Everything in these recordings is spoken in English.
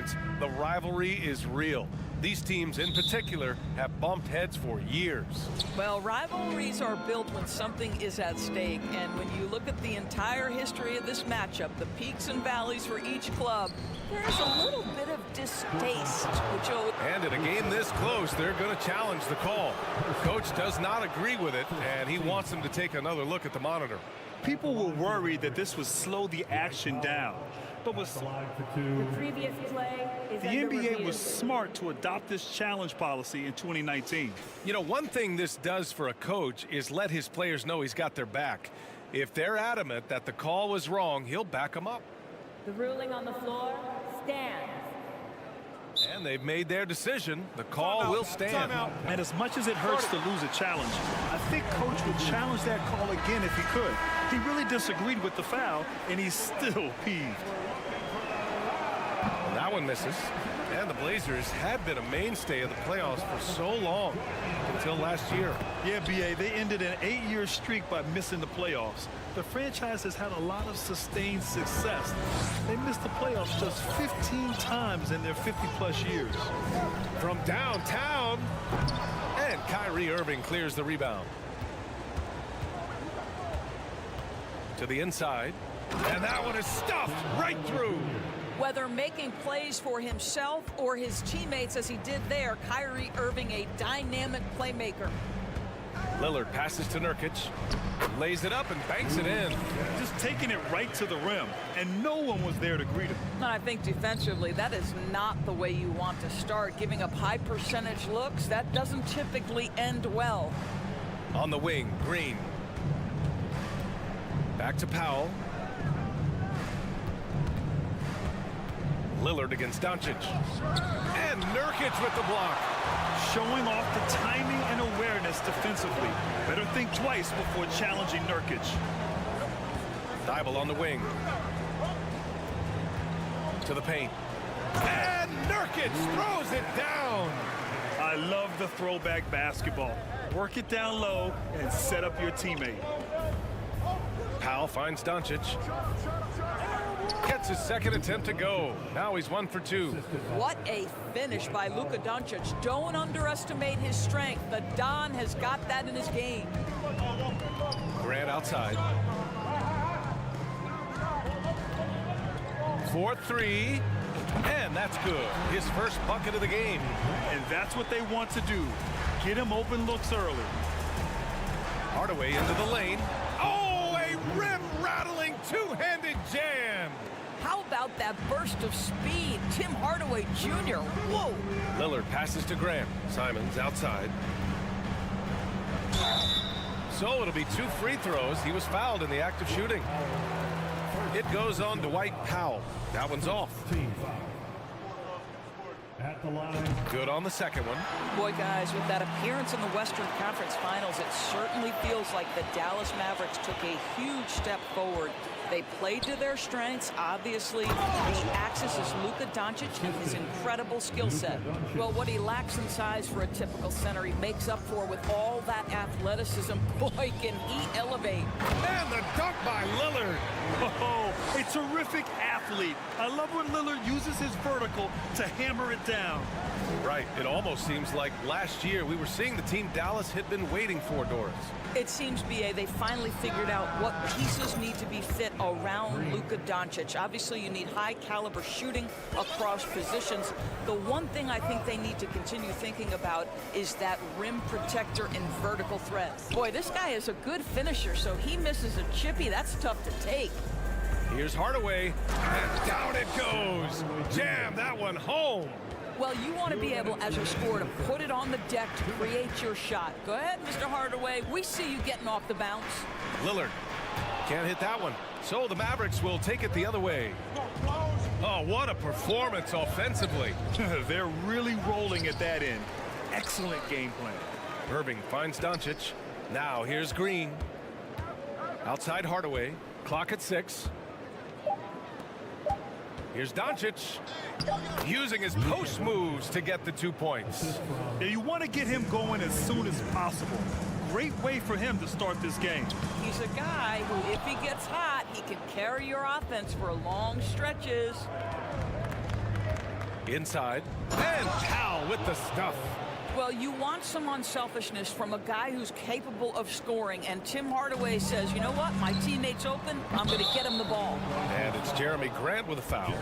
conference, the rivalry is real. These teams in particular have bumped heads for years. Well, rivalries are built when something is at stake. And when you look at the entire history of this matchup, the peaks and valleys for each club, there's a little bit of distaste. And in a game this close, they're going to challenge the call. Coach does not agree with it, and he wants them to take another look at the monitor. People were worried that this would slow the action down. But the previous play is NBA was smart to adopt this challenge policy in 2019. You know, one thing this does for a coach is let his players know he's got their back. If they're adamant that the call was wrong, he'll back them up. The ruling on the floor stands. And they've made their decision. The call will stand. And as much as it hurts to lose a challenge, I think Coach would challenge that call again if he could. He really disagreed with the foul, and he's still peeved. That one misses. And the Blazers had been a mainstay of the playoffs for so long, until last year. Yeah, B.A., they ended an 8-year streak by missing the playoffs. The franchise has had a lot of sustained success. They missed the playoffs just 15 times in their 50-plus years. From downtown, and Kyrie Irving clears the rebound. To the inside, and that one is stuffed right through. Whether making plays for himself or his teammates as he did there, Kyrie Irving a dynamic playmaker. Lillard passes to Nurkic, lays it up and banks it in. Just taking it right to the rim, and no one was there to greet him. And I think defensively, that is not the way you want to start. Giving up high percentage looks, that doesn't typically end well. On the wing, Green. Back to Powell. Lillard against Doncic. And Nurkic with the block. Showing off the timing and awareness defensively. Better think twice before challenging Nurkic. Thibault on the wing. To the paint. And Nurkic throws it down. I love the throwback basketball. Work it down low and set up your teammate. Powell finds Doncic. Gets his second attempt to go. Now he's 1 for 2. What a finish by Luka Doncic. Don't underestimate his strength. The Don has got that in his game. Grant outside. 4-3. And that's good. His first bucket of the game. And that's what they want to do. Get him open looks early. Hardaway into the lane. Oh, a rim-rattling two-handed jam. How about that burst of speed? Tim Hardaway Jr. Whoa. Lillard passes to Grant. Simons outside. So it'll be 2 free throws. He was fouled in the act of shooting. It goes on Dwight Powell. That one's off. Good on the second one. Boy, guys, with that appearance in the Western Conference Finals, it certainly feels like the Dallas Mavericks took a huge step forward. They played to their strengths. Obviously, the axis is Luka Doncic and his incredible skill set. Well, what he lacks in size for a typical center, he makes up for with all that athleticism. Boy, can he elevate. And the dunk by Lillard. Oh, a terrific athlete. I love when Lillard uses his vertical to hammer it down. Right. It almost seems like last year we were seeing the team Dallas had been waiting for, Doris. It seems, B.A., they finally figured out what pieces need to be fit around Luka Doncic. Obviously, you need high-caliber shooting across positions. The one thing I think they need to continue thinking about is that rim protector and vertical threat. Boy, this guy is a good finisher, so he misses a chippy. That's tough to take. Here's Hardaway, and down it goes. Jam that one home. Well, you want to be able, as a scorer, to put it on the deck to create your shot. Go ahead, Mr. Hardaway. We see you getting off the bounce. Lillard can't hit that one. So the Mavericks will take it the other way. Oh, what a performance offensively. They're really rolling at that end. Excellent game plan. Irving finds Doncic. Now here's Green. Outside Hardaway. Clock at 6. Here's Doncic using his post moves to get the 2 points. Yeah, you want to get him going as soon as possible. Great way for him to start this game. He's a guy who, if he gets hot, he can carry your offense for long stretches. Inside. And Powell with the stuff. Well, you want some unselfishness from a guy who's capable of scoring, and Tim Hardaway says, you know what, my teammate's open, I'm going to get him the ball. And it's Jeremy Grant with a foul.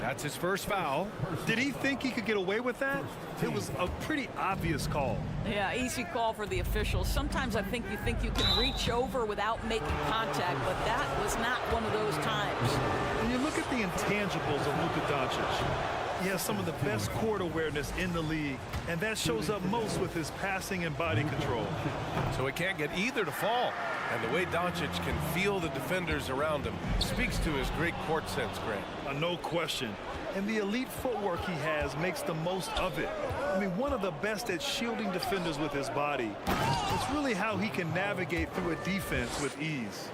That's his first foul. Did he think he could get away with that? It was a pretty obvious call. Yeah, easy call for the officials. Sometimes I think you can reach over without making contact, but that was not one of those times. When you look at the intangibles of Luka Doncic, he has some of the best court awareness in the league, and that shows up most with his passing and body control. So he can't get either to fall. And the way Doncic can feel the defenders around him speaks to his great court sense, Grant. No question. And the elite footwork he has makes the most of it. I mean, one of the best at shielding defenders with his body. It's really how he can navigate through a defense with ease.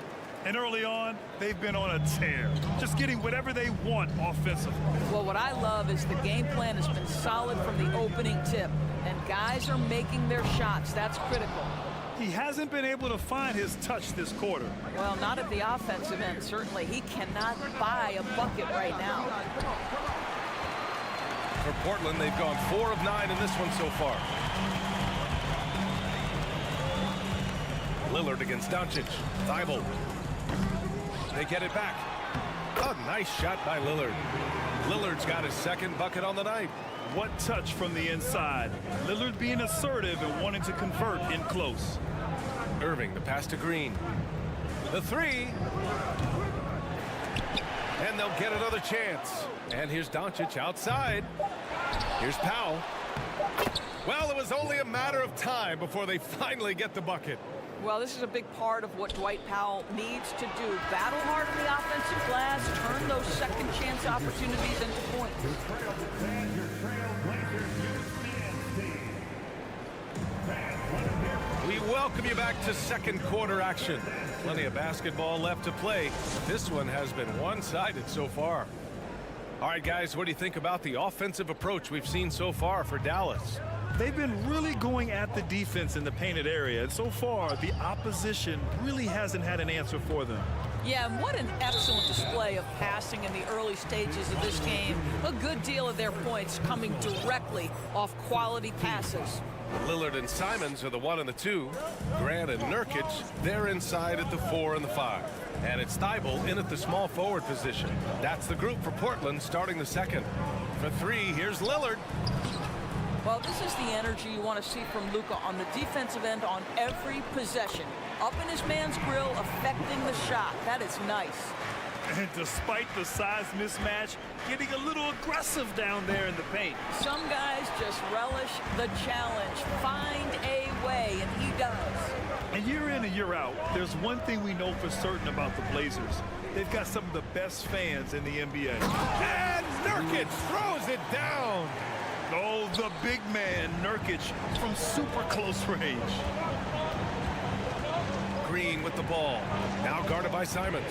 And early on, they've been on a tear, just getting whatever they want offensively. Well, what I love is the game plan has been solid from the opening tip, and guys are making their shots. That's critical. He hasn't been able to find his touch this quarter. Well, not at the offensive end, certainly. He cannot buy a bucket right now. For Portland, they've gone 4 of 9 in this one so far. Lillard against Doncic. Thibault. They get it back. A nice shot by Lillard. Lillard's got his second bucket on the night. What touch from the inside. Lillard being assertive and wanting to convert in close. Irving, the pass to Green. The three. And they'll get another chance. And here's Doncic outside. Here's Powell. Well, it was only a matter of time before they finally get the bucket. Well, this is a big part of what Dwight Powell needs to do. Battle hard in the offensive glass, turn those second chance opportunities into points. We welcome you back to second quarter action. Plenty of basketball left to play. This one has been one-sided so far. All right, guys, what do you think about the offensive approach we've seen so far for Dallas? They've been really going at the defense in the painted area, and so far, the opposition really hasn't had an answer for them. Yeah, and what an excellent display of passing in the early stages of this game. A good deal of their points coming directly off quality passes. Lillard and Simons are the 1 and the 2. Grant and Nurkic, they're inside at the 4 and the 5. And it's Thibault in at the small forward position. That's the group for Portland starting the second. For 3, here's Lillard. Well, this is the energy you want to see from Luka on the defensive end on every possession. Up in his man's grill, affecting the shot. That is nice. And despite the size mismatch, getting a little aggressive down there in the paint. Some guys just relish the challenge. Find a way, and he does. And year in and year out, there's one thing we know for certain about the Blazers. They've got some of the best fans in the NBA. And Nurkic throws it down. Oh, the big man, Nurkic, from super close range. Green with the ball. Now guarded by Simons.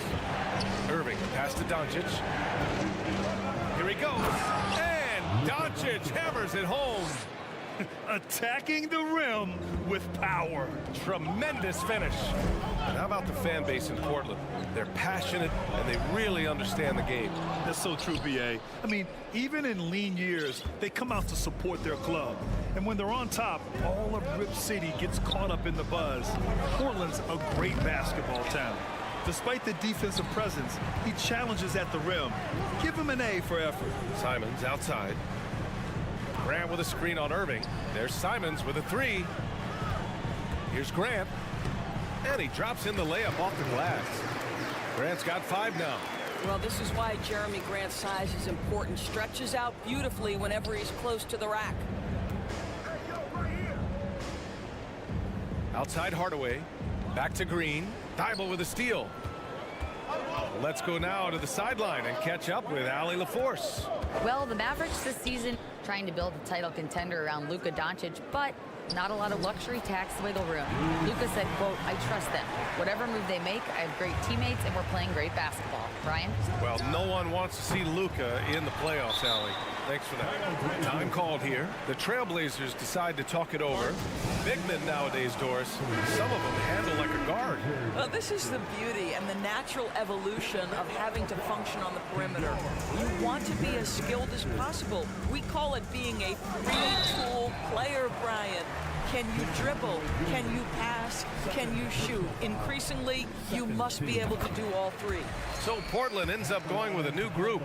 Irving, pass to Doncic. Here he goes. And Doncic hammers it home. Attacking the rim with power. Tremendous finish. And how about the fan base in Portland? They're passionate, and they really understand the game. That's so true, B.A. I mean, even in lean years, they come out to support their club. And when they're on top, all of Rip City gets caught up in the buzz. Portland's a great basketball town. Despite the defensive presence, he challenges at the rim. Give him an A for effort. Simons outside. Grant with a screen on Irving. There's Simons with a 3. Here's Grant. And he drops in the layup off the glass. Grant's got 5 now. Well, this is why Jeremy Grant's size is important. Stretches out beautifully whenever he's close to the rack. Outside Hardaway. Back to Green. Thibault with a steal. Let's go now to the sideline and catch up with Allie LaForce. Well, the Mavericks this season trying to build a title contender around Luka Doncic, but not a lot of luxury tax wiggle room. Luka said, quote, "I trust them. Whatever move they make, I have great teammates and we're playing great basketball." Brian? Well, no one wants to see Luka in the playoffs, Allie. Thanks for that. Time called here. The Trailblazers decide to talk it over. Big men nowadays, Doris, some of them handle like a guard. Well, this is the beauty and the natural evolution of having to function on the perimeter. You want to be as skilled as possible. We call it being a three-tool player, Brian. Can you dribble? Can you pass? Can you shoot? Increasingly, you must be able to do all three. So Portland ends up going with a new group.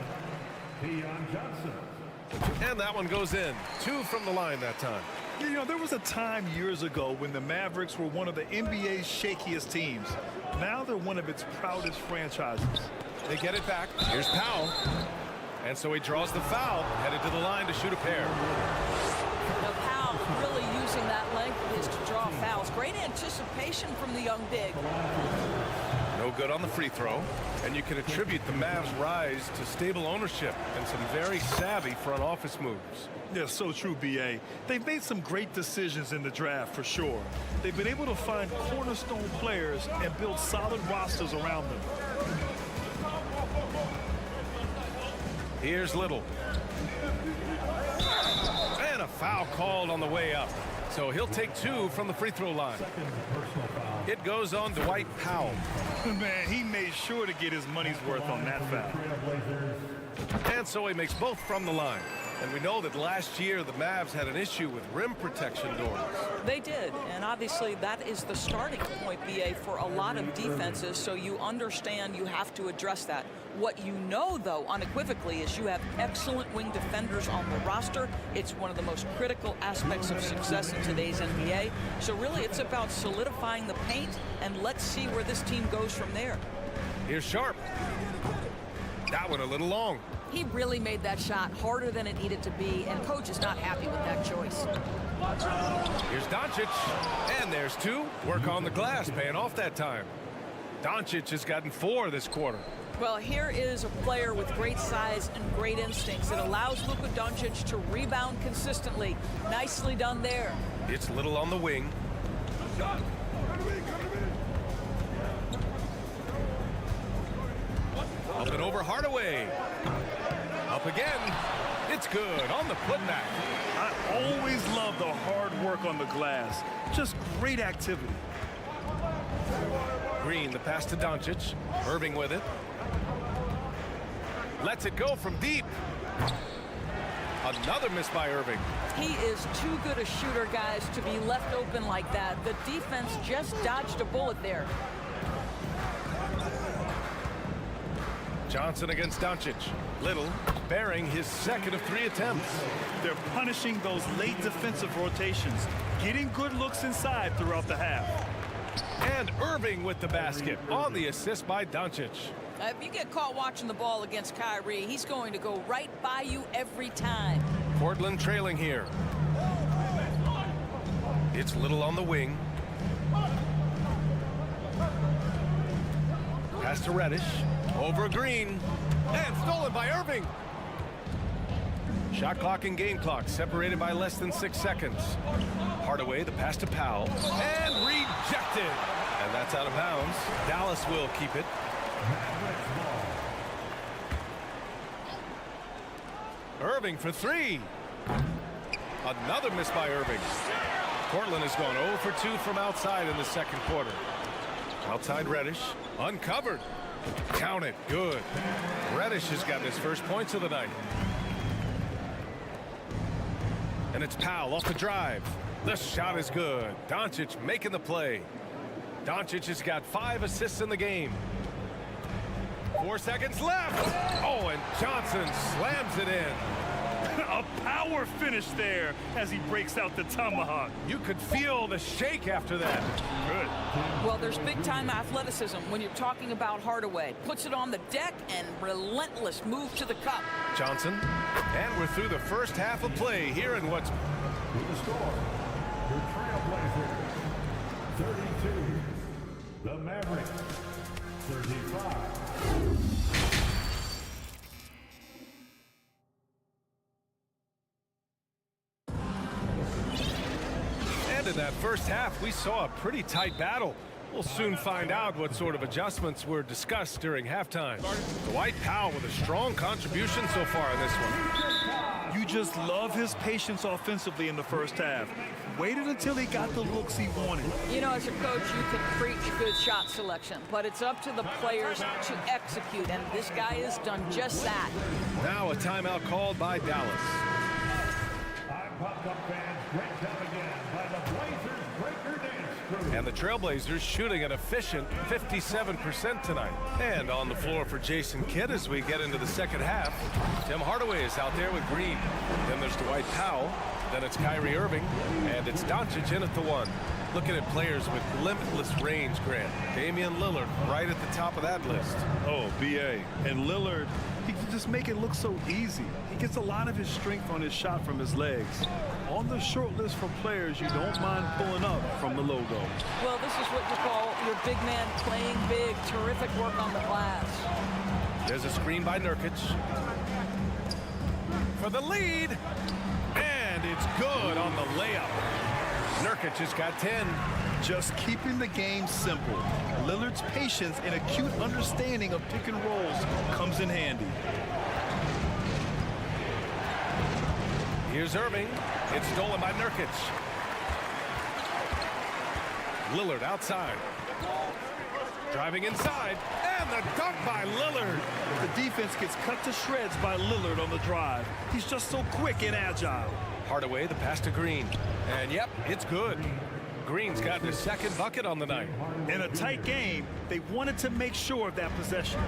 And that one goes in. 2 from the line that time. You know, there was a time years ago when the Mavericks were one of the NBA's shakiest teams. Now they're one of its proudest franchises. They get it back. Here's Powell. And so he draws the foul, headed to the line to shoot a pair. Now Powell really using that length of his to draw fouls. Great anticipation from the young big. No good on the free throw. And you can attribute the Mavs' rise to stable ownership and some very savvy front office moves. Yeah, so true, B.A. They've made some great decisions in the draft, for sure. They've been able to find cornerstone players and build solid rosters around them. Here's Little. And a foul called on the way up. So he'll take 2 from the free throw line. It goes on Dwight Powell. Man, he made sure to get his money's worth on that foul. And so he makes both from the line. And we know that last year the Mavs had an issue with rim protection, Doors. They did, and obviously that is the starting point, BA, for a lot of defenses, so you understand you have to address that. What you know, though, unequivocally, is you have excellent wing defenders on the roster. It's one of the most critical aspects of success in today's NBA. So really, it's about solidifying the paint, and let's see where this team goes from there. Here's Sharp. That one a little long. He really made that shot harder than it needed to be, and coach is not happy with that choice. Here's Doncic. And there's 2. Work on the glass, paying off that time. Doncic has gotten 4 this quarter. Well, here is a player with great size and great instincts that allows Luka Doncic to rebound consistently. Nicely done there. It's Little on the wing. Up and over Hardaway. Up again. It's good on the putback. I always love the hard work on the glass. Just great activity. Green, the pass to Doncic. Irving with it. Lets it go from deep. Another miss by Irving. He is too good a shooter, guys, to be left open like that. The defense just dodged a bullet there. Johnson against Doncic. Little bearing his second of 3 attempts. They're punishing those late defensive rotations, getting good looks inside throughout the half. And Irving with the basket on the assist by Doncic. If you get caught watching the ball against Kyrie, he's going to go right by you every time. Portland trailing here. It's Little on the wing. Pass to Reddish. Over Green. And stolen by Irving. Shot clock and game clock separated by less than 6 seconds. Hardaway, the pass to Powell. And rejected. And that's out of bounds. Dallas will keep it. Irving for 3. Another miss by Irving. Portland has gone 0 for 2 from outside in the second quarter. Outside Reddish. Uncovered. Count it. Good. Reddish has gotten his first points of the night. And it's Powell off the drive. The shot is good. Doncic making the play. Doncic has got 5 assists in the game. 4 seconds left. Oh, and Johnson slams it in. A power finish there as he breaks out the tomahawk. You could feel the shake after that. Good. Well, there's big-time athleticism when you're talking about Hardaway. Puts it on the deck and relentless move to the cup. Johnson. And we're through the first half of play here in what's... With the score, your Trailblazers, 32. The Mavericks, 35. And in that first half, we saw a pretty tight battle. We'll soon find out what sort of adjustments were discussed during halftime. Dwight Powell with a strong contribution so far in this one. You just love his patience offensively in the first half. Waited until he got the looks he wanted. You know, as a coach, you can preach good shot selection, but it's up to the players to execute, and this guy has done just that. Now a timeout called by Dallas. Popped up fans, great job again by the Blazers breaker dance crew. And the Trailblazers shooting an efficient 57% tonight. And on the floor for Jason Kidd as we get into the second half. Tim Hardaway is out there with Green. Then there's Dwight Powell. Then it's Kyrie Irving. And it's Doncic in at the one. Looking at players with limitless range, Grant. Damian Lillard right at the top of that list. Oh, B.A. And Lillard, he can just make it look so easy. He gets a lot of his strength on his shot from his legs. On the short list for players you don't mind pulling up from the logo. Well, this is what you call your big man playing big. Terrific work on the glass. There's a screen by Nurkic. For the lead. And it's good on the layup. Nurkic has got 10. Just keeping the game simple. Lillard's patience and acute understanding of pick and rolls comes in handy. Here's Irving. It's stolen by Nurkic. Lillard outside. Driving inside. And the dunk by Lillard. The defense gets cut to shreds by Lillard on the drive. He's just so quick and agile. Hardaway, the pass to Green. And yep, it's good. Green's gotten his second bucket on the night. In a tight game, they wanted to make sure of that possession.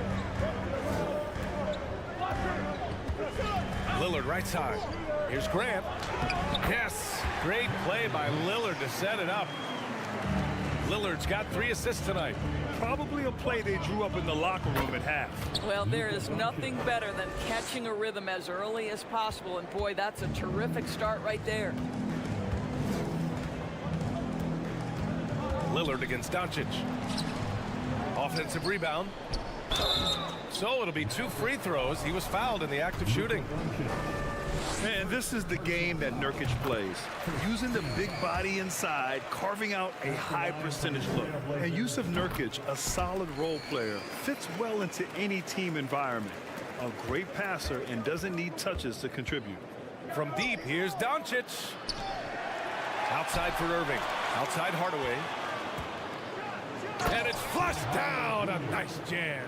Lillard right side. Here's Grant. Yes, great play by Lillard to set it up. Lillard's got 3 assists tonight. Probably a play they drew up in the locker room at half. Well, there is nothing better than catching a rhythm as early as possible, and boy, that's a terrific start right there. Lillard against Doncic. Offensive rebound. So it'll be 2 free throws. He was fouled in the act of shooting. Man, this is the game that Nurkic plays. Using the big body inside, carving out a high percentage look. And Yusuf Nurkic, a solid role player, fits well into any team environment. A great passer and doesn't need touches to contribute. From deep, here's Doncic. Outside for Irving. Outside Hardaway. And it's flushed down. A nice jam.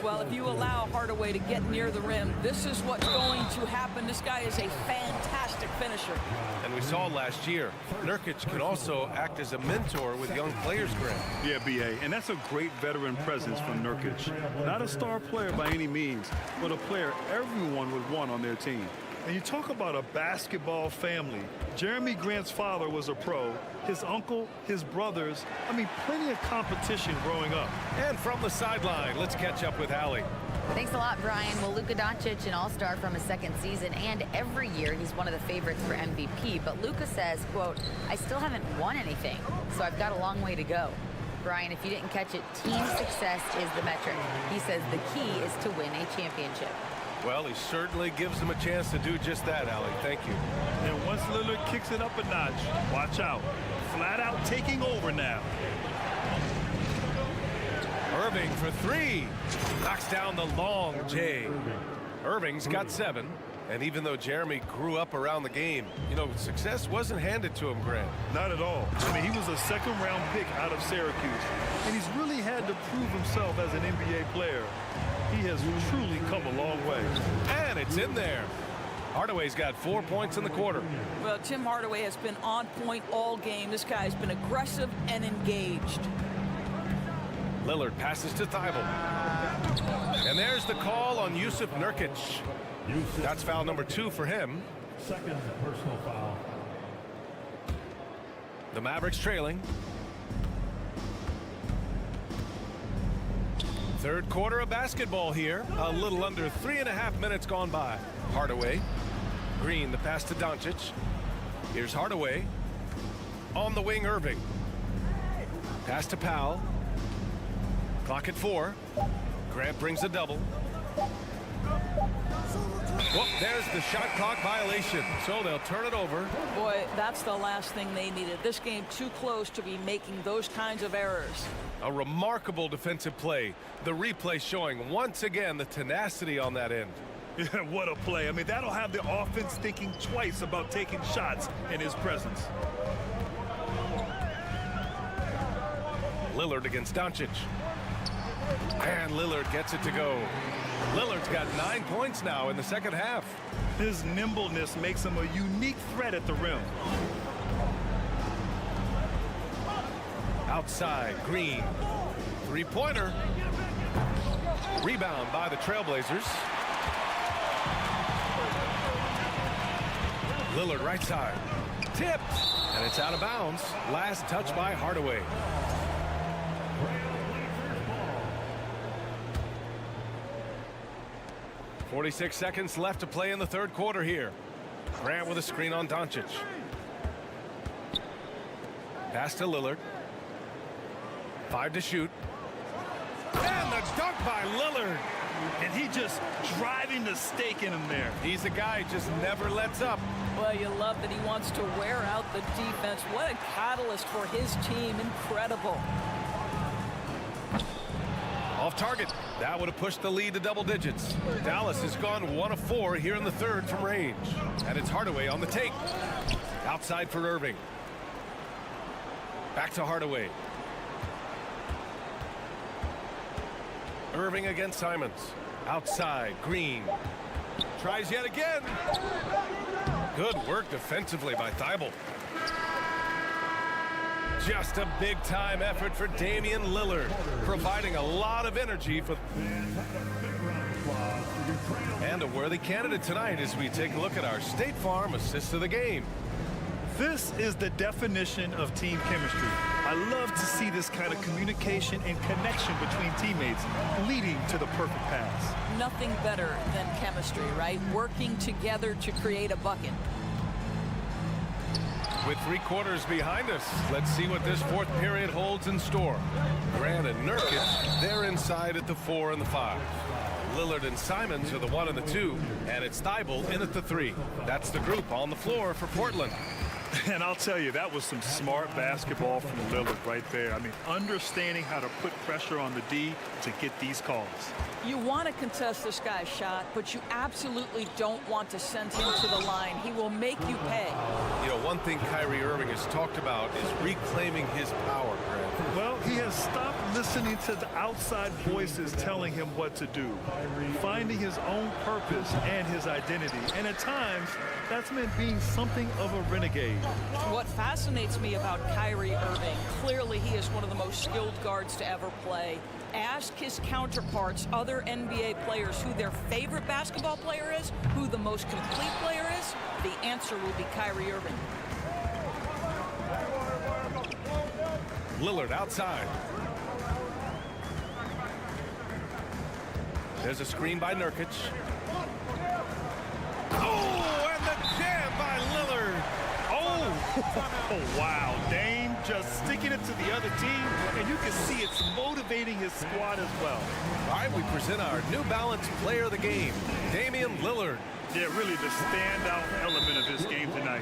Well, if you allow Hardaway to get near the rim, this is what's going to happen. This guy is a fantastic finisher. And we saw last year, Nurkic can also act as a mentor with young players, Grant. Yeah, B.A., and that's a great veteran presence from Nurkic. Not a star player by any means, but a player everyone would want on their team. And you talk about a basketball family. Jeremy Grant's father was a pro. His uncle, his brothers. I mean, plenty of competition growing up. And from the sideline, let's catch up with Allie. Thanks a lot, Brian. Well, Luka Doncic, an all-star from his second season, and every year he's one of the favorites for MVP. But Luka says, quote, I still haven't won anything, so I've got a long way to go. Brian, if you didn't catch it, team success is the metric. He says the key is to win a championship. Well, he certainly gives them a chance to do just that, Allie. Thank you. And once Lillard kicks it up a notch, watch out. Flat out taking over now. Irving for 3. Knocks down the long J. Irving's got 7. And even though Jeremy grew up around the game, you know, success wasn't handed to him, Grant. Not at all. I mean, he was a second-round pick out of Syracuse. And he's really had to prove himself as an NBA player. He has truly come a long way. And it's in there. Hardaway's got 4 points in the quarter. Well, Tim Hardaway has been on point all game. This guy's been aggressive and engaged. Lillard passes to Thibault. And there's the call on Yusuf Nurkic. That's foul number 2 for him. Second personal foul. The Mavericks trailing. Third quarter of basketball here. A little under 3.5 minutes gone by. Hardaway. Green, the pass to Doncic. Here's Hardaway. On the wing, Irving. Pass to Powell. Clock at 4. Grant brings a double. Well, there's the shot clock violation, so they'll turn it over. Boy, that's the last thing they needed. This game too close to be making those kinds of errors. A remarkable defensive play. The replay showing once again the tenacity on that end. Yeah, what a play. I mean, that'll have the offense thinking twice about taking shots in his presence. Lillard against Doncic. And Lillard gets it to go. Lillard's got 9 points now in the second half. His nimbleness makes him a unique threat at the rim. Outside, Green. Three-pointer. Rebound by the Trailblazers. Lillard right side. Tipped. And it's out of bounds. Last touch by Hardaway. .46 seconds left to play in the third quarter here. Grant with a screen on Doncic. Pass to Lillard. 5 to shoot. And the dunk by Lillard. And he just driving the stake in him there. He's a guy who just never lets up. Well, you love that he wants to wear out the defense. What a catalyst for his team. Incredible. Off target. That would have pushed the lead to double digits. Dallas has gone 1 of 4 here in the third from range. And it's Hardaway on the take. Outside for Irving. Back to Hardaway. Irving against Simons. Outside, Green. Tries yet again. Good work defensively by Thibault. Just a big-time effort for Damian Lillard, providing a lot of energy for... And a worthy candidate tonight as we take a look at our State Farm assist of the game. This is the definition of team chemistry. I love to see this kind of communication and connection between teammates leading to the perfect pass. Nothing better than chemistry, right? Working together to create a bucket. With 3 quarters behind us, let's see what this fourth period holds in store. Grant and Nurkic, they're inside at the 4 and the 5. Lillard and Simons are the 1 and the 2, and it's Thibault in at the 3. That's the group on the floor for Portland. And I'll tell you, that was some smart basketball from Lillard right there. I mean, understanding how to put pressure on the D to get these calls. You want to contest this guy's shot, but you absolutely don't want to send him to the line. He will make you pay. You know, one thing Kyrie Irving has talked about is reclaiming his power, Grant. Well, he has stopped listening to the outside voices telling him what to do, finding his own purpose and his identity. And at times, that's meant being something of a renegade. What fascinates me about Kyrie Irving, clearly he is one of the most skilled guards to ever play. Ask his counterparts, other NBA players, who their favorite basketball player is, who the most complete player is. The answer will be Kyrie Irving. Lillard outside. There's a screen by Nurkic. Oh, and the jam by Lillard. Oh, wow. Dame just sticking it to the other team, and you can see it's motivating his squad as well. All right, we present our New Balance player of the game, Damian Lillard. Yeah, really the standout element of his game tonight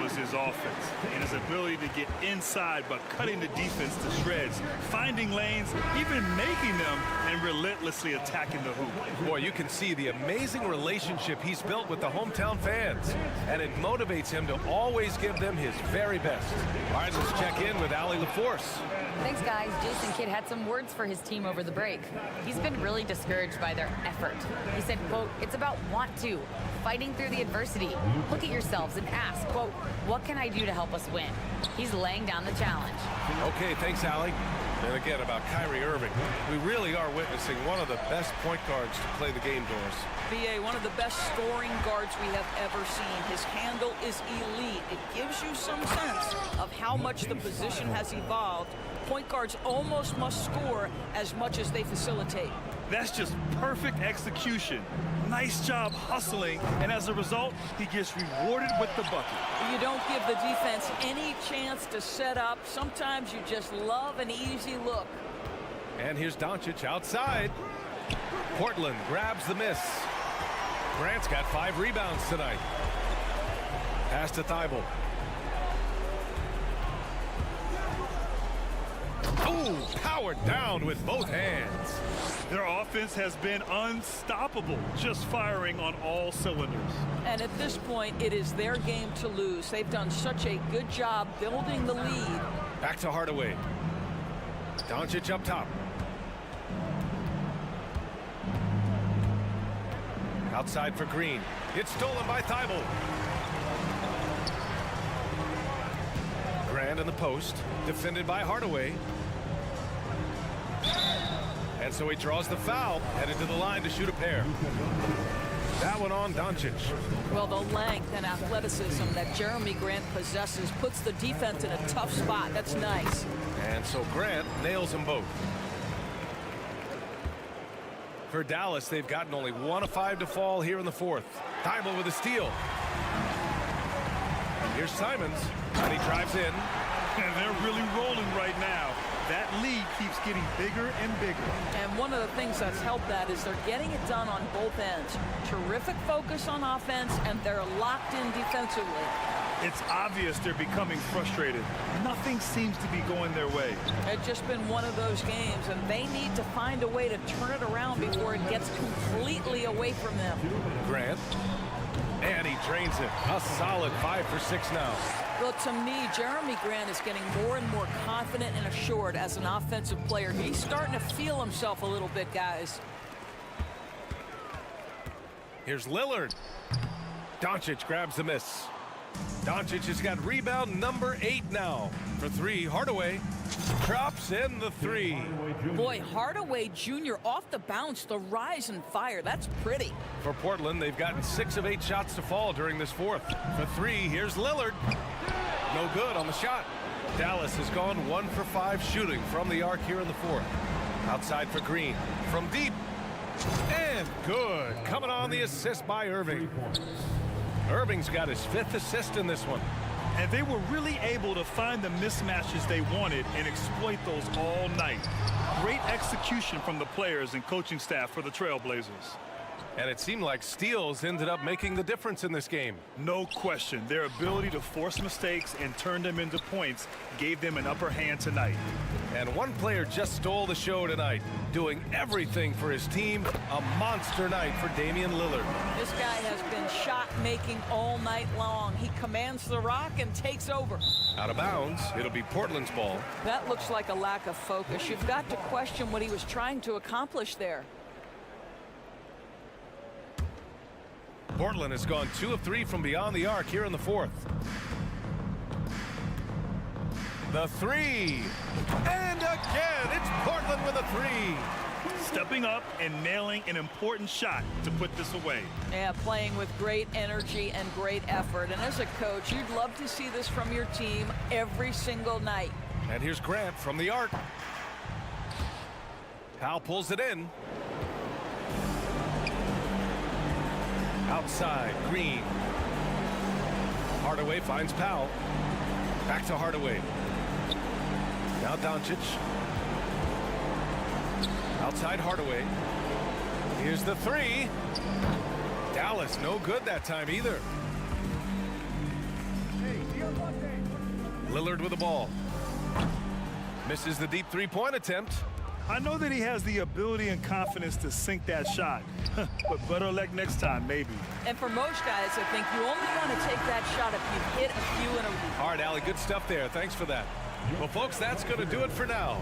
was his offense and his ability to get inside but cutting the defense to shreds, finding lanes, even making them, and relentlessly attacking the hoop. Boy, you can see the amazing relationship he's built with the hometown fans, and it motivates him to always give them his very best. All right, let's check in with Allie LaForce. Thanks, guys. Jason Kidd had some words for his team over the break. He's been really discouraged by their effort. He said, quote, "It's about want to, fighting through the adversity. Look at yourselves and ask, quote, what can I do to help us win?" He's laying down the challenge. Okay, thanks, Allie. And again, about Kyrie Irving, we really are witnessing one of the best point guards to play the game, Doris. BA, one of the best scoring guards we have ever seen. His handle is elite. It gives you some sense of how much the position has evolved. Point guards almost must score as much as they facilitate. That's just perfect execution. Nice job hustling, and as a result, he gets rewarded with the bucket. You don't give the defense any chance to set up. Sometimes you just love an easy look. And here's Doncic outside. Portland grabs the miss. Grant's got 5 rebounds tonight. Pass to Thibault. Ooh, powered down with both hands. Their offense has been unstoppable, just firing on all cylinders. And at this point, it is their game to lose. They've done such a good job building the lead. Back to Hardaway. Doncic up top. Outside for Green. It's stolen by Thibault. Grant in the post. Defended by Hardaway. And so he draws the foul. Headed to the line to shoot a pair. That one on Doncic. Well, the length and athleticism that Jeremy Grant possesses puts the defense in a tough spot. That's nice. And so Grant nails them both. For Dallas, they've gotten only 1 of 5 to fall here in the 4th. Thibault with a steal. Here's Simons, and he drives in. And they're really rolling right now. That lead keeps getting bigger and bigger. And one of the things that's helped that is they're getting it done on both ends. Terrific focus on offense, and they're locked in defensively. It's obvious they're becoming frustrated. Nothing seems to be going their way. It's just been one of those games, and they need to find a way to turn it around before it gets completely away from them. Grant. And he drains it. A solid 5 for 6 now. Well, to me, Jeremy Grant is getting more and more confident and assured as an offensive player. He's starting to feel himself a little bit, guys. Here's Lillard. Doncic grabs the miss. Doncic has got rebound number 8 now. For 3, Hardaway drops in the 3. Boy, Hardaway Jr. off the bounce, the rise and fire. That's pretty. For Portland, they've gotten 6 of 8 shots to fall during this 4th. For 3, here's Lillard. No good on the shot. Dallas has gone 1 for 5 shooting from the arc here in the 4th. Outside for Green. From deep. And good. Coming on the assist by Irving. Irving's got his 5th assist in this one. And they were really able to find the mismatches they wanted and exploit those all night. Great execution from the players and coaching staff for the Trailblazers. And it seemed like steals ended up making the difference in this game. No question. Their ability to force mistakes and turn them into points gave them an upper hand tonight. And one player just stole the show tonight, doing everything for his team. A monster night for Damian Lillard. This guy has been shot making all night long. He commands the rock and takes over. Out of bounds. It'll be Portland's ball. That looks like a lack of focus. You've got to question what he was trying to accomplish there. Portland has gone 2 of 3 from beyond the arc here in the 4th. The 3. And again, it's Portland with a 3. Stepping up and nailing an important shot to put this away. Yeah, playing with great energy and great effort. And as a coach, you'd love to see this from your team every single night. And here's Grant from the arc. Powell pulls it in. Outside, Green. Hardaway finds Powell. Back to Hardaway. Now Doncic. Outside Hardaway. Here's the 3. Dallas no good that time either. Lillard with the ball. Misses the deep 3-point attempt. I know that he has the ability and confidence to sink that shot, but better luck next time, maybe. And for most guys, I think you only want to take that shot if you hit a few in a row. All right, Allie, good stuff there. Thanks for that. Well, folks, that's going to do it for now.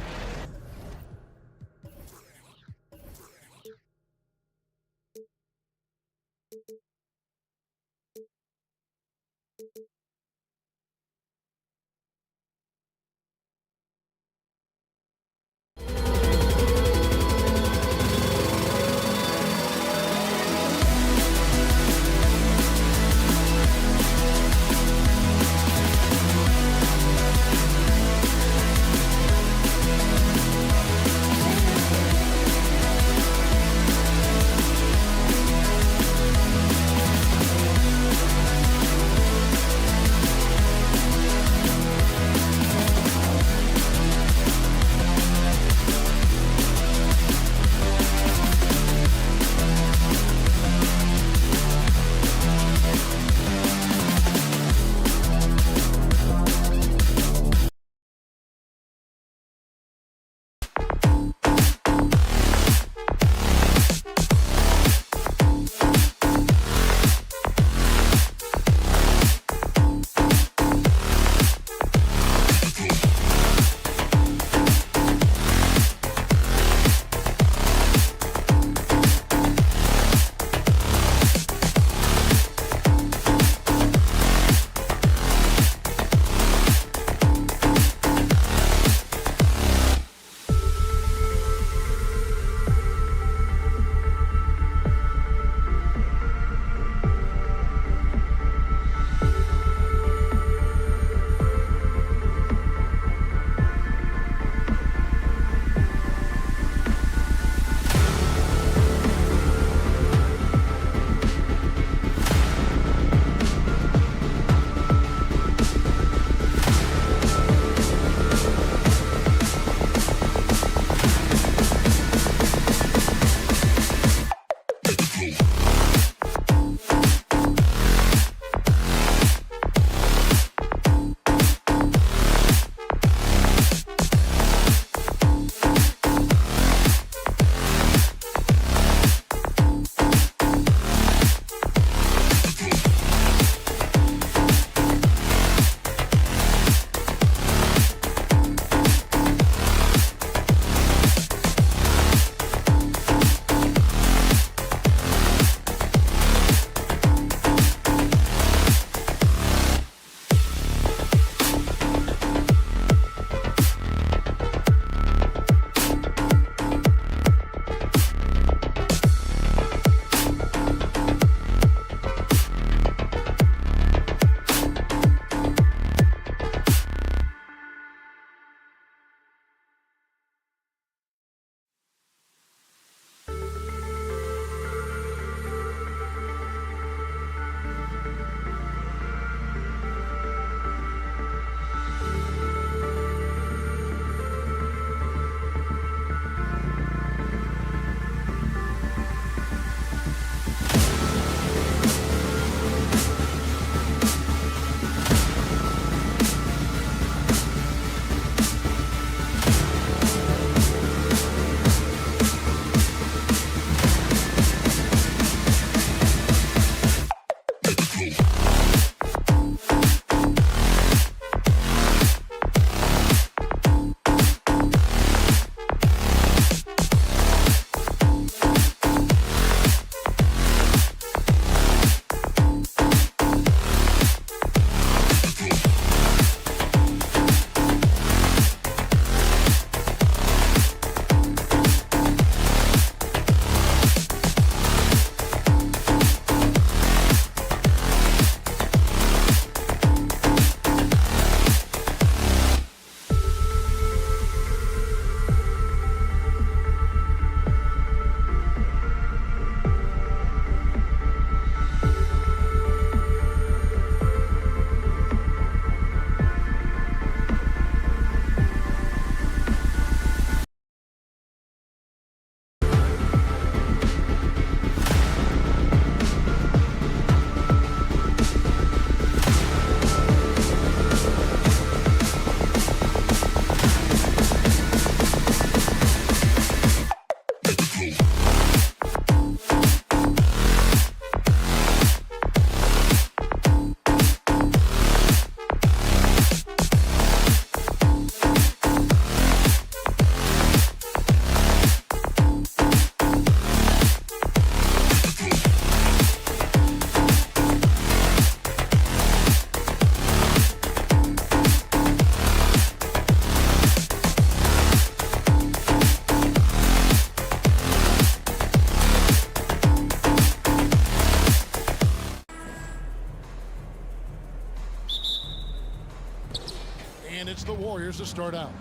Warriors to start out.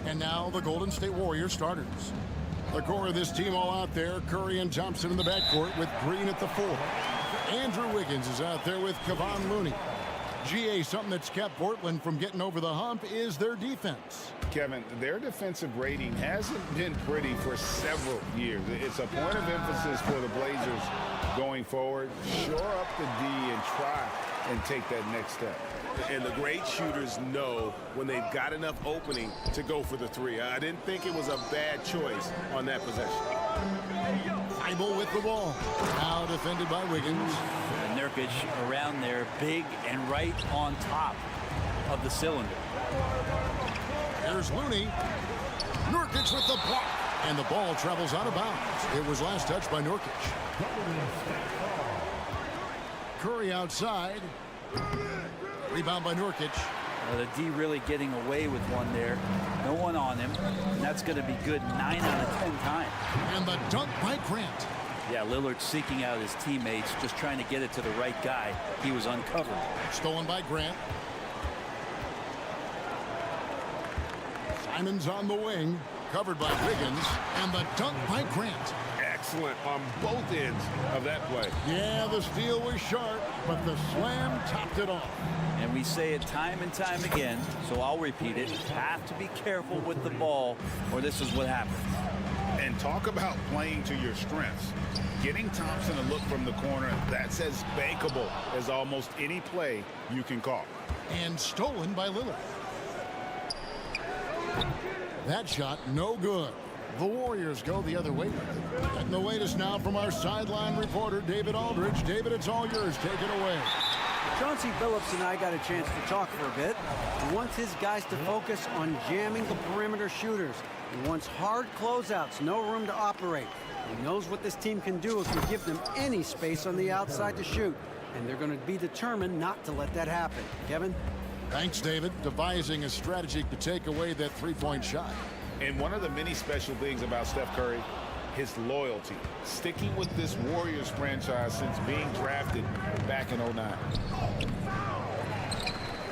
And now the Golden State Warriors starters. The core of this team all out there. Curry and Thompson in the backcourt with Green at the 4. Andrew Wiggins is out there with Kevon Looney. GA, something that's kept Portland from getting over the hump is their defense. Kevin, their defensive rating hasn't been pretty for several years. It's a point of emphasis for the Blazers going forward. Shore up the D and try and take that next step. And the great shooters know when they've got enough opening to go for the 3. I didn't think it was a bad choice on that possession. Thibault with the ball. Now defended by Wiggins. And Nurkic around there, big and right on top of the cylinder. There's Looney. Nurkic with the block. And the ball travels out of bounds. It was last touched by Nurkic. Curry outside. Rebound by Nurkic. The D really getting away with one there. No one on him. And that's going to be good 9 out of 10 times. And the dunk by Grant. Yeah, Lillard seeking out his teammates, just trying to get it to the right guy. He was uncovered. Stolen by Grant. Simon's on the wing. Covered by Wiggins. And the dunk by Grant. Excellent on both ends of that play. Yeah, the steal was sharp, but the slam topped it off. And we say it time and time again, so I'll repeat it. You have to be careful with the ball, or this is what happens. And talk about playing to your strengths. Getting Thompson to look from the corner, that's as bankable as almost any play you can call. And stolen by Lillard. That shot, no good. The Warriors go the other way. And the latest now from our sideline reporter, David Aldridge. David, it's all yours. Take it away. Chauncey Billups and I got a chance to talk for a bit. He wants his guys to focus on jamming the perimeter shooters. He wants hard closeouts, no room to operate. He knows what this team can do if you give them any space on the outside to shoot. And they're going to be determined not to let that happen. Kevin? Thanks, David. Devising a strategy to take away that three-point shot. And one of the many special things about Steph Curry, his loyalty. Sticking with this Warriors franchise since being drafted back in 09.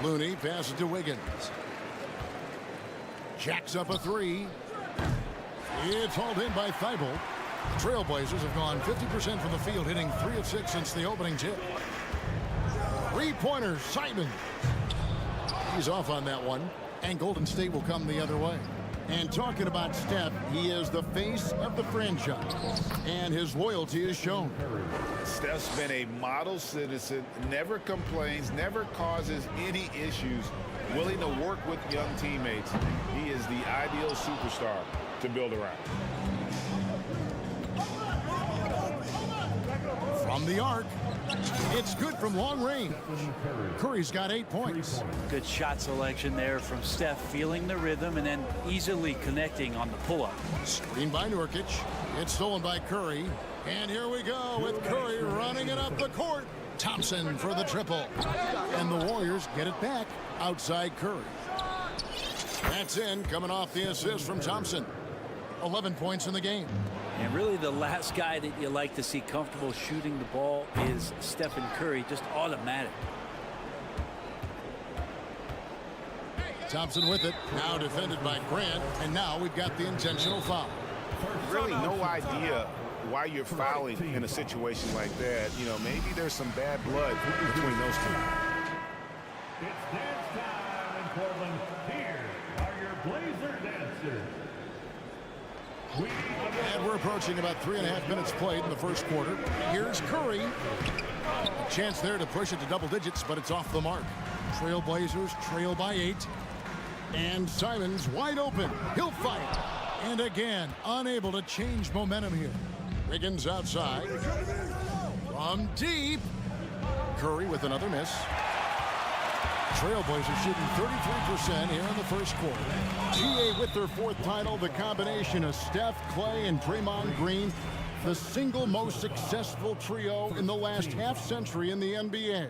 Looney passes to Wiggins. Jacks up a 3. It's hauled in by Thibault. Trailblazers have gone 50% from the field, hitting 3 of 6 since the opening tip. Three-pointer, Simon. He's off on that one, and Golden State will come the other way. And talking about Steph, he is the face of the franchise, and his loyalty is shown. Steph's been a model citizen, never complains, never causes any issues, willing to work with young teammates. He is the ideal superstar to build around. From the arc, it's good from long range. Curry's got 8 points. Good shot selection there from Steph, feeling the rhythm and then easily connecting on the pull-up. Screen by Nurkic. It's stolen by Curry. And here we go with Curry running it up the court. Thompson for the triple. And the Warriors get it back outside Curry. That's in, coming off the assist from Thompson. 11 points in the game. And really the last guy that you like to see comfortable shooting the ball is Stephen Curry, just automatic. Thompson with it, now defended by Grant, and now we've got the intentional foul. Really no idea why you're fouling in a situation like that. You know, maybe there's some bad blood between those two. It's dance time in Portland. Here are your Blazer dancers. And we're approaching about 3.5 minutes played in the first quarter. Here's Curry. A chance there to push it to double digits, but it's off the mark. Trailblazers trail by 8. And Simon's wide open. He'll fight. And again, unable to change momentum here. Wiggins outside. From deep. Curry with another miss. Trailblazers shooting 33% here in the first quarter. GA with their 4th title, the combination of Steph, Clay, and Draymond Green, the single most successful trio in the last half-century in the NBA.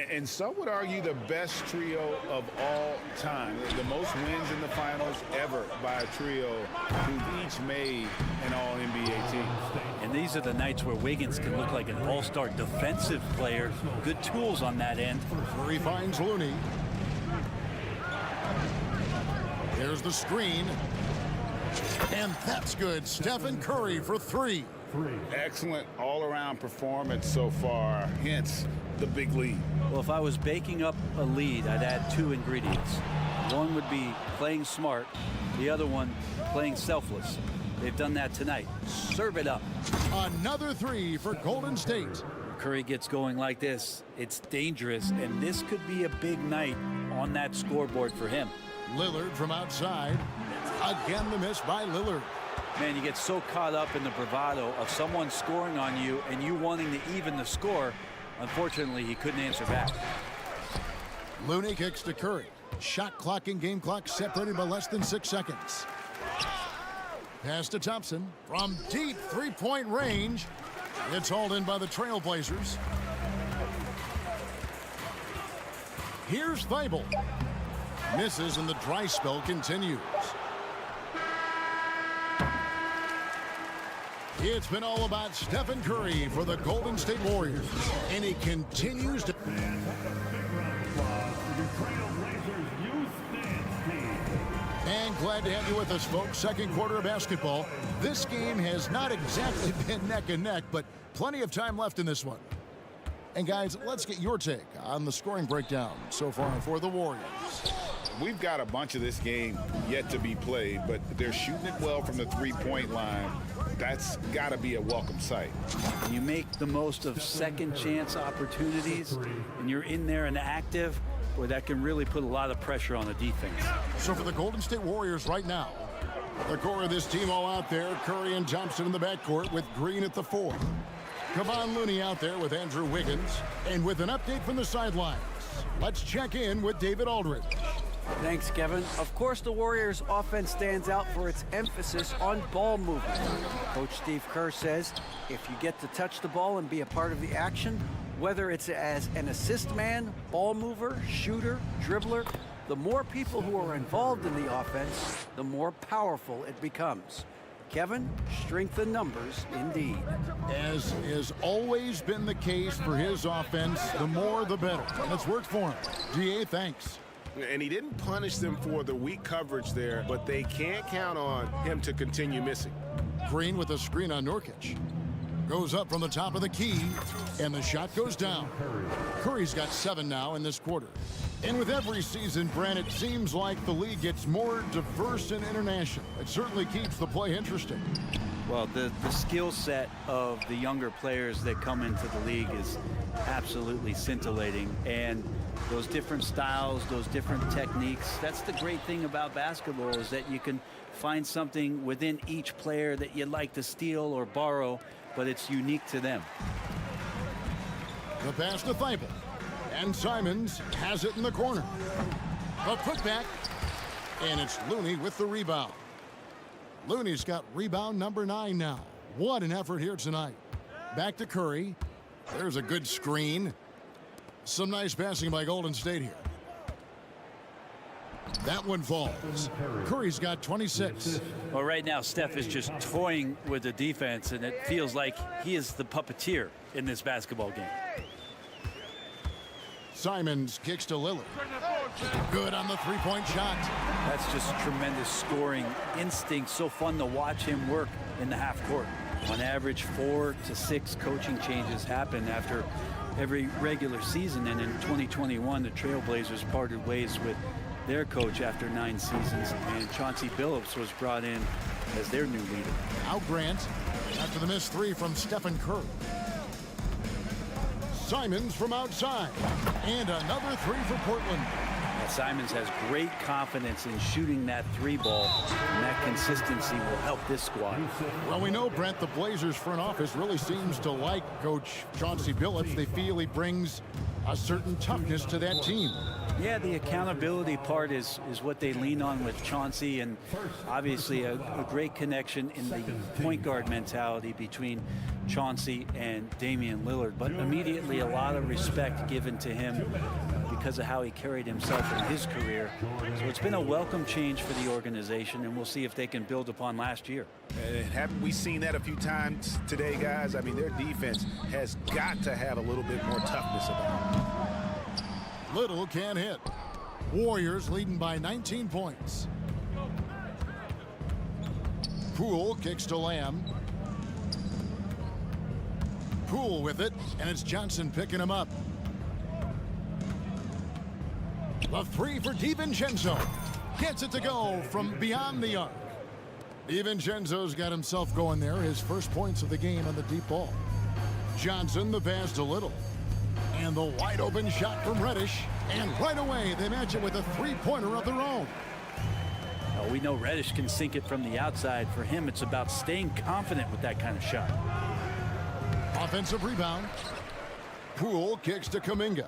And some would argue the best trio of all time. The most wins in the finals ever by a trio who've each made an all-NBA team. And these are the nights where Wiggins can look like an all-star defensive player. Good tools on that end. Curry finds Looney. Here's the screen. And that's good. Stephen Curry for 3. Excellent all-around performance so far, hence the big lead. Well, if I was baking up a lead, I'd add 2 ingredients. One would be playing smart. The other one, playing selfless. They've done that tonight. Serve it up. Another 3 for Golden State. Curry gets going like this, it's dangerous, and this could be a big night on that scoreboard for him. Lillard from outside. Again, the miss by Lillard. Man, you get so caught up in the bravado of someone scoring on you and you wanting to even the score. Unfortunately, he couldn't answer back. Looney kicks to Curry. Shot clock and game clock separated by less than 6 seconds. Pass to Thompson from deep three-point range. It's hauled in by the Trailblazers. Here's Thibault. Misses and the dry spell continues. It's been all about Stephen Curry for the Golden State Warriors. And he continues to... And glad to have you with us, folks. Second quarter of basketball. This game has not exactly been neck and neck, but plenty of time left in this one. And guys, let's get your take on the scoring breakdown so far for the Warriors. We've got a bunch of this game yet to be played, but they're shooting it well from the three-point line. That's got to be a welcome sight. You make the most of second chance opportunities, and you're in there and active, boy, that can really put a lot of pressure on the defense. So for the Golden State Warriors right now, the core of this team all out there, Curry and Thompson in the backcourt with Green at the 4. Kevon Looney out there with Andrew Wiggins. And with an update from the sidelines, let's check in with David Aldridge. Thanks, Kevin. Of course, the Warriors' offense stands out for its emphasis on ball movement. Coach Steve Kerr says if you get to touch the ball and be a part of the action, whether it's as an assist man, ball mover, shooter, dribbler, the more people who are involved in the offense, the more powerful it becomes. Kevin, strength in numbers indeed. As has always been the case for his offense, the more the better. And it's worked for him. DA, thanks. And he didn't punish them for the weak coverage there, but they can't count on him to continue missing. Green with a screen on Nurkic. Goes up from the top of the key, and the shot goes down. Curry's got 7 now in this quarter. And with every season, Brent, it seems like the league gets more diverse and international. It certainly keeps the play interesting. Well, the skill set of the younger players that come into the league is absolutely scintillating. And those different styles, those different techniques, that's the great thing about basketball, is that you can find something within each player that you'd like to steal or borrow, but it's unique to them. The pass to Thibault. And Simons has it in the corner. A putback. And it's Looney with the rebound. Looney's got rebound number 9 now. What an effort here tonight. Back to Curry. There's a good screen. Some nice passing by Golden State here. That one falls. Curry's got 26. Well, right now, Steph is just toying with the defense, and it feels like he is the puppeteer in this basketball game. Simons kicks to Lillard. Good on the three-point shot. That's just tremendous scoring instinct. So fun to watch him work in the half court. On average, 4 to 6 coaching changes happen after every regular season. And in 2021, the Trailblazers parted ways with their coach after 9 seasons. And Chauncey Billups was brought in as their new leader. Out Grant after the missed 3 from Stephen Curry. Simons from outside. And another 3 for Portland. Simons has great confidence in shooting that 3 ball, and that consistency will help this squad. Well, we know, Brent, the Blazers front office really seems to like Coach Chauncey Billups. They feel he brings a certain toughness to that team. Yeah, the accountability part is what they lean on with Chauncey, and obviously a great connection in the point guard mentality between Chauncey and Damian Lillard, but immediately a lot of respect given to him because of how he carried himself in his career. So it's been a welcome change for the organization, and we'll see if they can build upon last year. And haven't we seen that a few times today, guys? I mean, their defense has got to have a little bit more toughness about them. Little can't hit. Warriors leading by 19 points. Poole kicks to Lamb. Poole with it, and it's Johnson picking him up. The three for DiVincenzo. Gets it to go from beyond the arc. DiVincenzo's got himself going there. His first points of the game on the deep ball. Johnson the pass to Little. And the wide open shot from Reddish. And right away they match it with a three-pointer of their own. We know Reddish can sink it from the outside. For him, it's about staying confident with that kind of shot. Offensive rebound. Poole kicks to Kuminga.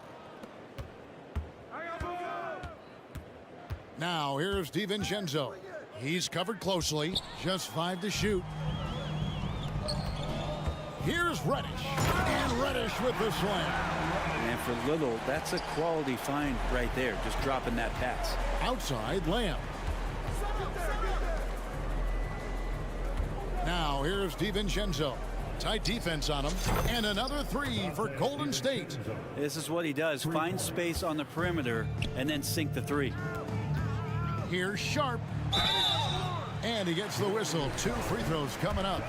Now here's DiVincenzo. He's covered closely. Just 5 to shoot. Here's Reddish. And Reddish with the slam. And for Little, that's a quality find right there. Just dropping that pass. Outside Lamb. Now here's DiVincenzo. Tight defense on him. And another three for Golden State. This is what he does. Find space on the perimeter and then sink the three. Here's Sharp. And he gets the whistle. 2 free throws coming up.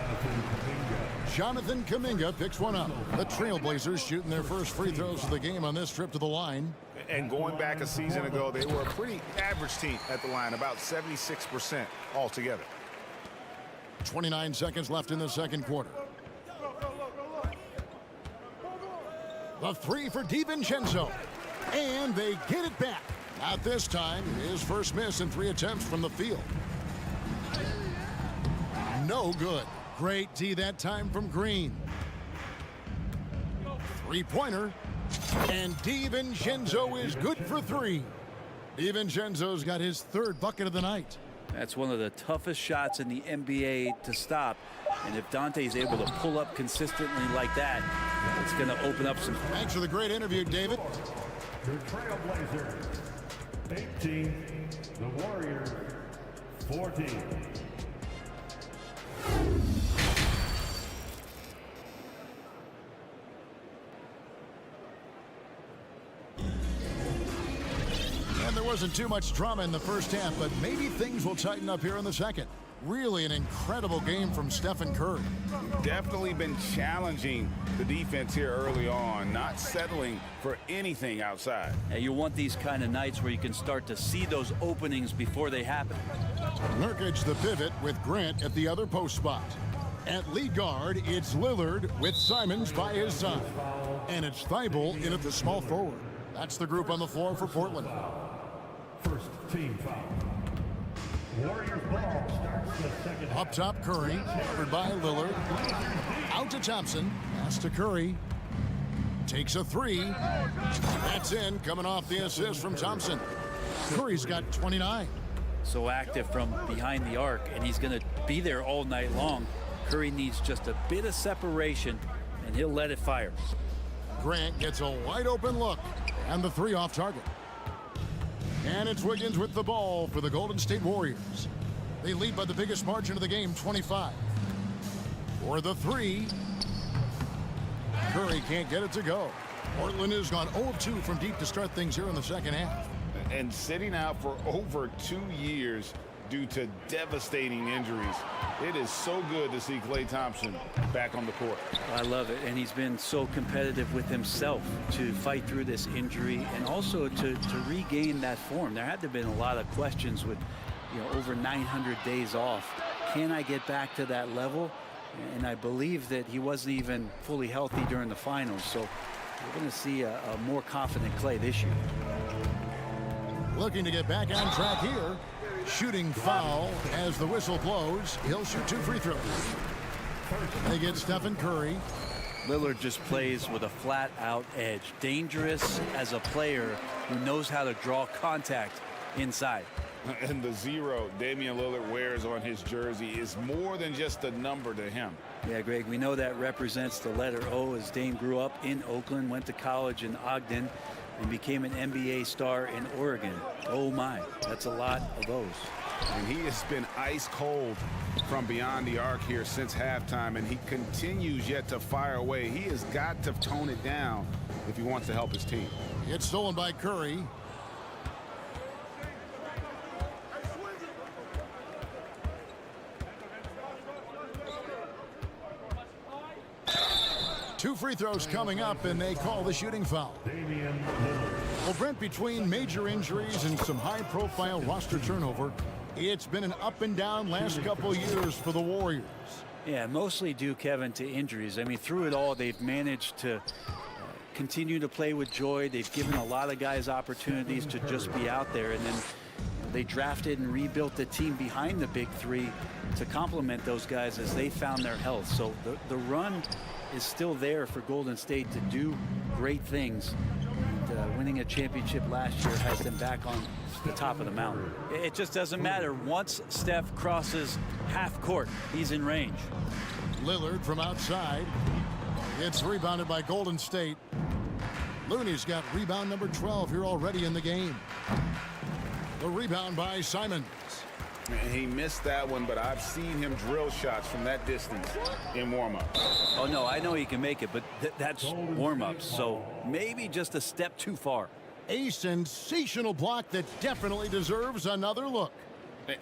Jonathan Kuminga picks one up. The Trailblazers shooting their first free throws of the game on this trip to the line. And going back a season ago, they were a pretty average team at the line, about 76% altogether. 29 seconds left in the second quarter. The three for DiVincenzo. And they get it back. Not this time. His first miss in 3 attempts from the field. No good. Great D that time from Green. Three-pointer. And DiVincenzo is good for 3. DiVincenzo's got his 3rd bucket of the night. That's one of the toughest shots in the NBA to stop. And if Dante's able to pull up consistently like that, it's going to open up some. Thanks for the great interview, David. Your Trailblazers, 18. The Warriors, 14. And there wasn't too much drama in the first half, but maybe things will tighten up here in the second. Really an incredible game from Stephen Curry. Definitely been challenging the defense here early on, not settling for anything outside. Yeah, you want these kind of nights where you can start to see those openings before they happen. Nurkic the pivot with Grant at the other post spot. At lead guard, it's Lillard with Simons by his side. And it's Thibault in at the small forward. That's the group on the floor for Portland. First team foul. Warriors ball starts the second. Up top, Curry, covered by Lillard. Out to Thompson, pass to Curry. Takes a 3. That's in, coming off the assist from Thompson. Curry's got 29. So active from behind the arc, and he's going to be there all night long. Curry needs just a bit of separation, and he'll let it fire. Grant gets a wide open look, and the 3 off target. And it's Wiggins with the ball for the Golden State Warriors. They lead by the biggest margin of the game, 25. For the 3. Curry can't get it to go. Portland has gone 0-2 from deep to start things here in the second half. And sitting out for over 2 years due to devastating injuries. It is so good to see Klay Thompson back on the court. I love it, and he's been so competitive with himself to fight through this injury and also to regain that form. There had to have been a lot of questions with, over 900 days off. Can I get back to that level? And I believe that he wasn't even fully healthy during the finals, so we're going to see a more confident Klay this year. Looking to get back on track here. Shooting foul as the whistle blows. He'll shoot 2 free throws. They get Stephen Curry. Lillard just plays with a flat-out edge. Dangerous as a player who knows how to draw contact inside. And the 0 Damian Lillard wears on his jersey is more than just a number to him. Yeah, Greg, we know that represents the letter O, as Dame grew up in Oakland, went to college in Ogden, and became an NBA star in Oregon. Oh my, that's a lot of those. And he has been ice cold from beyond the arc here since halftime, and he continues yet to fire away. He has got to tone it down if he wants to help his team. It's stolen by Curry. 2 free throws coming up, and they call the shooting foul. Well, Brent, between major injuries and some high-profile roster turnover, it's been an up and down last couple years for the Warriors. Yeah, mostly due, Kevin, to injuries. I mean, through it all, they've managed to continue to play with joy. They've given a lot of guys opportunities to just be out there, and then they drafted and rebuilt the team behind the big three to complement those guys as they found their health. So the run is still there for Golden State to do great things. And, winning a championship last year has them back on the top of the mountain. It just doesn't matter. Once Steph crosses half court, he's in range. Lillard from outside. It's rebounded by Golden State. Looney's got rebound number 12 here already in the game. The rebound by Simons. And he missed that one, but I've seen him drill shots from that distance in warm-up. Oh, no, I know he can make it, but that's warm-ups, so maybe just a step too far. A sensational block that definitely deserves another look.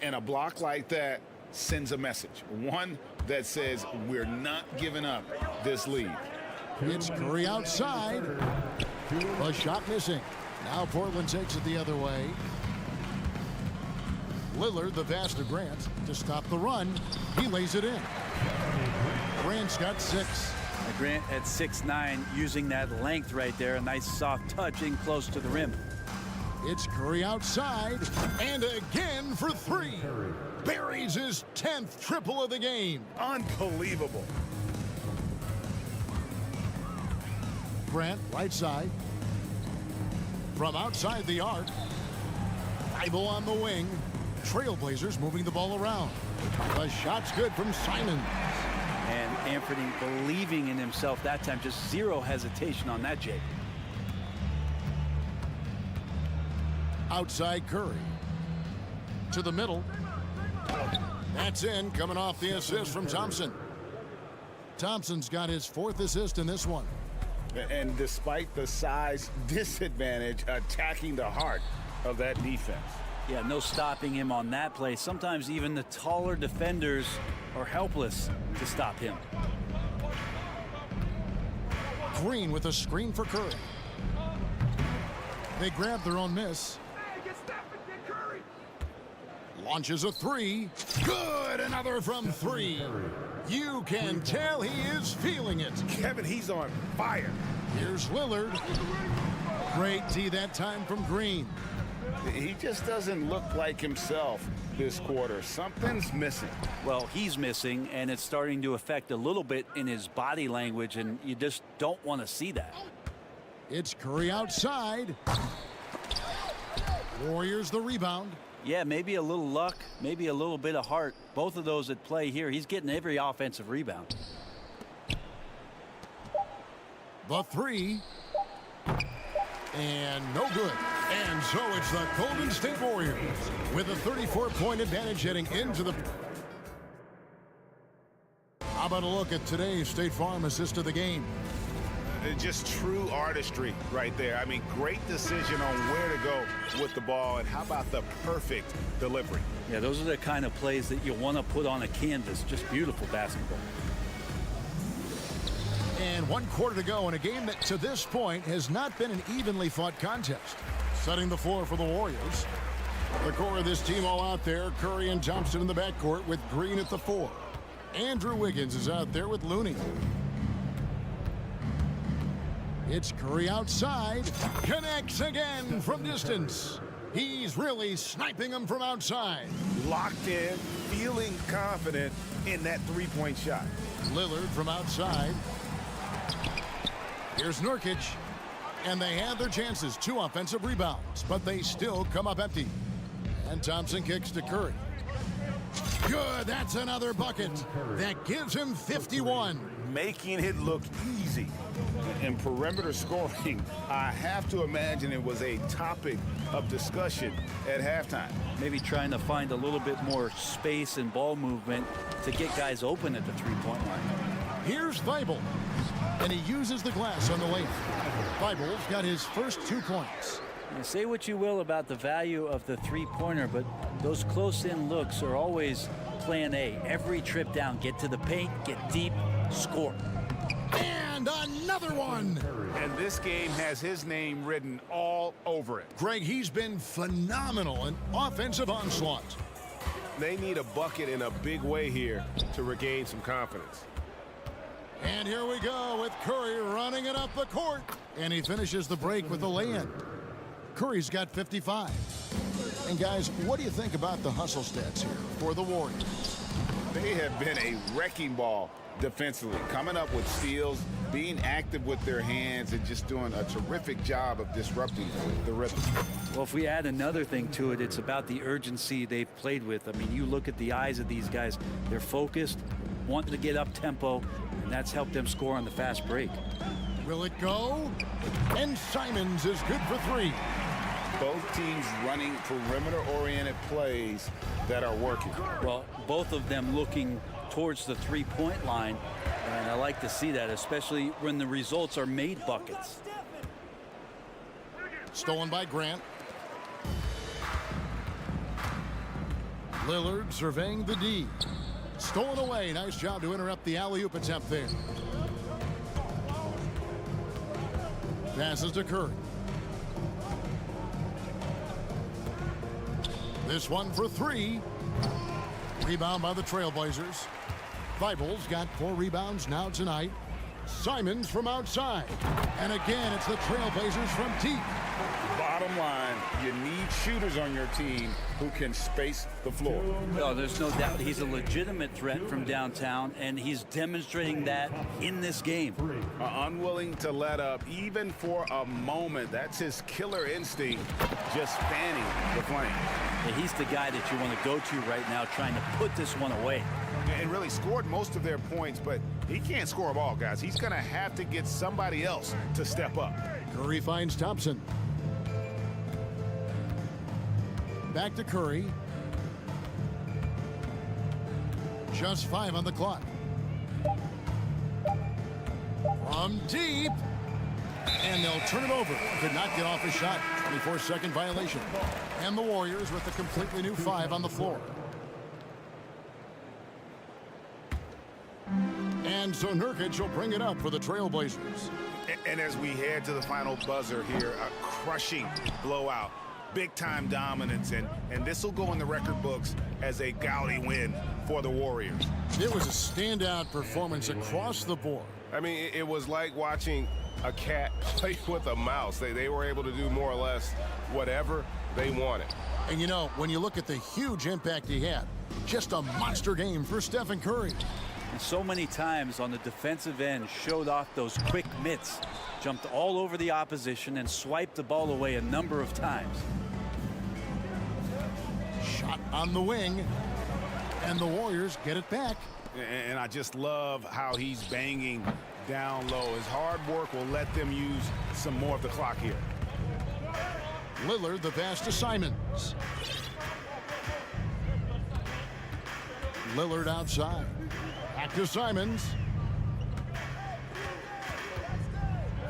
And a block like that sends a message. One that says we're not giving up this lead. It's Curry outside. A shot missing. Now Portland takes it the other way. Lillard, the pass to Grant to stop the run. He lays it in. Grant's got 6. Grant at 6'9", using that length right there. A nice soft touch in close to the rim. It's Curry outside, and again for 3. Buries his 10th triple of the game. Unbelievable. Grant, right side. From outside the arc. Thibault on the wing. Trailblazers moving the ball around. The shot's good from Simons. And Anthony believing in himself that time. Just zero hesitation on that, Jake. Outside Curry. To the middle. That's in, coming off the assist from Thompson. Thompson's got his 4th assist in this one. And despite the size disadvantage, attacking the heart of that defense. Yeah, no stopping him on that play. Sometimes even the taller defenders are helpless to stop him. Green with a screen for Curry. They grab their own miss. Launches a 3. Good, another from 3. You can tell he is feeling it. Kevin, he's on fire. Here's Lillard. Great D that time from Green. He just doesn't look like himself this quarter. Something's missing. Well, he's missing, and it's starting to affect a little bit in his body language, and you just don't want to see that. It's Curry outside. Warriors the rebound. Yeah, maybe a little luck, maybe a little bit of heart. Both of those at play here. He's getting every offensive rebound. The 3. And no good. And so it's the Golden State Warriors with a 34-point advantage heading into the... How about a look at today's State Farm assist of the game? Just true artistry right there. I mean, great decision on where to go with the ball, and how about the perfect delivery? Yeah, those are the kind of plays that you want to put on a canvas. Just beautiful basketball. And 1 quarter to go in a game that to this point has not been an evenly fought contest. Setting the floor for the Warriors. The core of this team all out there. Curry and Thompson in the backcourt with Green at the 4. Andrew Wiggins is out there with Looney. It's Curry outside. Connects again from distance. He's really sniping them from outside. Locked in, feeling confident in that 3-point shot. Lillard from outside. Here's Nurkic. And they have their chances. 2 offensive rebounds, but they still come up empty. And Thompson kicks to Curry. Good, that's another bucket. That gives him 51. Making it look easy. In perimeter scoring, I have to imagine it was a topic of discussion at halftime. Maybe trying to find a little bit more space and ball movement to get guys open at the 3-point line. Here's Thibault, and he uses the glass on the lane. Thibault's got his first 2 points. Now, say what you will about the value of the 3-pointer, but those close-in looks are always plan A. Every trip down, get to the paint, get deep, score. And another one. And this game has his name written all over it. Greg, he's been phenomenal in offensive onslaught. They need a bucket in a big way here to regain some confidence. And here we go with Curry running it up the court. And he finishes the break with a lay-in. Curry's got 55. And guys, what do you think about the hustle stats here for the Warriors? They have been a wrecking ball defensively, coming up with steals, being active with their hands, and just doing a terrific job of disrupting the rhythm. Well, if we add another thing to it, it's about the urgency they've played with. I mean, you look at the eyes of these guys. They're focused, wanting to get up tempo, and that's helped them score on the fast break. Will it go? And Simons is good for three. Both teams running perimeter-oriented plays that are working. Well, both of them looking towards the three-point line, and I like to see that, especially when the results are made buckets. Stolen by Grant. Lillard surveying the D. Stolen away. Nice job to interrupt the alley-oop attempt there. Passes to Curry. This one for three. Rebound by the Trailblazers. Thibault's got 4 rebounds now tonight. Simons from outside. And again, it's the Trailblazers from deep. Bottom line, you need shooters on your team who can space the floor. No, there's no doubt he's a legitimate threat from downtown, and he's demonstrating that in this game. Unwilling to let up even for a moment. That's his killer instinct, just fanning the flame. Yeah, he's the guy that you want to go to right now, trying to put this one away. And really scored most of their points, but he can't score them all, guys. He's going to have to get somebody else to step up. Curry finds Thompson. Back to Curry. Just 5 on the clock. From deep. And they'll turn it over. Could not get off a shot. 24-second violation. And the Warriors with a completely new 5 on the floor. And so Nurkic will bring it up for the Trailblazers. And as we head to the final buzzer here, a crushing blowout. Big-time dominance, and this will go in the record books as a gaudy win for the Warriors. It was a standout performance across the board. I mean, it was like watching a cat play with a mouse. They were able to do more or less whatever they wanted. And you know, when you look at the huge impact he had, just a monster game for Stephen Curry. And so many times on the defensive end, showed off those quick mitts, jumped all over the opposition and swiped the ball away a number of times. Shot on the wing, and the Warriors get it back. And I just love how he's banging down low. His hard work will let them use some more of the clock here. Lillard, the pass to Simons. Lillard outside. Back to Simons.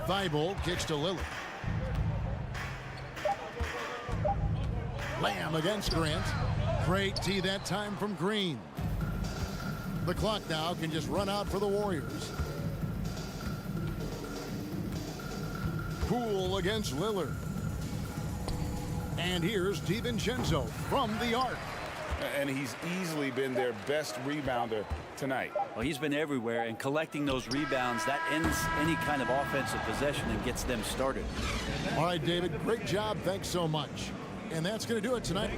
Thibault kicks to Lillard. Lamb against Grant. Great tee that time from Green. The clock now can just run out for the Warriors. Poole against Lillard. And here's DiVincenzo from the arc. And he's easily been their best rebounder tonight. Well, he's been everywhere, and collecting those rebounds, that ends any kind of offensive possession and gets them started. All right, David, great job. Thanks so much. And that's going to do it tonight.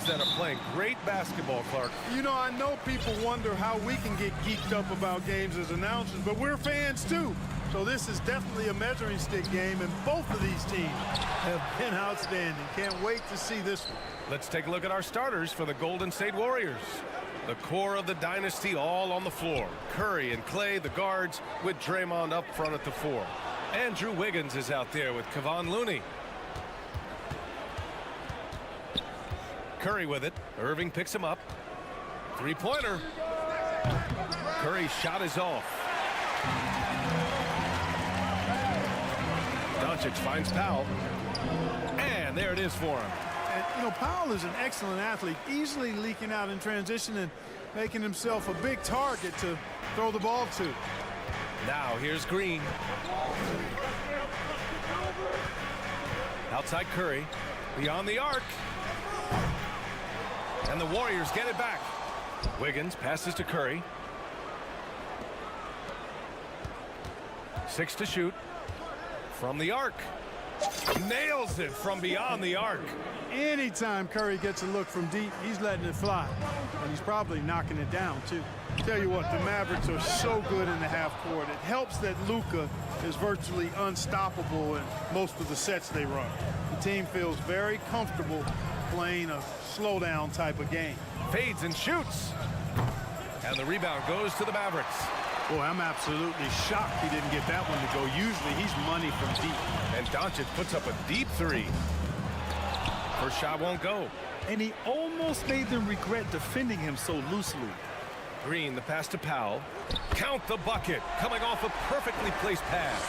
teams that are playing great basketball, Clark. You know, I know people wonder how we can get geeked up about games as announcers, but we're fans too. So this is definitely a measuring stick game, and both of these teams have been outstanding. Can't wait to see this one. Let's take a look at our starters for the Golden State Warriors. The core of the dynasty all on the floor. Curry and Clay, the guards, with Draymond up front at the 4. Andrew Wiggins is out there with Kevon Looney. Curry with it. Irving picks him up. Three-pointer. Curry's shot is off. Doncic finds Powell. And there it is for him. And, you know, Powell is an excellent athlete, easily leaking out in transition and making himself a big target to throw the ball to. Now here's Green. Outside Curry. Beyond the arc. And the Warriors get it back. Wiggins passes to Curry. 6 to shoot. From the arc. Nails it from beyond the arc. Anytime Curry gets a look from deep, he's letting it fly. And he's probably knocking it down, too. Tell you what, the Mavericks are so good in the half court. It helps that Luka is virtually unstoppable in most of the sets they run. The team feels very comfortable playing a slowdown type of game. Fades and shoots. And the rebound goes to the Mavericks. Boy, I'm absolutely shocked he didn't get that one to go. Usually he's money from deep. And Doncic puts up a deep 3. First shot won't go. And he almost made them regret defending him so loosely. Green, the pass to Powell. Count the bucket. Coming off a perfectly placed pass.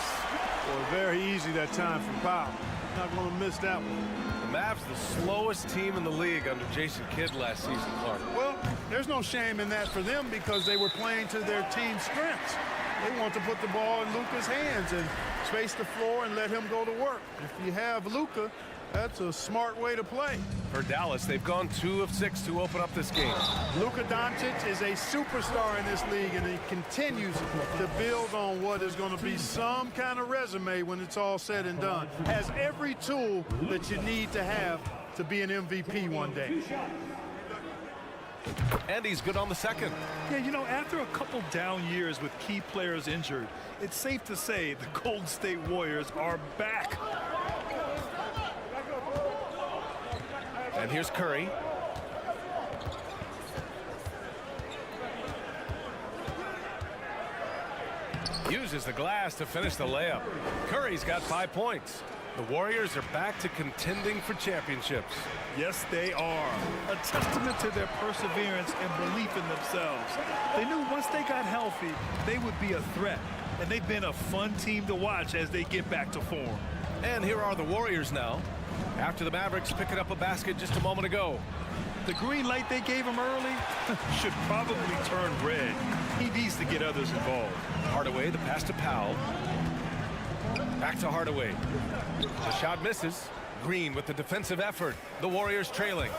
Boy, very easy that time for Powell. Not going to miss that one. The Mavs, the slowest team in the league under Jason Kidd last season, Clark. Well, there's no shame in that for them because they were playing to their team's strengths. They want to put the ball in Luka's hands and space the floor and let him go to work. If you have Luka, that's a smart way to play. For Dallas, they've gone 2 of 6 to open up this game. Luka Doncic is a superstar in this league, and he continues to build on what is going to be some kind of resume when it's all said and done. Has every tool that you need to have to be an MVP one day. And he's good on the second. Yeah, you know, after a couple down years with key players injured, it's safe to say the Golden State Warriors are back. And here's Curry. Uses the glass to finish the layup. Curry's got 5 points. The Warriors are back to contending for championships. Yes, they are. A testament to their perseverance and belief in themselves. They knew once they got healthy, they would be a threat. And they've been a fun team to watch as they get back to form. And here are the Warriors now, after the Mavericks picking up a basket just a moment ago. The green light they gave him early should probably turn red. He needs to get others involved. Hardaway, the pass to Powell. Back to Hardaway. The shot misses. Green with the defensive effort. The Warriors trailing.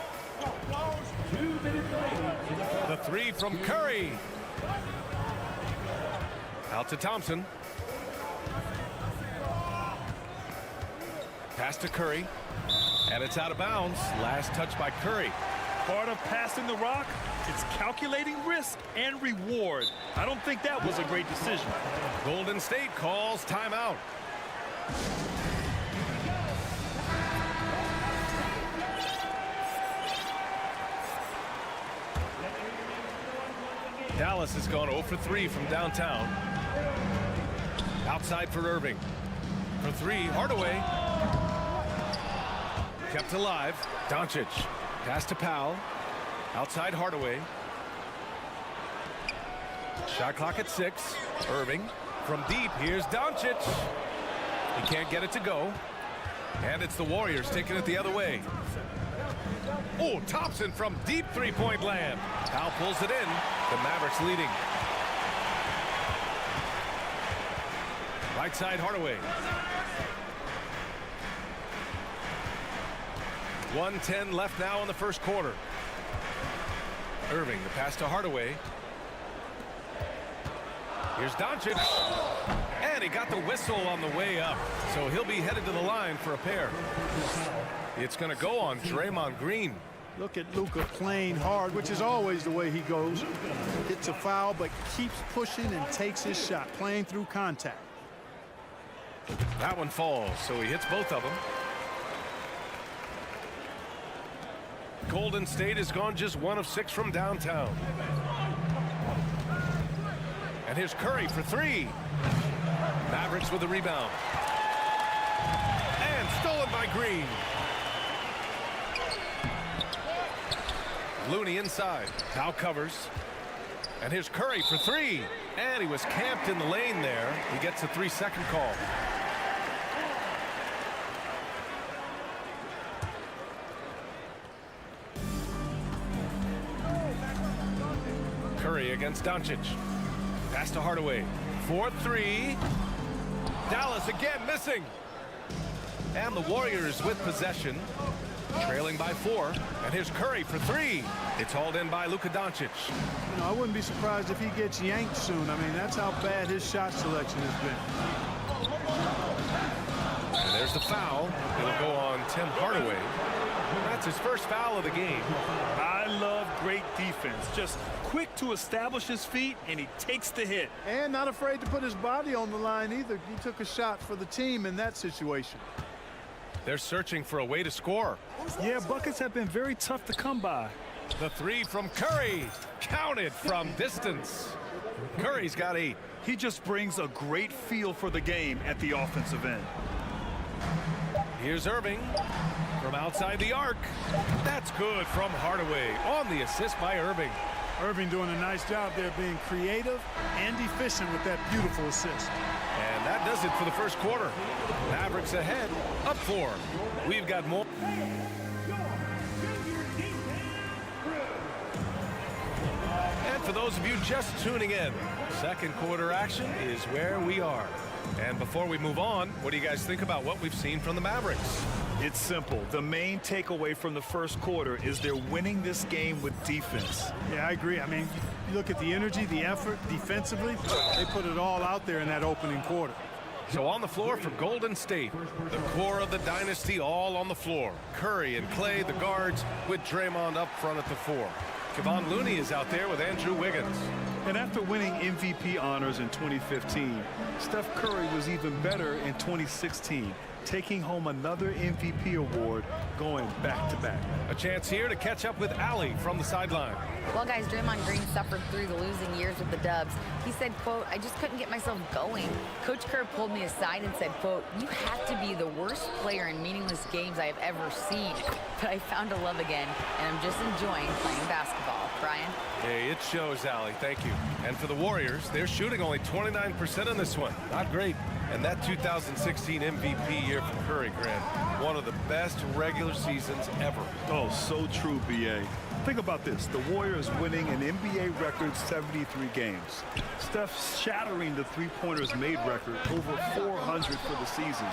The 3 from Curry. Out to Thompson. Pass to Curry. And it's out of bounds. Last touch by Curry. Part of passing the rock, it's calculating risk and reward. I don't think that was a great decision. Golden State calls timeout. Dallas has gone 0 for 3 from downtown. Outside for Irving. For 3, Hardaway. Kept alive. Doncic. Pass to Powell. Outside Hardaway. Shot clock at 6. Irving. From deep, here's Doncic. He can't get it to go. And it's the Warriors taking it the other way. Oh, Thompson from deep three-point land. Powell pulls it in. The Mavericks leading. Right side Hardaway. 1:10 left now in the first quarter. Irving, the pass to Hardaway. Here's Doncic. And he got the whistle on the way up. So he'll be headed to the line for a pair. It's going to go on Draymond Green. Look at Luka playing hard, which is always the way he goes. Hits a foul, but keeps pushing and takes his shot, playing through contact. That one falls, so he hits both of them. Golden State has gone just 1 of 6 from downtown. And here's Curry for 3. Mavericks with the rebound. And stolen by Green. Looney inside. Now covers. And here's Curry for 3. And he was camped in the lane there. He gets a 3-second call. Curry against Doncic. Pass to Hardaway. 4-3. Dallas again missing. And the Warriors with possession. Trailing by 4. And here's Curry for 3. It's hauled in by Luka Doncic. You know, I wouldn't be surprised if he gets yanked soon. I mean, that's how bad his shot selection has been. And there's the foul. It'll go on Tim Hardaway. That's his first foul of the game. I love great defense. Just quick to establish his feet, and he takes the hit. And not afraid to put his body on the line either. He took a shot for the team in that situation. They're searching for a way to score. Yeah, buckets have been very tough to come by. The 3 from Curry. Counted from distance. Curry's got 8. He just brings a great feel for the game at the offensive end. Here's Irving from outside the arc. That's good from Hardaway on the assist by Irving. Irving doing a nice job there, being creative and efficient with that beautiful assist. And that does it for the first quarter. Mavericks ahead, up 4. We've got more. And for those of you just tuning in, second quarter action is where we are. And before we move on, what do you guys think about what we've seen from the Mavericks? It's simple. The main takeaway from the first quarter is they're winning this game with defense. Yeah, I agree. I mean, you look at the energy, the effort defensively, they put it all out there in that opening quarter. So on the floor for Golden State, the core of the dynasty all on the floor. Curry and Clay, the guards, with Draymond up front at the 4. Kevon Looney is out there with Andrew Wiggins. And after winning MVP honors in 2015, Steph Curry was even better in 2016, taking home another MVP award, going back-to-back. A chance here to catch up with Allie from the sideline. Well, guys, Draymond Green suffered through the losing years with the Dubs. He said, quote, I just couldn't get myself going. Coach Kerr pulled me aside and said, quote, you have to be the worst player in meaningless games I have ever seen. But I found a love again, and I'm just enjoying playing basketball. Brian? Hey, it shows, Allie. Thank you. And for the Warriors, they're shooting only 29% in this one. Not great. And that 2016 MVP year for Curry, Grant, one of the best regular seasons ever. Oh, so true, B.A. Think about this. The Warriors winning an NBA record 73 games. Steph shattering the three-pointers made record, over 400 for the season.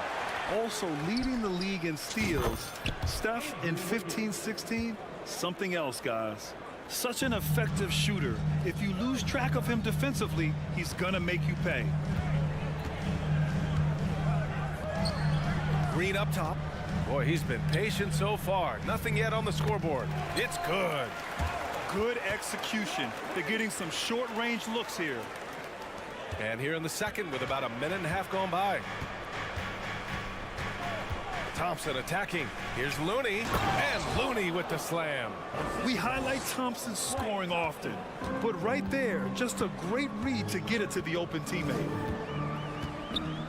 Also leading the league in steals. Steph in 15-16, something else, guys. Such an effective shooter. If you lose track of him defensively, he's gonna make you pay. Green up top. Boy, he's been patient so far. Nothing yet on the scoreboard. It's good. Good execution. They're getting some short-range looks here. And here in the second with about a minute and a half gone by. Thompson attacking. Here's Looney. And Looney with the slam. We highlight Thompson's scoring often, but right there, just a great read to get it to the open teammate.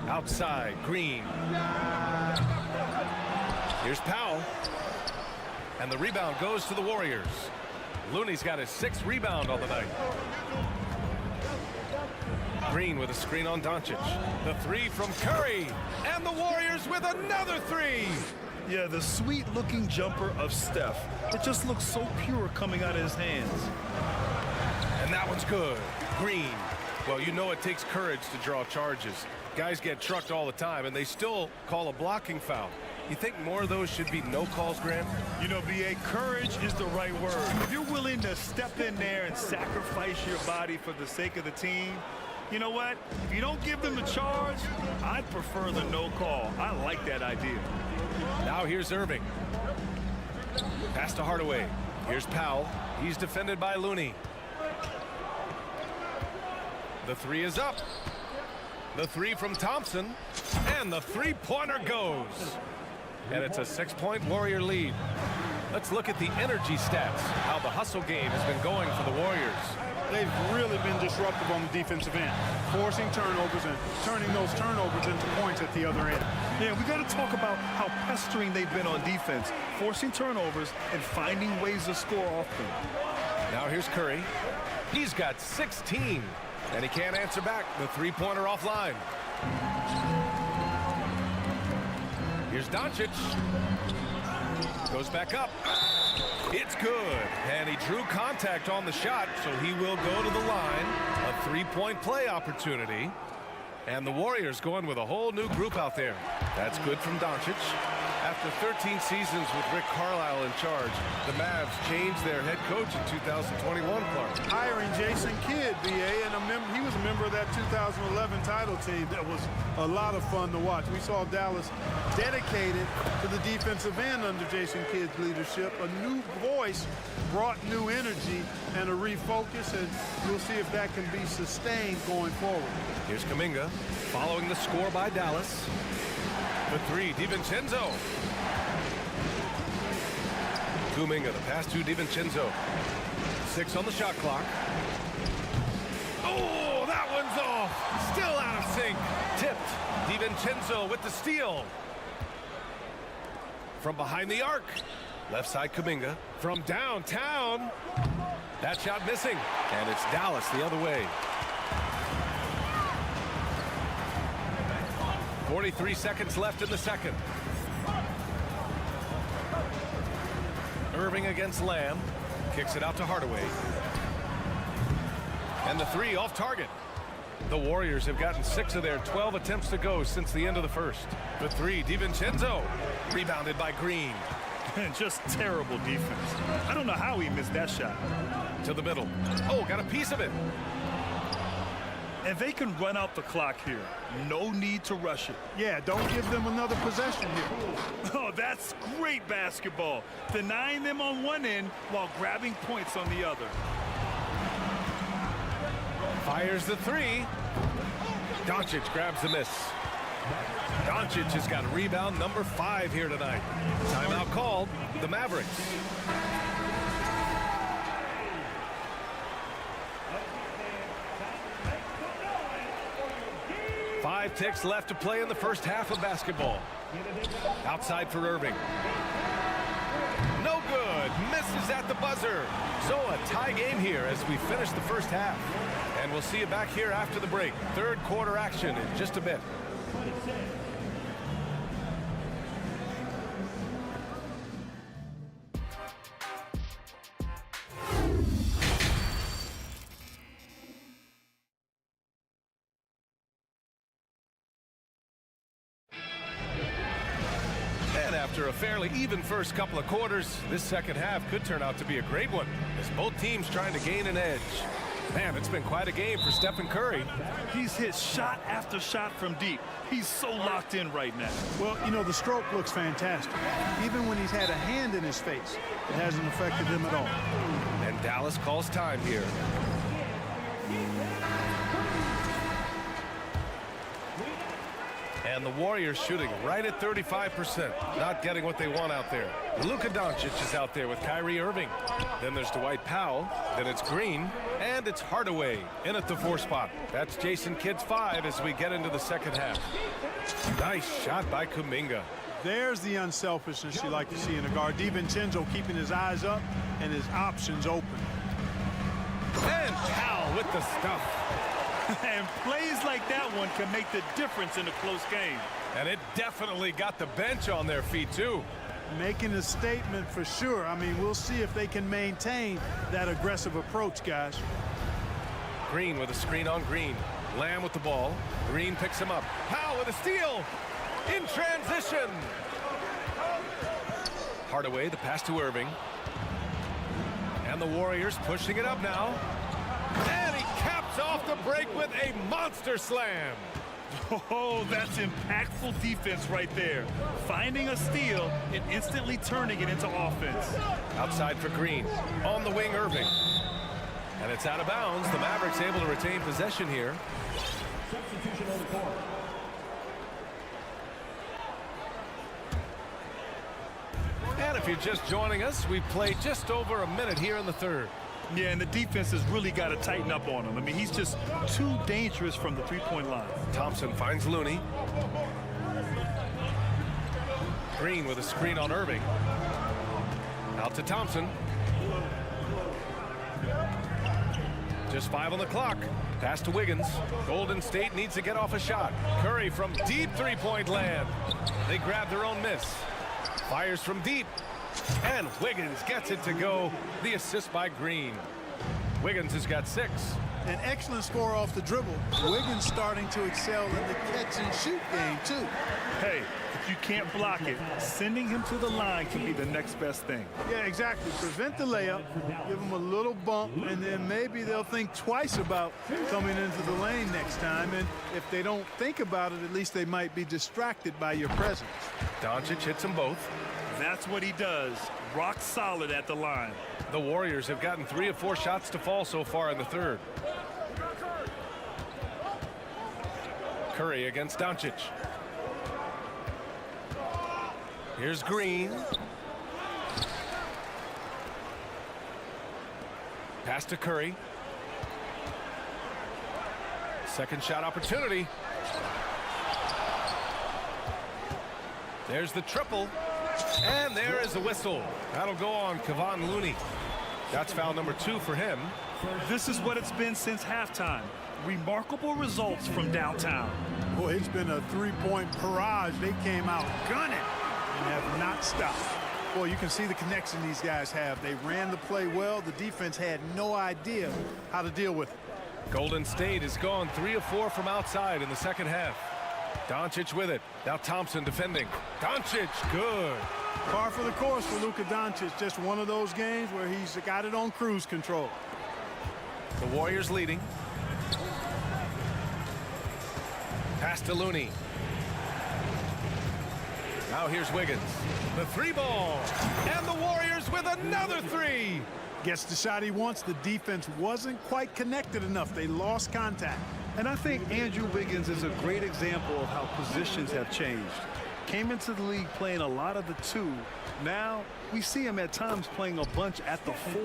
Outside, Green. Here's Powell. And the rebound goes to the Warriors. Looney's got his 6th rebound on the night. Green with a screen on Doncic. The 3 from Curry. And the Warriors with another 3. Yeah, the sweet-looking jumper of Steph. It just looks so pure coming out of his hands. And that one's good. Green. Well, you know it takes courage to draw charges. Guys get trucked all the time, and they still call a blocking foul. You think more of those should be no calls, Graham? You know, B.A., courage is the right word. If you're willing to step in there and sacrifice your body for the sake of the team, you know what? If you don't give them the charge, I'd prefer the no call. I like that idea. Now here's Irving. Pass to Hardaway. Here's Powell. He's defended by Looney. The three is up. The three from Thompson. And the three-pointer goes. And it's a 6-point Warrior lead. Let's look at the energy stats, how the hustle game has been going for the Warriors. They've really been disruptive on the defensive end, forcing turnovers and turning those turnovers into points at the other end. Yeah, we got to talk about how pestering they've been on defense, forcing turnovers and finding ways to score off them. Now here's Curry. He's got 16, and he can't answer back. The three-pointer offline. Here's Doncic. Goes back up. It's good. And he drew contact on the shot, so he will go to the line. A three-point play opportunity. And the Warriors going with a whole new group out there. That's good from Doncic. After 13 seasons with Rick Carlisle in charge, the Mavs changed their head coach in 2021, Clark. Hiring Jason Kidd, BA, and he was a member of that 2011 title team. That was a lot of fun to watch. We saw Dallas dedicated to the defensive end under Jason Kidd's leadership. A new voice brought new energy and a refocus, and we'll see if that can be sustained going forward. Here's Kuminga following the score by Dallas. The three, DiVincenzo. Kuminga, the pass to DiVincenzo. 6 on the shot clock. Oh, that one's off. Still out of sync. Tipped. DiVincenzo with the steal. From behind the arc. Left side Kuminga. From downtown. That shot missing. And it's Dallas the other way. 43 seconds left in the second. Irving against Lamb. Kicks it out to Hardaway. And the three off target. The Warriors have gotten 6 of their 12 attempts to go since the end of the first. The three, DiVincenzo. Rebounded by Green. Just terrible defense. I don't know how he missed that shot. To the middle. Oh, got a piece of it. And they can run out the clock here. No need to rush it. Yeah, don't give them another possession here. Oh, that's great basketball. Denying them on one end while grabbing points on the other. Fires the three. Doncic grabs the miss. Doncic has got rebound number 5 here tonight. Timeout called. The Mavericks. 5 ticks left to play in the first half of basketball. Outside for Irving. No good. Misses at the buzzer. So a tie game here as we finish the first half. And we'll see you back here after the break. Third quarter action in just a bit. After a fairly even first couple of quarters, this second half could turn out to be a great one as both teams trying to gain an edge. Man, it's been quite a game for Stephen Curry. He's hit shot after shot from deep. He's so locked in right now. Well, you know, the stroke looks fantastic. Even when he's had a hand in his face, it hasn't affected him at all. And Dallas calls time here. And the Warriors shooting right at 35%. Not getting what they want out there. Luka Doncic is out there with Kyrie Irving. Then there's Dwight Powell. Then it's Green. And it's Hardaway in at the 4 spot. That's Jason Kidd's 5 as we get into the second half. Nice shot by Kuminga. There's the unselfishness you like to see in a guard. DiVincenzo keeping his eyes up and his options open. And Powell with the stuff. And plays like that one can make the difference in a close game. And it definitely got the bench on their feet, too. Making a statement for sure. I mean, we'll see if they can maintain that aggressive approach, guys. Green with a screen on Green. Lamb with the ball. Green picks him up. Powell with a steal. In transition. Hardaway, the pass to Irving. And the Warriors pushing it up now. And he caps off the break with a monster slam. Oh, that's impactful defense right there. Finding a steal and instantly turning it into offense. Outside for Green. On the wing, Irving. And it's out of bounds. The Mavericks able to retain possession here. Substitution on the court. And if you're just joining us, we've played just over a minute here in the third. Yeah, and the defense has really got to tighten up on him. I mean, he's just too dangerous from the three-point line. Thompson finds Looney. Green with a screen on Irving. Out to Thompson. Just 5 on the clock. Pass to Wiggins. Golden State needs to get off a shot. Curry from deep three-point land. They grab their own miss. Fires from deep. And Wiggins gets it to go. The assist by Green. Wiggins has got 6. An excellent score off the dribble. Wiggins starting to excel in the catch-and-shoot game, too. Hey, if you can't block it, sending him to the line can be the next best thing. Yeah, exactly. Prevent the layup, give them a little bump, and then maybe they'll think twice about coming into the lane next time. And if they don't think about it, at least they might be distracted by your presence. Doncic hits them both. That's what he does. Rock solid at the line. The Warriors have gotten 3 of 4 shots to fall so far in the third. Curry against Doncic. Here's Green. Pass to Curry. Second shot opportunity. There's the triple. And there is the whistle. That'll go on Kevon Looney. That's foul number 2 for him. This is what it's been since halftime. Remarkable results from downtown. Boy, it's been a three-point barrage. They came out gunning and have not stopped. Boy, you can see the connection these guys have. They ran the play well. The defense had no idea how to deal with it. Golden State has gone 3 of 4 from outside in the second half. Doncic with it. Now Thompson defending. Doncic, good. Par for the course for Luka Doncic. Just one of those games where he's got it on cruise control. The Warriors leading. Pass to Looney. Now here's Wiggins. The 3-ball. And the Warriors with another 3. Gets the shot he wants. The defense wasn't quite connected enough. They lost contact. And I think Andrew Wiggins is a great example of how positions have changed. Came into the league playing a lot of the 2. Now we see him at times playing a bunch at the 4.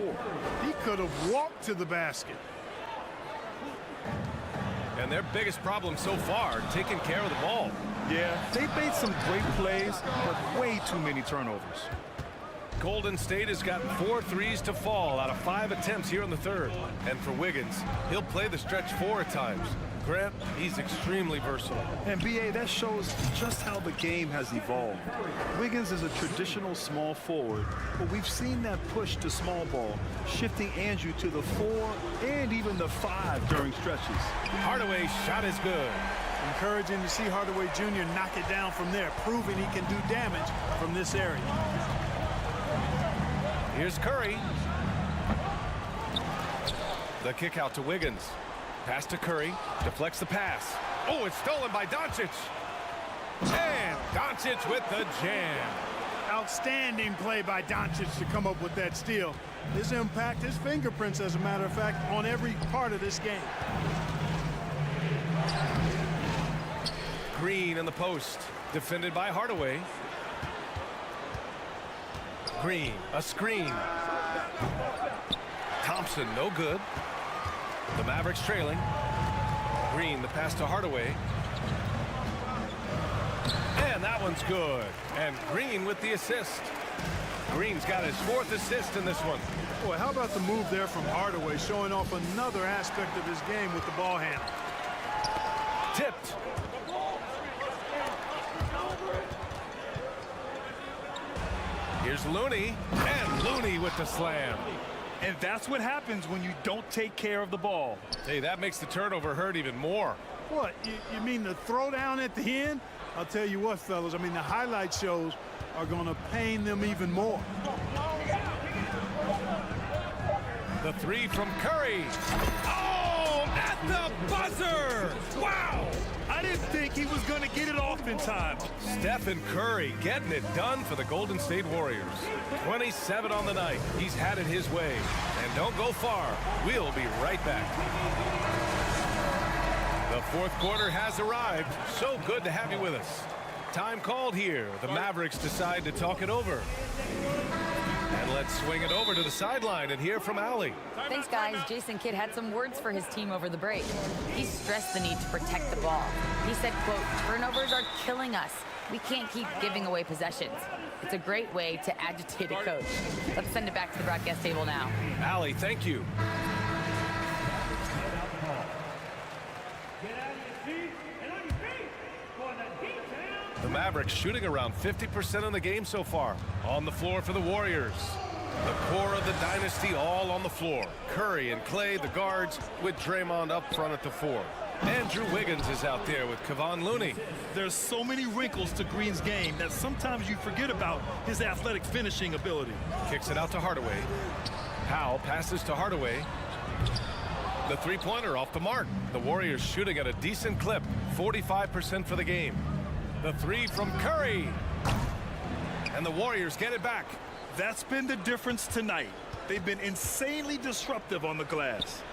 He could have walked to the basket. And their biggest problem so far, taking care of the ball. Yeah, they've made some great plays, but way too many turnovers. Golden State has gotten 4 threes to fall out of 5 attempts here in the third. And for Wiggins, he'll play the stretch 4 at times. Grant, he's extremely versatile. And B.A., that shows just how the game has evolved. Wiggins is a traditional small forward, but we've seen that push to small ball, shifting Andrew to the 4 and even the 5 during stretches. Hardaway's shot is good. Encouraging to see Hardaway Jr. knock it down from there, proving he can do damage from this area. Here's Curry. The kick out to Wiggins. Pass to Curry. Deflects the pass. Oh, it's stolen by Doncic. And Doncic with the jam. Outstanding play by Doncic to come up with that steal. His impact, his fingerprints, as a matter of fact, on every part of this game. Green in the post. Defended by Hardaway. Green, a screen. Thompson, no good. The Mavericks trailing. Green, the pass to Hardaway. And that one's good. And Green with the assist. Green's got his 4th assist in this one. Boy, how about the move there from Hardaway, showing off another aspect of his game with the ball handle. Tipped. Here's Looney, and Looney with the slam. And that's what happens when you don't take care of the ball. Hey, that makes the turnover hurt even more. What, you mean the throwdown at the end? I'll tell you what, fellas, I mean, the highlight shows are going to pain them even more. The 3 from Curry. Oh, at the buzzer! Wow! I didn't think he was going to get it off in time. Stephen Curry getting it done for the Golden State Warriors. 27 on the night. He's had it his way. And don't go far. We'll be right back. The fourth quarter has arrived. So good to have you with us. Time called here. The Mavericks decide to talk it over. And let's swing it over to the sideline and hear from Allie. Thanks, guys. Jason Kidd had some words for his team over the break. He stressed the need to protect the ball. He said, quote, turnovers are killing us. We can't keep giving away possessions. It's a great way to agitate a coach. Let's send it back to the broadcast table now. Allie, thank you. The Mavericks shooting around 50% in the game so far. On the floor for the Warriors. The core of the dynasty all on the floor. Curry and Clay, the guards, with Draymond up front at the 4. Andrew Wiggins is out there with Kevon Looney. There's so many wrinkles to Green's game that sometimes you forget about his athletic finishing ability. Kicks it out to Hardaway. Powell passes to Hardaway. The three-pointer off the mark. The Warriors shooting at a decent clip, 45% for the game. The three from Curry. And the Warriors get it back. That's been the difference tonight. They've been insanely disruptive on the glass.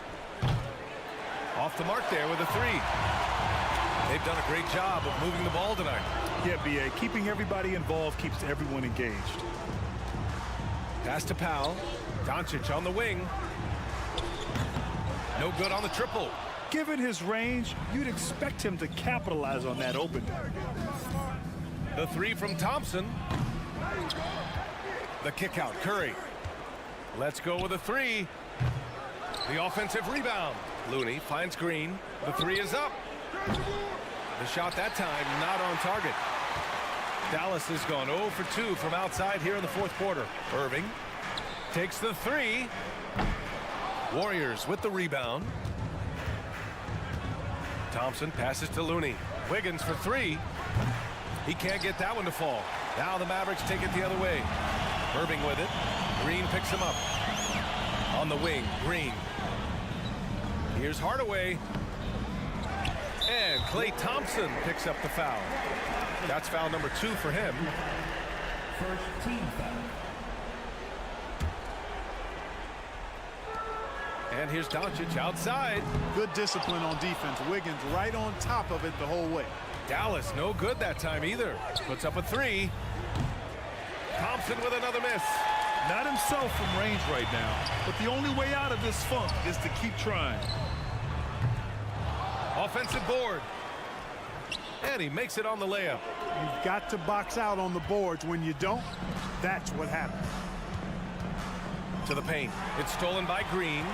Off the mark there with a three. They've done a great job of moving the ball tonight. Yeah, B.A. Keeping everybody involved keeps everyone engaged. Pass to Powell. Doncic on the wing. No good on the triple. Given his range, you'd expect him to capitalize on that open. The three from Thompson. The kick out, Curry. Let's go with a three. The offensive rebound. Looney finds Green. The three is up. The shot that time not on target. Dallas has gone 0 for 2 from outside here in the fourth quarter. Irving takes the three. Warriors with the rebound. Thompson passes to Looney. Wiggins for three. He can't get that one to fall. Now the Mavericks take it the other way. Irving with it. Green picks him up. On the wing, Green. Here's Hardaway. And Klay Thompson picks up the foul. That's foul number 2 for him. First team foul. And here's Doncic outside. Good discipline on defense. Wiggins right on top of it the whole way. Dallas no good that time either. Puts up a three. Thompson with another miss. Not himself from range right now, but the only way out of this funk is to keep trying. Offensive board. And he makes it on the layup. You've got to box out on the boards. When you don't, that's what happens. To the paint. It's stolen by Green.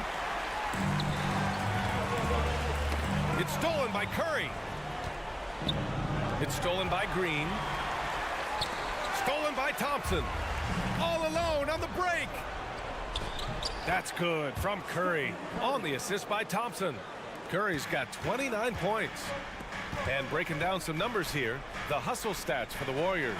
It's stolen by Curry. It's stolen by Green. Stolen by Thompson. All alone on the break. That's good from Curry. On the assist by Thompson. Curry's got 29 points. And breaking down some numbers here, the hustle stats for the Warriors.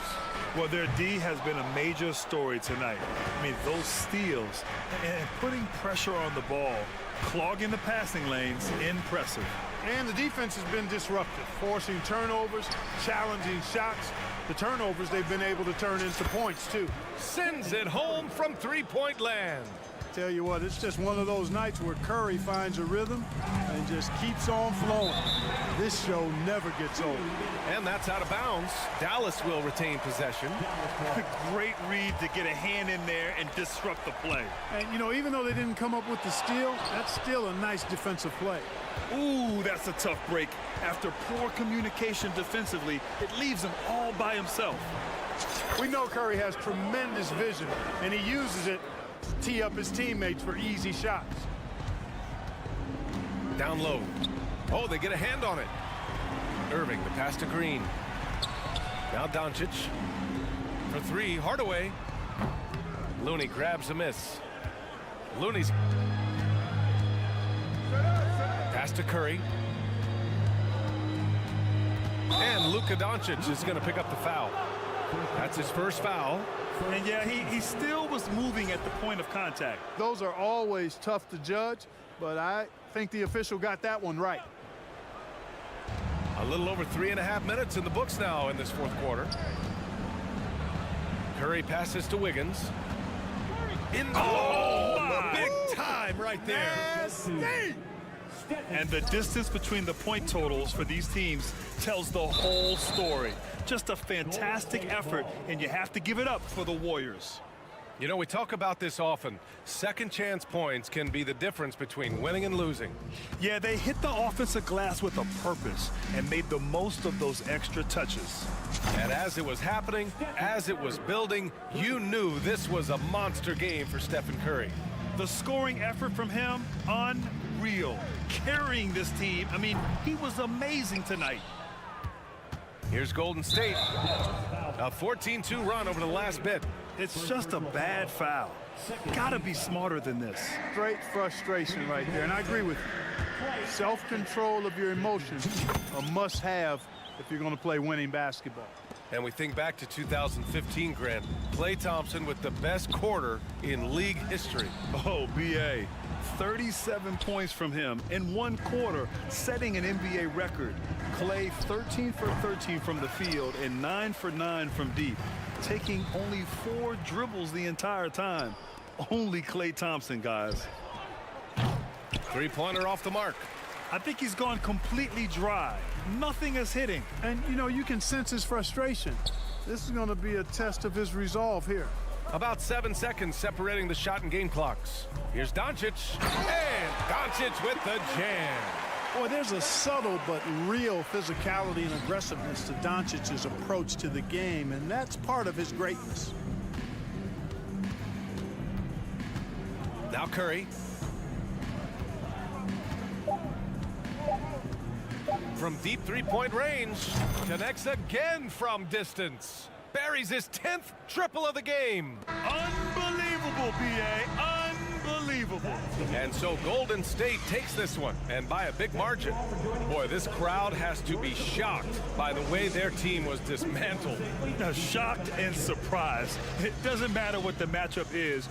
Well, their D has been a major story tonight. I mean, those steals and putting pressure on the ball, clogging the passing lanes, impressive. And the defense has been disruptive, forcing turnovers, challenging shots. The turnovers they've been able to turn into points, too. Sends it home from three-point land. Tell you what, it's just one of those nights where Curry finds a rhythm and just keeps on flowing. This show never gets old. And that's out of bounds. Dallas will retain possession. Great read to get a hand in there and disrupt the play. And, you know, even though they didn't come up with the steal, that's still a nice defensive play. Ooh, that's a tough break. After poor communication defensively, it leaves him all by himself. We know Curry has tremendous vision, and he uses it to tee up his teammates for easy shots. Down low. Oh, they get a hand on it. Irving, the pass to Green. Now Doncic. For three, Hardaway. Looney grabs a miss. Looney's. Pass to Curry. And Luka Doncic is going to pick up the foul. That's his first foul. And yeah, he still was moving at the point of contact. Those are always tough to judge, but I think the official got that one right. A little over 3.5 minutes in the books now in this fourth quarter. Curry passes to Wiggins. Big time right there. And the distance between the point totals for these teams tells the whole story. Just a fantastic effort, and you have to give it up for the Warriors. You know, we talk about this often. Second chance points can be the difference between winning and losing. Yeah, they hit the offensive glass with a purpose and made the most of those extra touches. And as it was happening, as it was building, you knew this was a monster game for Stephen Curry. The scoring effort from him, unreal. Carrying this team, I mean, he was amazing tonight. Here's Golden State. A 14-2 run over the last bit. It's just a bad foul. Gotta be smarter than this. Straight frustration right there, and I agree with you. Self-control of your emotions, a must-have if you're going to play winning basketball. And we think back to 2015, Grant. Klay Thompson with the best quarter in league history. Oh, B.A. 37 points from him in one quarter, setting an NBA record. Klay 13 for 13 from the field and 9 for 9 from deep, taking only 4 dribbles the entire time. Only Klay Thompson, guys. Three-pointer off the mark. I think he's gone completely dry. Nothing is hitting. And, you know, you can sense his frustration. This is going to be a test of his resolve here. About 7 seconds separating the shot and game clocks. Here's Doncic. And Doncic with the jam. Boy, there's a subtle but real physicality and aggressiveness to Doncic's approach to the game, and that's part of his greatness. Now Curry. From deep three-point range, connects again from distance. Buries his 10th triple of the game. Unbelievable, B.A. Unbelievable. And so Golden State takes this one, and by a big margin. Boy, this crowd has to be shocked by the way their team was dismantled. Now, shocked and surprised. It doesn't matter what the matchup is.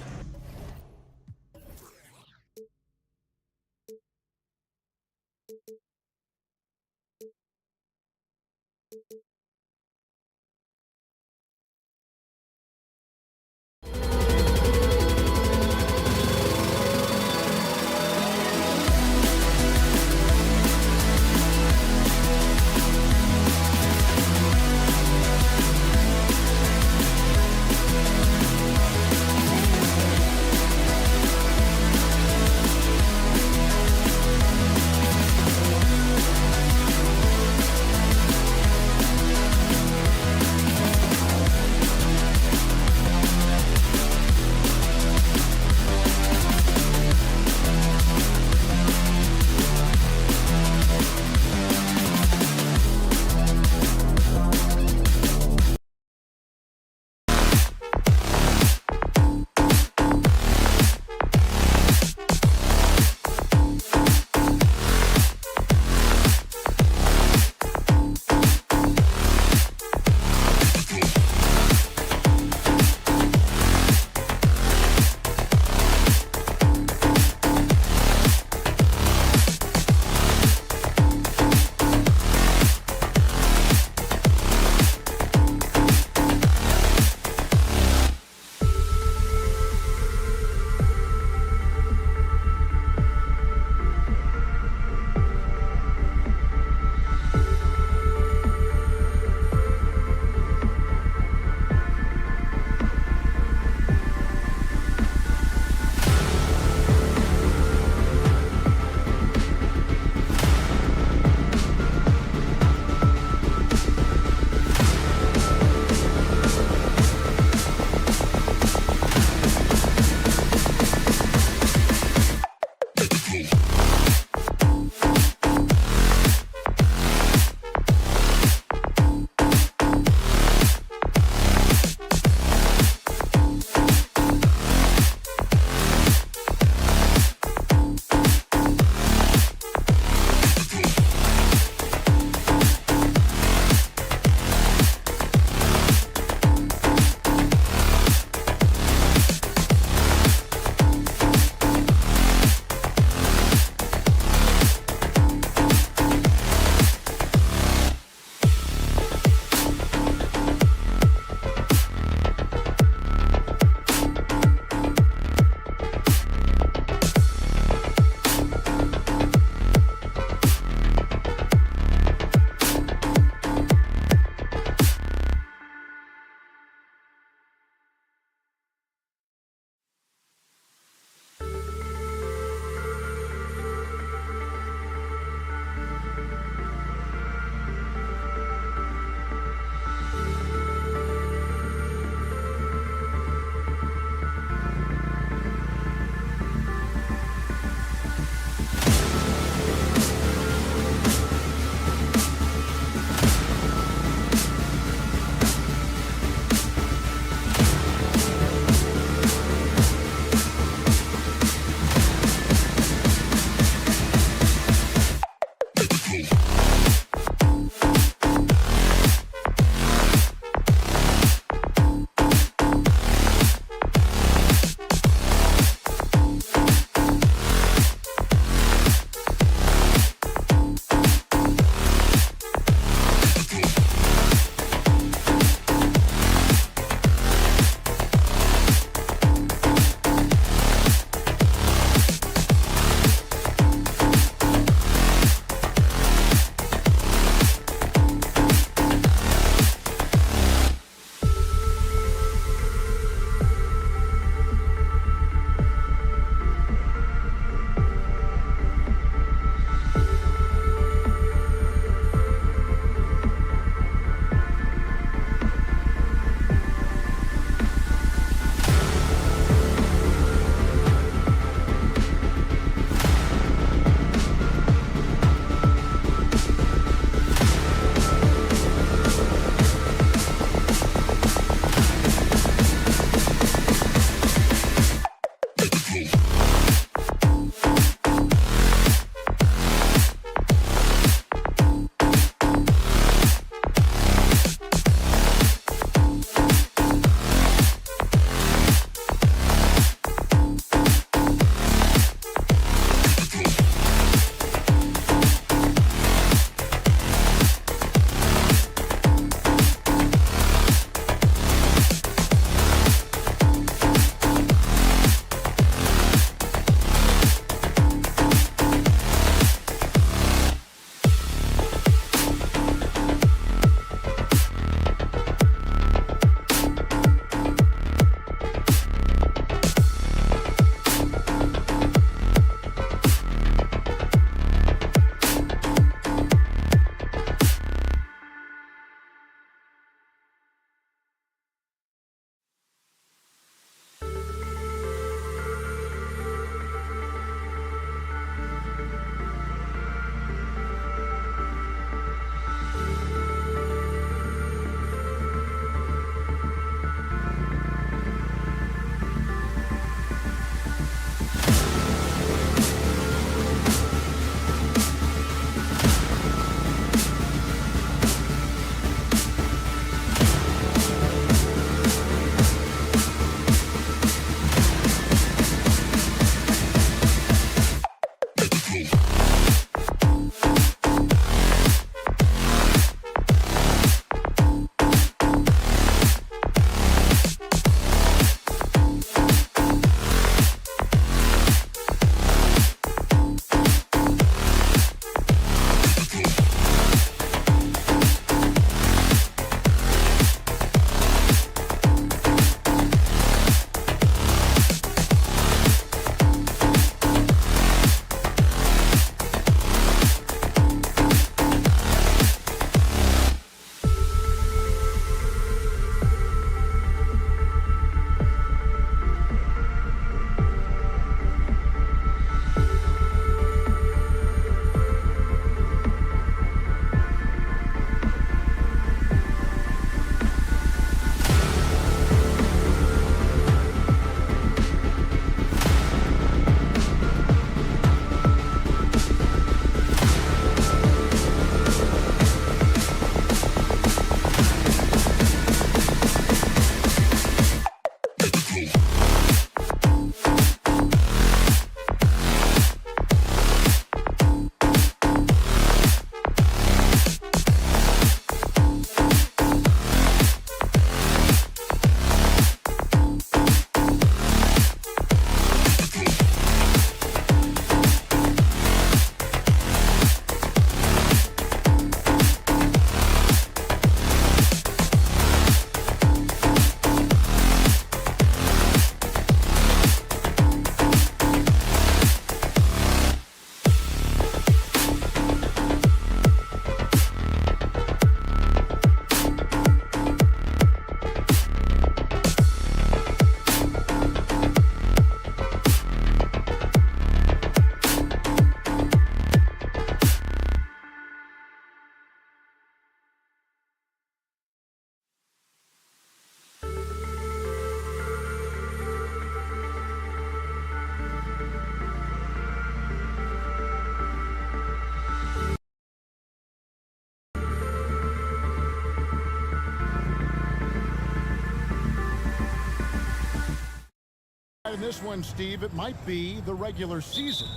In this one, Steve, it might be the regular season,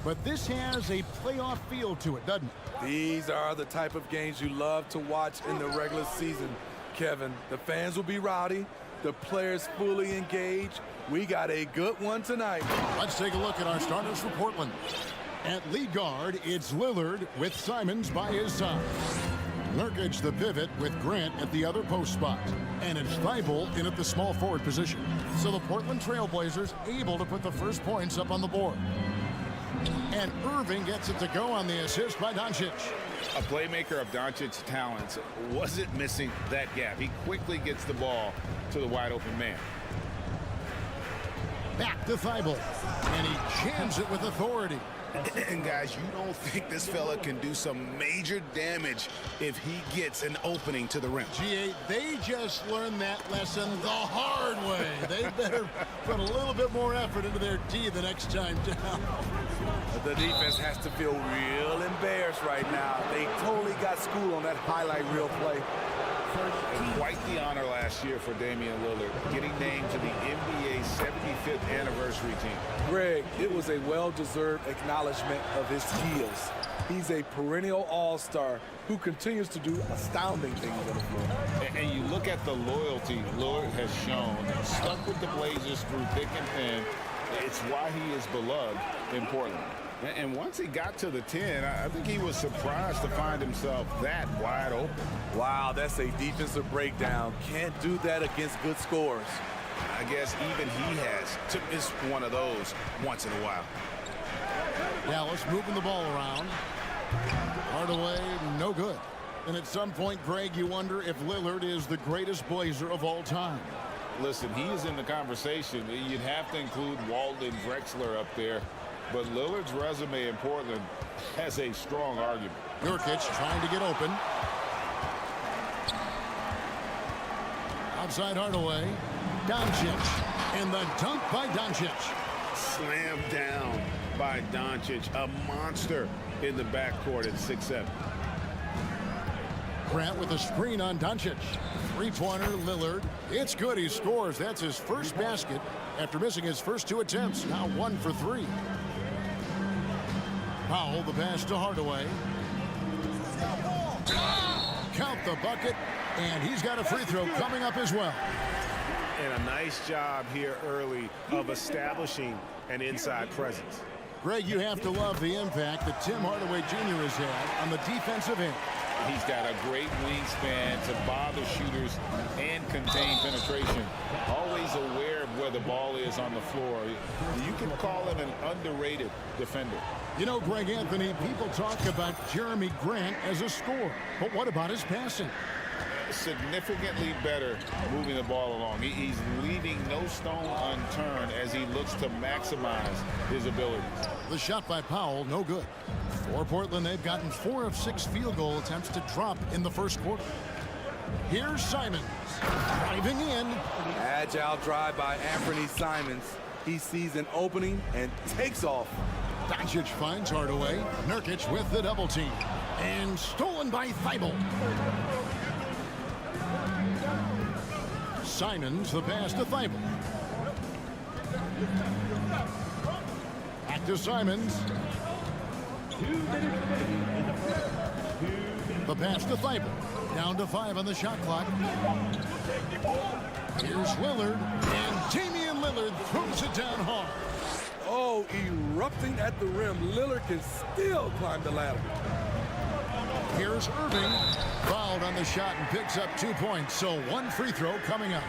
but this has a playoff feel to it, doesn't it? These are the type of games you love to watch in the regular season, Kevin. The fans will be rowdy, the players fully engaged. We got a good one tonight. Let's take a look at our starters for Portland. At lead guard, it's Lillard with Simons by his side. Nurkic the pivot with Grant at the other post spot. And it's Thibault in at the small forward position. So the Portland Trailblazers able to put the first points up on the board. And Irving gets it to go on the assist by Doncic. A playmaker of Doncic's talents wasn't missing that gap. He quickly gets the ball to the wide open man. Back to Thibault. And he jams it with authority. And guys, you don't think this fella can do some major damage if he gets an opening to the rim. G8, they just learned that lesson the hard way. They better put a little bit more effort into their D the next time down. The defense has to feel real embarrassed right now. They totally got schooled on that highlight reel play. Quite the honor last year for Damian Lillard, getting named to the NBA 75th anniversary team. Greg, it was a well-deserved acknowledgement of his skills. He's a perennial all-star who continues to do astounding things on the floor. And you look at the loyalty Lillard has shown, stuck with the Blazers through thick and thin. It's why he is beloved in Portland. And once he got to the 10, I think he was surprised to find himself that wide open. Wow, that's a defensive breakdown. Can't do that against good scores. I guess even he has to miss one of those once in a while. Dallas moving the ball around. Hardaway, no good. And at some point, Greg, you wonder if Lillard is the greatest Blazer of all time. Listen, he is in the conversation. You'd have to include Walden Drexler up there. But Lillard's resume in Portland has a strong argument. Nurkic trying to get open. Outside Hardaway. Doncic. And the dunk by Doncic. Slammed down by Doncic. A monster in the backcourt at 6'7". Grant with a screen on Doncic. Three-pointer, Lillard. It's good. He scores. That's his first basket after missing his first two attempts. Now 1 for 3. Powell, the pass to Hardaway. Count the bucket, and he's got a free throw coming up as well. And a nice job here early of establishing an inside presence. Greg, you have to love the impact that Tim Hardaway Jr. has had on the defensive end. He's got a great wingspan to bother shooters and contain penetration. Always aware of where the ball is on the floor. You can call him an underrated defender. You know, Greg Anthony, people talk about Jeremy Grant as a scorer, but what about his passing? Significantly better moving the ball along. He's leaving no stone unturned as he looks to maximize his abilities. The shot by Powell, no good. For Portland, they've gotten 4 of 6 field goal attempts to drop in the first quarter. Here's Simons driving in. Agile drive by Anthony Simons. He sees an opening and takes off. Doncic finds Hardaway. Nurkic with the double team. And stolen by Thibault. Simons, the pass to Thibault. Back to Simons. The pass to Thibault. Down to 5 on the shot clock. Here's Lillard. And Damian Lillard throws it down hard. Oh, erupting at the rim. Lillard can still climb the ladder. Here's Irving. Fouled on the shot and picks up 2 points. So 1 free throw coming up.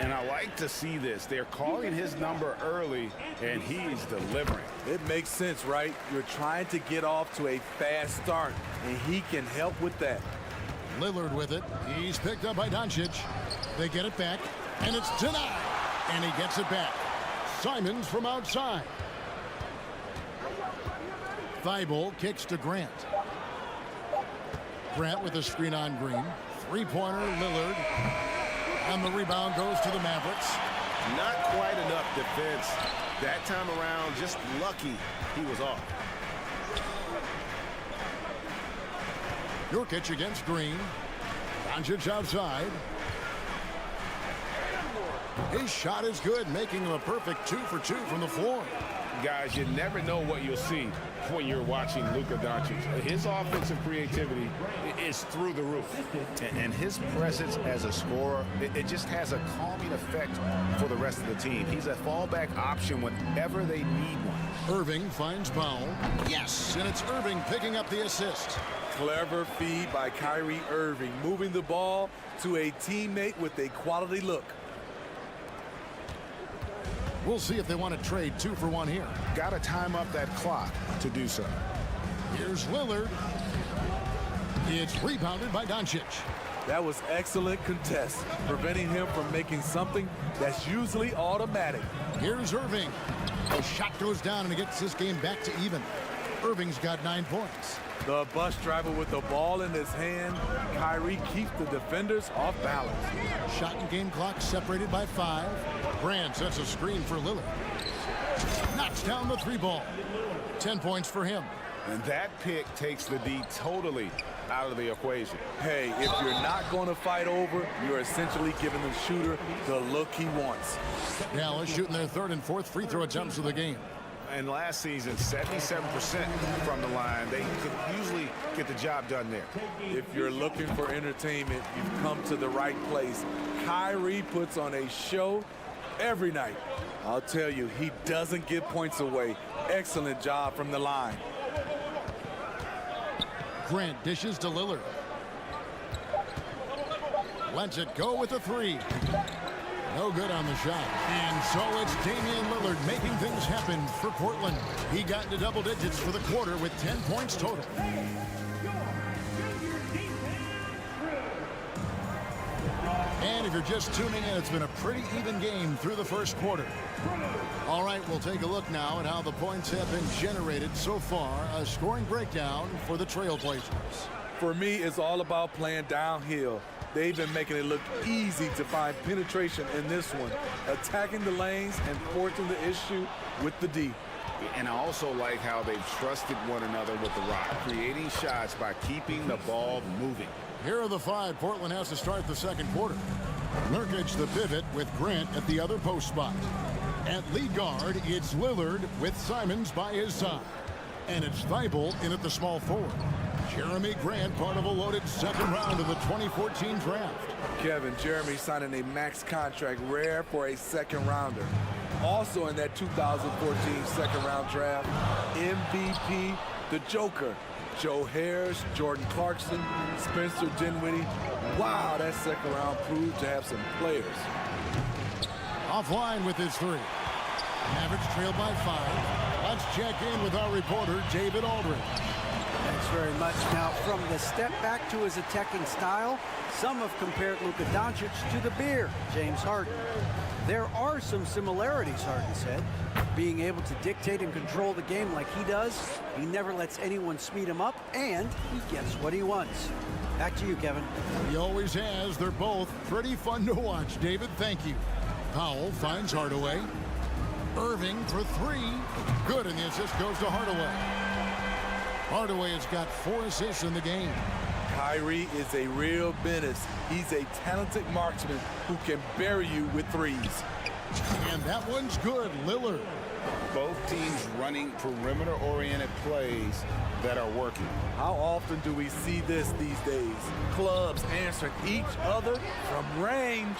And I like to see this. They're calling his number early, and he's delivering. It makes sense, right? You're trying to get off to a fast start, and he can help with that. Lillard with it. He's picked up by Doncic. They get it back, and it's denied. And he gets it back. Simons from outside. Thibault kicks to Grant. Grant with a screen on Green. Three-pointer, Lillard. And the rebound goes to the Mavericks. Not quite enough defense. That time around, just lucky he was off. Nurkic against Green. Doncic outside. His shot is good, making him a perfect 2 for 2 from the floor. Guys, you never know what you'll see when you're watching Luka Doncic. His offensive creativity is through the roof. And his presence as a scorer, it just has a calming effect for the rest of the team. He's a fallback option whenever they need one. Irving finds Powell. Yes, and it's Irving picking up the assist. Clever feed by Kyrie Irving, moving the ball to a teammate with a quality look. We'll see if they want to trade 2 for 1 here. Got to time up that clock to do so. Here's Lillard. It's rebounded by Doncic. That was excellent contest, preventing him from making something that's usually automatic. Here's Irving. The shot goes down and it gets this game back to even. Irving's got 9 points. The bus driver with the ball in his hand. Kyrie keeps the defenders off balance. Shot and game clock separated by 5. Grant sets a screen for Lillard. Knocks down the 3 ball. 10 points for him. And that pick takes the D totally out of the equation. Hey, if you're not going to fight over, you're essentially giving the shooter the look he wants. Dallas shooting their 3rd and 4th free throw attempts of the game. And last season, 77% from the line. They could usually get the job done there. If you're looking for entertainment, you've come to the right place. Kyrie puts on a show every night. I'll tell you, he doesn't give points away. Excellent job from the line. Grant dishes to Lillard. Lets it go with a 3. No good on the shot. And so it's Damian Lillard making things happen for Portland. He got into double digits for the quarter with 10 points total. And if you're just tuning in, it's been a pretty even game through the first quarter. All right, we'll take a look now at how the points have been generated so far. A scoring breakdown for the Trailblazers. For me, it's all about playing downhill. They've been making it look easy to find penetration in this one, attacking the lanes and forcing the issue with the D. And I also like how they've trusted one another with the rock, creating shots by keeping the ball moving. Here are the 5 Portland has to start the second quarter. Nurkic the pivot with Grant at the other post spot. At lead guard, it's Lillard with Simons by his side. And it's Thibault in at the small forward. Jeremy Grant, part of a loaded second round of the 2014 draft. Kevin, Jeremy signing a max contract, rare for a second rounder. Also in that 2014 second round draft, MVP, the Joker, Joe Harris, Jordan Clarkson, Spencer Dinwiddie. Wow, that second round proved to have some players. Offline with his 3. Mavericks trail by 5. Let's check in with our reporter, David Aldridge. Thanks very much. Now, from the step back to his attacking style, some have compared Luka Doncic to the bear, James Harden. There are some similarities, Harden said. Being able to dictate and control the game like he does, he never lets anyone speed him up, and he gets what he wants. Back to you, Kevin. He always has. They're both pretty fun to watch. David, thank you. Powell finds Hardaway. Irving for 3. Good, and the assist goes to Hardaway. Hardaway has got 4 assists in the game. Kyrie is a real menace. He's a talented marksman who can bury you with threes. And that one's good, Lillard. Both teams running perimeter-oriented plays that are working. How often do we see this these days? Clubs answering each other from range.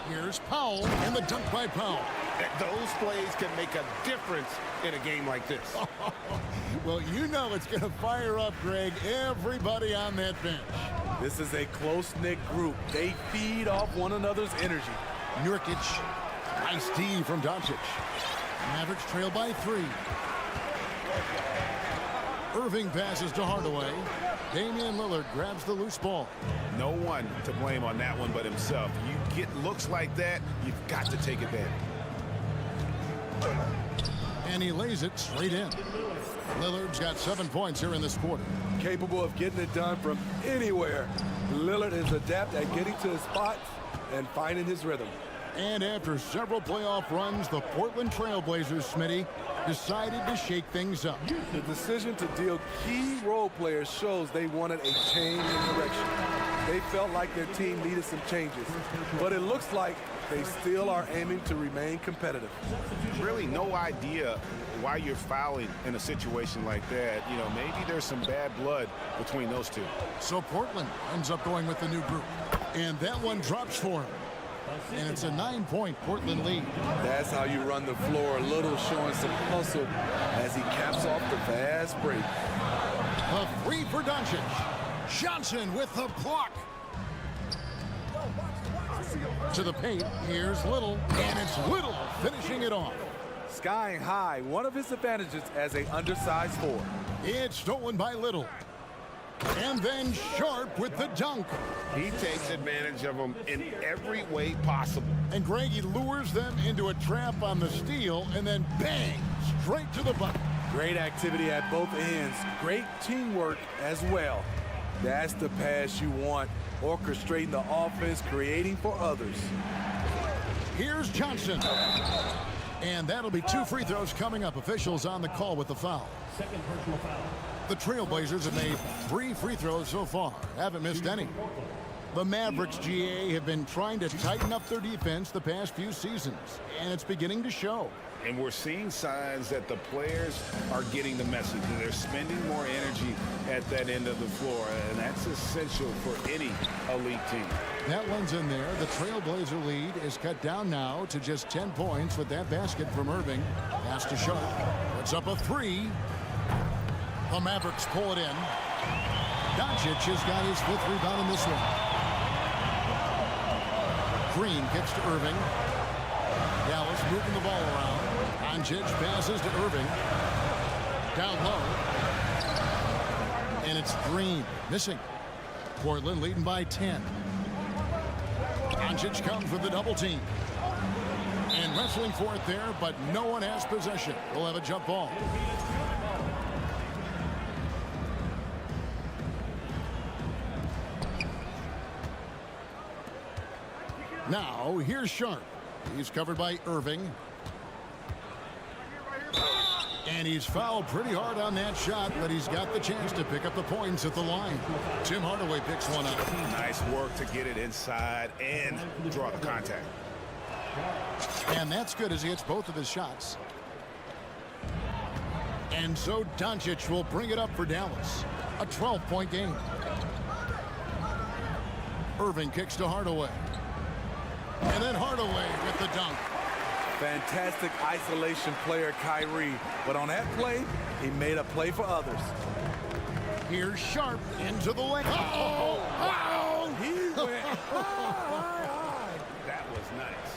Here's Powell, and the dunk by Powell. Those plays can make a difference in a game like this. Well, you know it's going to fire up, Greg, everybody on that bench. This is a close-knit group. They feed off one another's energy. Nurkic, nice D from Doncic. Mavericks trail by 3. Irving passes to Hardaway. Damian Lillard grabs the loose ball. No one to blame on that one but himself. You get looks like that, you've got to take advantage. And he lays it straight in. Lillard's got 7 points here in this quarter. Capable of getting it done from anywhere. Lillard is adept at getting to his spots and finding his rhythm. And after several playoff runs, the Portland Trailblazers, Smitty, decided to shake things up. The decision to deal key role players shows they wanted a change in direction. They felt like their team needed some changes, but it looks like they still are aiming to remain competitive. Really no idea why you're fouling in a situation like that. You know, maybe there's some bad blood between those two. So Portland ends up going with the new group. And that one drops for him. And it's a 9-point Portland lead. That's how you run the floor, a little showing some hustle as he caps off the fast break. A three for Doncic. Johnson with the block. To the paint, here's Little, and it's Little finishing it off. Skying high, one of his advantages as an undersized four. It's stolen by Little. And then Sharp with the dunk. He takes advantage of them in every way possible. And Greg, he lures them into a trap on the steal, and then bang, straight to the bucket. Great activity at both ends. Great teamwork as well. That's the pass you want. Orchestrating the offense, creating for others. Here's Johnson. And that'll be 2 free throws coming up. Officials on the call with the foul. Second personal foul. The Trailblazers have made 3 free throws so far. Haven't missed any. The Mavericks, GA, have been trying to tighten up their defense the past few seasons, and it's beginning to show. And we're seeing signs that the players are getting the message. They're spending more energy at that end of the floor, and that's essential for any elite team. That one's in there. The Trailblazer lead is cut down now to just 10 points with that basket from Irving. Pass to Sharp. Puts up a 3. The Mavericks pull it in. Doncic has got his 5th rebound in this one. Green kicks to Irving. Dallas moving the ball around. Doncic passes to Irving. Down low. And it's Green missing. Portland leading by 10. Doncic comes with the double team. And wrestling for it there, but no one has possession. We'll have a jump ball. Now, here's Sharp. He's covered by Irving. And he's fouled pretty hard on that shot, but he's got the chance to pick up the points at the line. Tim Hardaway picks one up. Nice work to get it inside and draw the contact. And that's good as he hits both of his shots. And so Doncic will bring it up for Dallas. A 12-point game. Irving kicks to Hardaway. And then Hardaway with the dunk. Fantastic isolation player, Kyrie. But on that play, he made a play for others. Here's Sharp into the lane. Oh! Wow! He went That was nice.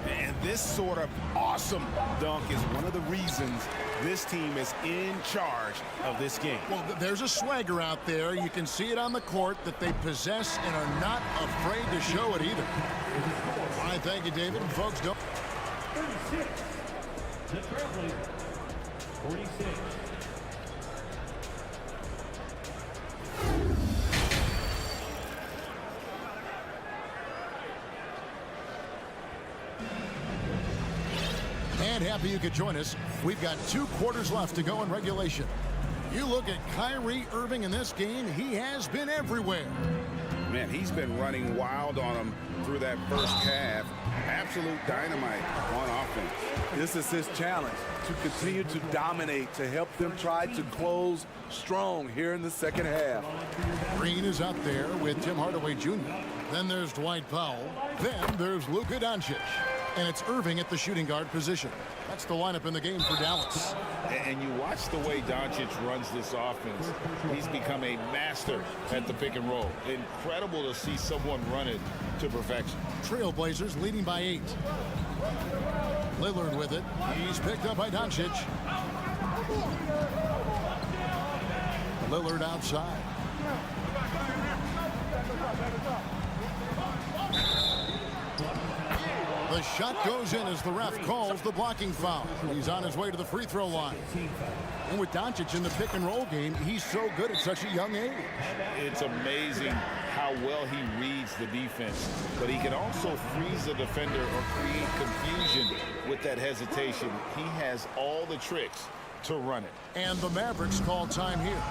And this sort of awesome dunk is one of the reasons this team is in charge of this game. Well, there's a swagger out there. You can see it on the court that they possess and are not afraid to show it either. All right, thank you, David. And folks, don't. 36. The Trailblazers. 46. And happy you could join us. We've got 2 quarters left to go in regulation. You look at Kyrie Irving in this game, he has been everywhere. Man, he's been running wild on them through that first half. Absolute dynamite on offense. This is his challenge, to continue to dominate, to help them try to close strong here in the second half. Green is up there with Tim Hardaway Jr. Then there's Dwight Powell. Then there's Luka Doncic. And it's Irving at the shooting guard position. That's the lineup in the game for Dallas. And you watch the way Doncic runs this offense. He's become a master at the pick and roll. Incredible to see someone run it to perfection. Trailblazers leading by 8. Lillard with it. He's picked up by Doncic. Lillard outside. The shot goes in as the ref calls the blocking foul. He's on his way to the free throw line. And with Doncic in the pick and roll game, he's so good at such a young age. It's amazing how well he reads the defense. But he can also freeze the defender or create confusion with that hesitation. He has all the tricks to run it. And the Mavericks call time here.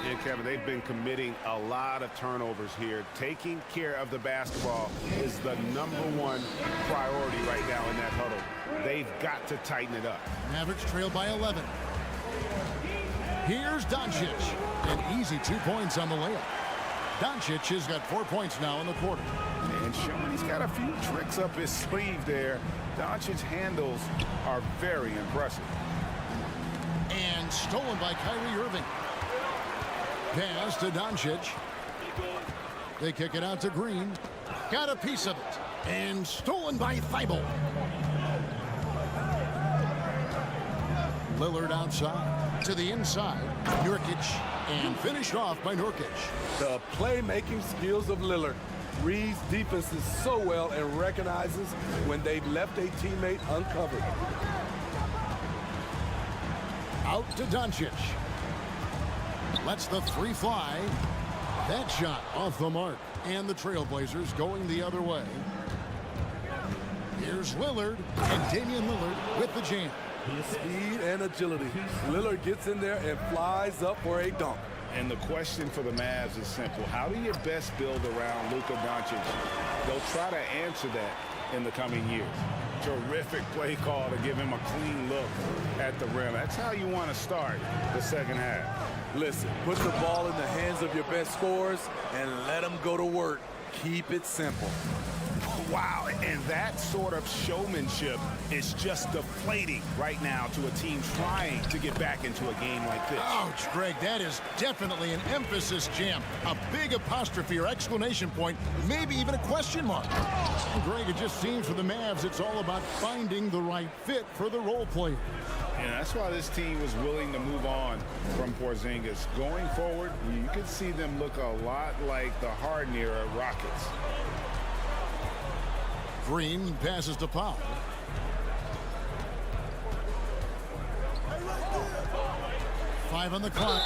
Yeah, Kevin, they've been committing a lot of turnovers here. Taking care of the basketball is the #1 priority right now in that huddle. They've got to tighten it up. Mavericks trail by 11. Here's Doncic. An easy 2 points on the layup. Doncic has got 4 points now in the quarter. And showing he's got a few tricks up his sleeve there. Doncic's handles are very impressive. And stolen by Kyrie Irving. Pass to Doncic. They kick it out to Green. Got a piece of it. And stolen by Thibault. Lillard outside. To the inside. Nurkic. And finished off by Nurkic. The playmaking skills of Lillard. Reads defenses so well and recognizes when they've left a teammate uncovered. Out to Doncic. Lets the three fly. That shot off the mark. And the Trailblazers going the other way. Here's Lillard. And Damian Lillard with the jam. Speed and agility. Lillard gets in there and flies up for a dunk. And the question for the Mavs is simple. How do you best build around Luka Doncic? They'll try to answer that in the coming years. Terrific play call to give him a clean look at the rim. That's how you want to start the second half. Listen, put the ball in the hands of your best scorers and let them go to work. Keep it simple. Wow, and that sort of showmanship is just deflating right now to a team trying to get back into a game like this. Ouch, Greg, that is definitely an emphasis jam. A big apostrophe or exclamation point, maybe even a question mark. And Greg, it just seems for the Mavs it's all about finding the right fit for the role players. And that's why this team was willing to move on from Porzingis. Going forward, you could see them look a lot like the Harden-era Rockets. Green passes to Powell. Five on the clock.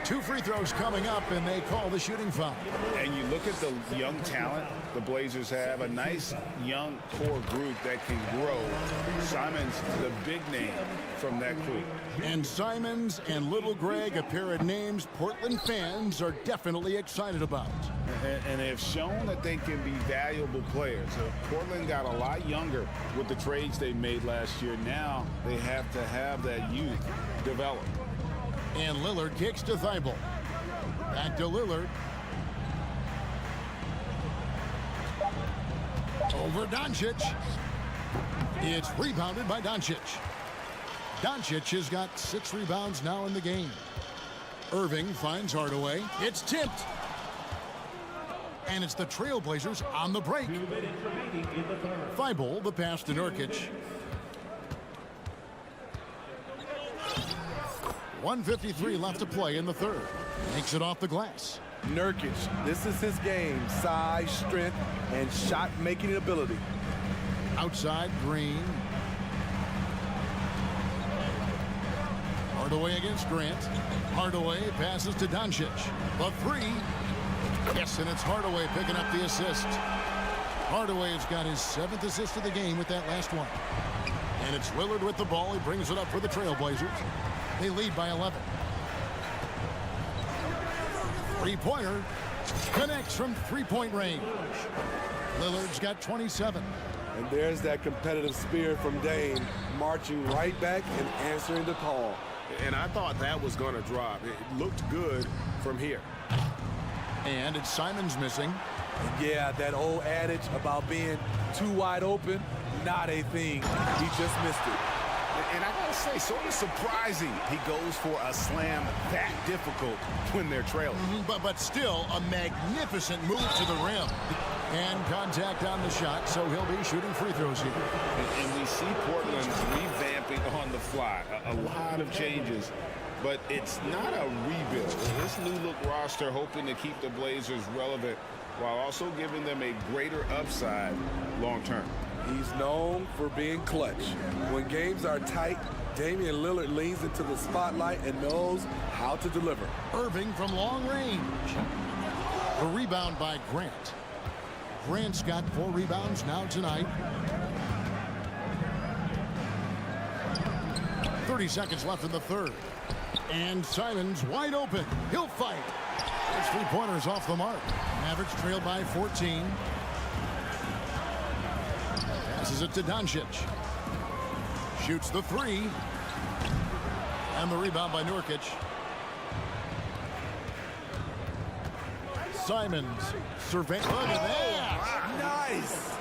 2 free throws coming up, and they call the shooting foul. And you look at the young talent the Blazers have, a nice young core group that can grow. Simon's the big name from that group. And Simons and Little Greg, a pair of names Portland fans are definitely excited about. And they've shown that they can be valuable players. Portland got a lot younger with the trades they made last year. Now they have to have that youth develop. And Lillard kicks to Thibault. Back to Lillard. Over Doncic. It's rebounded by Doncic. Doncic has got 6 rebounds now in the game. Irving finds Hardaway. It's tipped. And it's the Trailblazers on the break. Thibault, the pass to Nurkic. 1:53 left to play in the third. Makes it off the glass. Nurkic, this is his game. Size, strength, and shot-making ability. Outside, Green. Hardaway against Grant. Hardaway passes to Doncic. The three. Yes, and it's Hardaway picking up the assist. Hardaway's got his 7th assist of the game with that last one. And it's Lillard with the ball. He brings it up for the Trailblazers. They lead by 11. Three-pointer connects from three-point range. Lillard's got 27. And there's that competitive spirit from Dame, marching right back and answering the call. And I thought that was going to drop. It looked good from here. And it's Simons missing. Yeah, that old adage about being too wide open, not a thing. He just missed it. And I gotta say, sort of surprising he goes for a slam that difficult when they're trailing. But still a magnificent move to the rim. And contact on the shot, so he'll be shooting free throws here. And we see Portland revamping on the fly. A lot of changes, but it's not a rebuild. This new look roster hoping to keep the Blazers relevant while also giving them a greater upside long term. He's known for being clutch. When games are tight, Damian Lillard leans into the spotlight and knows how to deliver. Irving from long range. The rebound by Grant. Grant's got 4 rebounds now tonight. 30 seconds left in the third. And Simons wide open. He'll fight. There's 3-pointers off the mark. Mavericks trail by 14. Passes it to Doncic. Shoots the 3. And the rebound by Nurkic. Simons surveying. Look at that. Nice.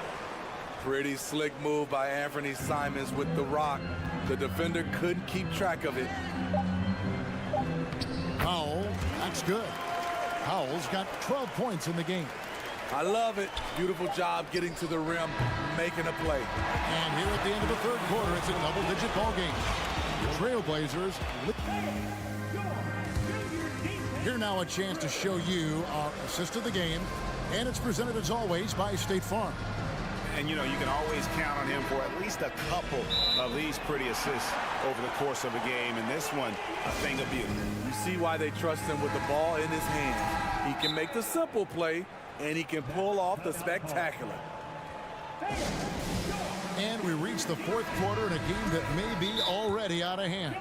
Pretty slick move by Anthony Simons with the rock. The defender couldn't keep track of it. Powell, that's good. Powell's got 12 points in the game. I love it. Beautiful job getting to the rim, making a play. And here at the end of the third quarter, it's a double-digit ball game. The Trailblazers. Here now a chance to show you our assist of the game. And it's presented as always by State Farm. And, you know, you can always count on him for at least a couple of these pretty assists over the course of a game. And this one, a thing of beauty. You see why they trust him with the ball in his hand. He can make the simple play, and he can pull off the spectacular. And we reach the fourth quarter in a game that may be already out of hand.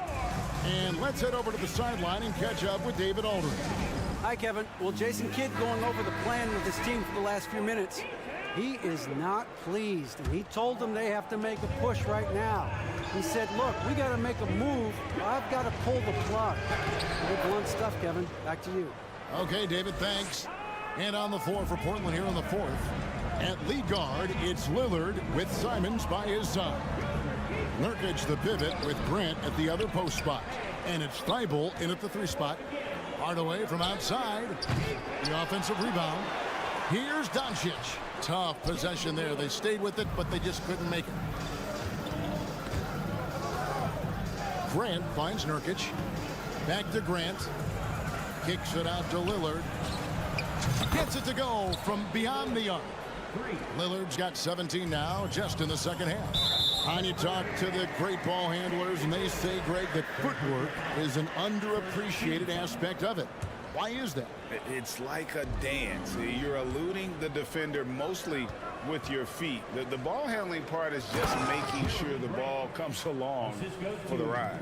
And let's head over to the sideline and catch up with David Aldridge. Hi, Kevin. Well, Jason Kidd going over the plan with his team for the last few minutes. He is not pleased, and he told them they have to make a push right now. He said, look, we got to make a move. I've got to pull the plug. Very blunt stuff, Kevin. Back to you. Okay, David, thanks. And on the floor for Portland here in the fourth. At lead guard, it's Lillard with Simons by his side. Nurkic the pivot with Grant at the other post spot. And it's Thibault in at the 3 spot. Hardaway from outside. The offensive rebound. Here's Doncic. Tough possession there. They stayed with it, but they just couldn't make it. Grant finds Nurkic. Back to Grant. Kicks it out to Lillard. Gets it to go from beyond the arc. Lillard's got 17 now, just in the second half. And you talk to the great ball handlers, and they say, Greg, that footwork is an underappreciated aspect of it. Why is that? It's like a dance. You're eluding the defender mostly with your feet. The ball handling part is just making sure the ball comes along for the ride.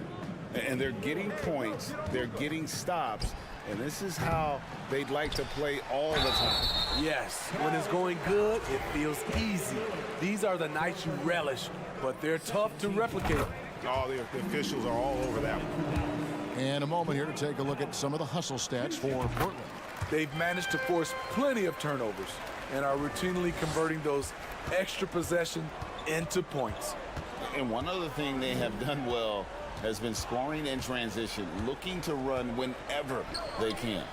And they're getting points. They're getting stops. And this is how they'd like to play all the time. Yes, when it's going good, it feels easy. These are the nights you relish, but they're tough to replicate. All the officials are all over that one. And a moment here to take a look at some of the hustle stats for Portland. They've managed to force plenty of turnovers and are routinely converting those extra possessions into points. And one other thing they have done well has been scoring in transition, looking to run whenever they can.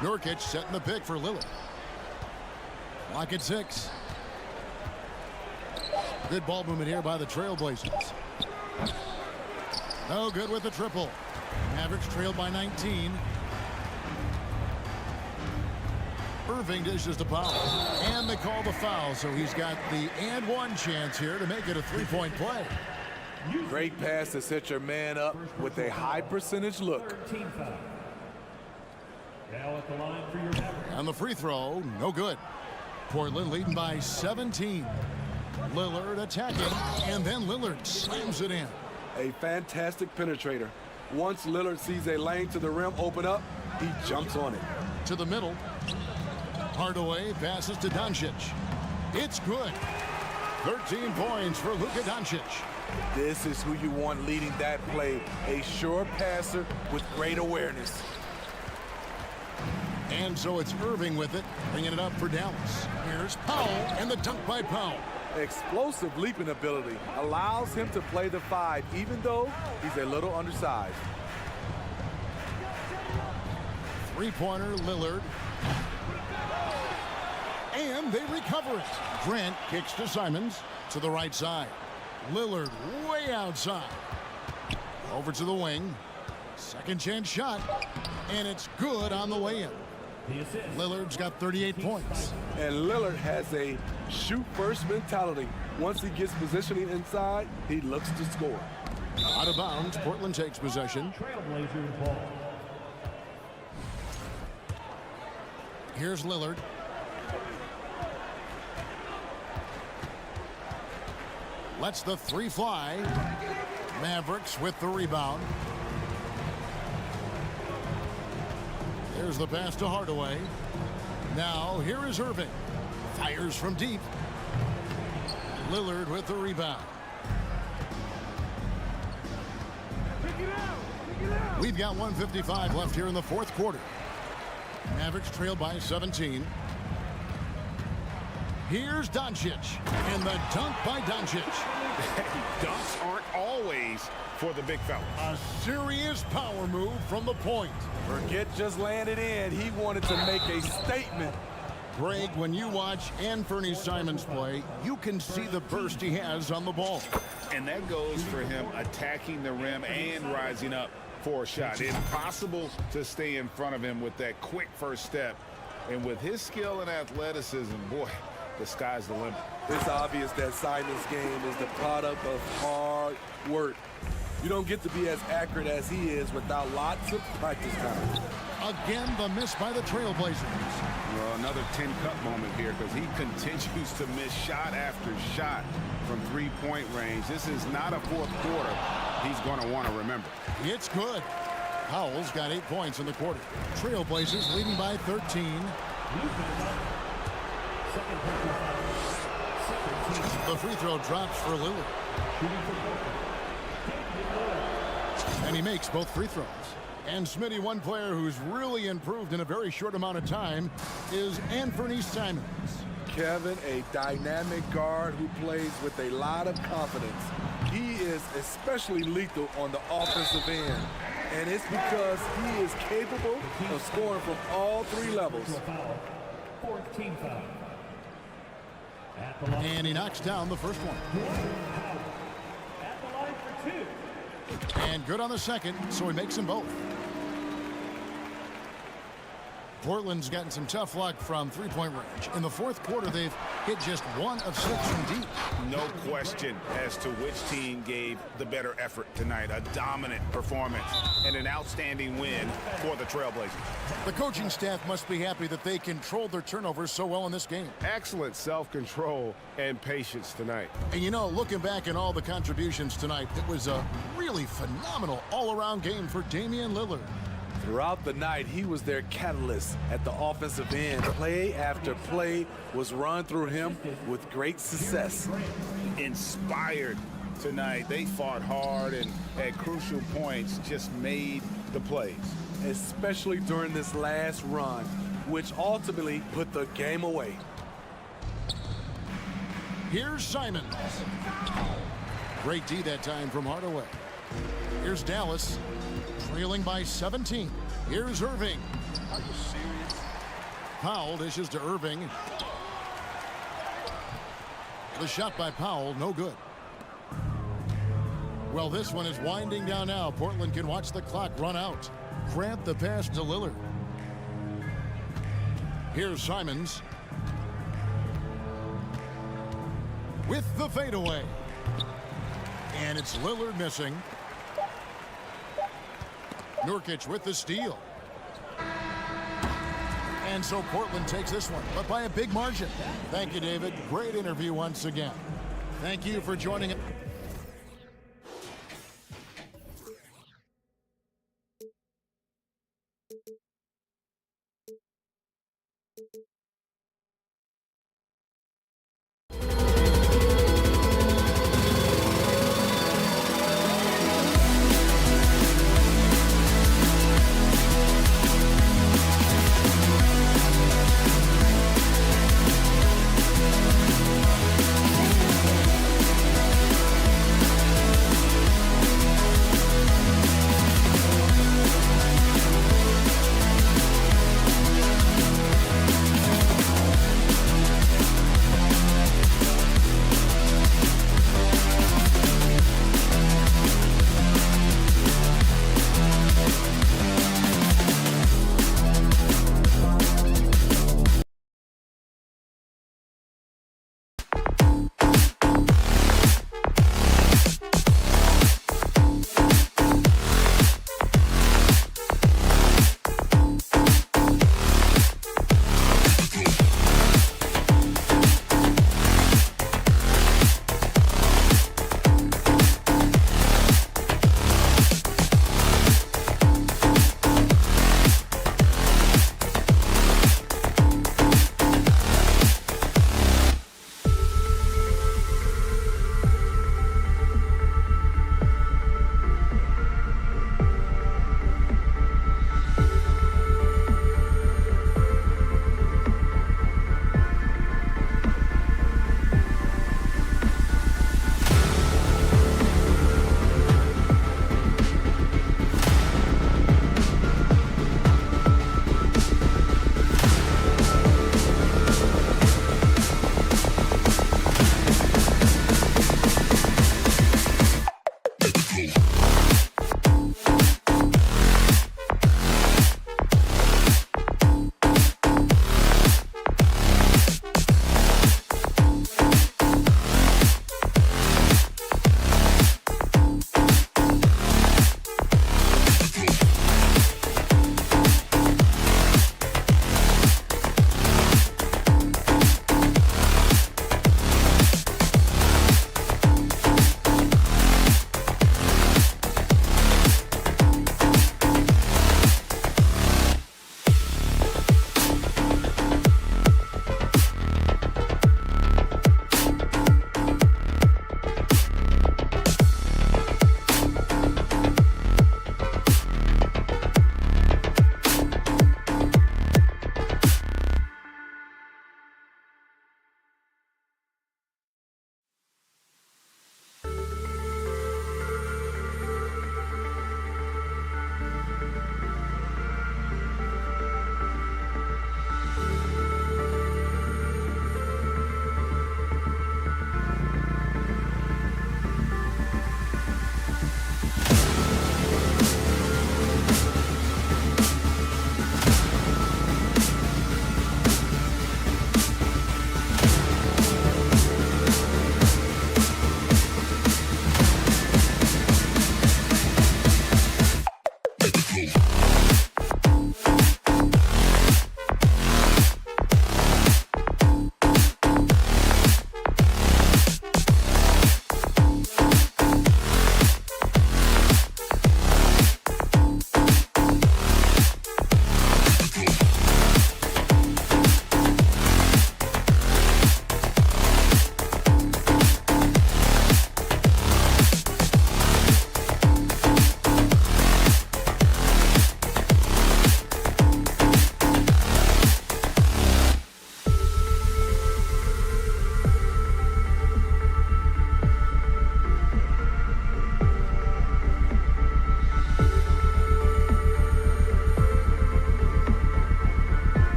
Nurkic setting the pick for Lillard. Lock at 6. Good ball movement here by the Trailblazers. No good with the triple. Mavericks trailed by 19. Irving dishes to Powell. And they call the foul, so he's got the and one chance here to make it a 3-point play. Great pass to set your man up with a high percentage look. On the free throw, no good. Portland leading by 17. Lillard attacking, and then Lillard slams it in. A fantastic penetrator. Once Lillard sees a lane to the rim open up, he jumps on it. To the middle. Hardaway passes to Doncic. It's good. 13 points for Luka Doncic. This is who you want leading that play. A sure passer with great awareness. And so it's Irving with it, bringing it up for Dallas. Here's Powell, and the dunk by Powell. Explosive leaping ability allows him to play the 5, even though he's a little undersized. Three-pointer, Lillard. And they recover it. Grant kicks to Simons to the right side. Lillard way outside. Over to the wing. Second chance shot. And it's good on the way in. Lillard's got 38 points. And Lillard has a shoot-first mentality. Once he gets positioning inside, he looks to score. Out of bounds, Portland takes possession. Here's Lillard. Lets the three fly. Mavericks with the rebound. There's the pass to Hardaway. Now here is Irving. Fires from deep. Lillard with the rebound. We've got 1:55 left here in the fourth quarter. Mavericks trail by 17. Here's Doncic, and the dunk by Doncic. Dunks aren't always for the big fella. A serious power move from the point. Forget just laying it in. He wanted to make a statement. Greg, when you watch Anthony Simons play, you can see the burst he has on the ball. And that goes for him attacking the rim and rising up for a shot. Impossible to stay in front of him with that quick first step. And with his skill and athleticism, boy, the sky's the limit. It's obvious that Simons' game is the product of hard work. You don't get to be as accurate as he is without lots of practice time. Again, the miss by the Trailblazers. Well, another 10-cut moment here because he continues to miss shot after shot from three-point range. This is not a fourth quarter he's going to want to remember. It's good. Powell's got 8 points in the quarter. Trailblazers leading by 13. The free throw drops for Lillard. And he makes both free throws. And Smitty, one player who's really improved in a very short amount of time is Anthony Simons. Kevin, a dynamic guard who plays with a lot of confidence. He is especially lethal on the offensive end. And it's because he is capable of scoring from all three levels. 14 foul. And he knocks down the first one. At the line for 2. And good on the second, so he makes them both. Portland's gotten some tough luck from three-point range. In the fourth quarter, they've hit just 1 of 6 from deep. No question as to which team gave the better effort tonight. A dominant performance and an outstanding win for the Trailblazers. The coaching staff must be happy that they controlled their turnovers so well in this game. Excellent self-control and patience tonight. And you know, looking back at all the contributions tonight, it was a really phenomenal all-around game for Damian Lillard. Throughout the night, he was their catalyst at the offensive end. Play after play was run through him with great success. Inspired tonight. They fought hard and at crucial points just made the plays. Especially during this last run, which ultimately put the game away. Here's Simons. Great D that time from Hardaway. Here's Dallas. Trailing by 17. Here's Irving. Are you serious? Powell dishes to Irving. The shot by Powell, no good. Well, this one is winding down now. Portland can watch the clock run out. Grant the pass to Lillard. Here's Simons. With the fadeaway. And it's Lillard missing. Nurkic with the steal. And so Portland takes this one, but by a big margin. Thank you, David. Great interview once again. Thank you for joining us.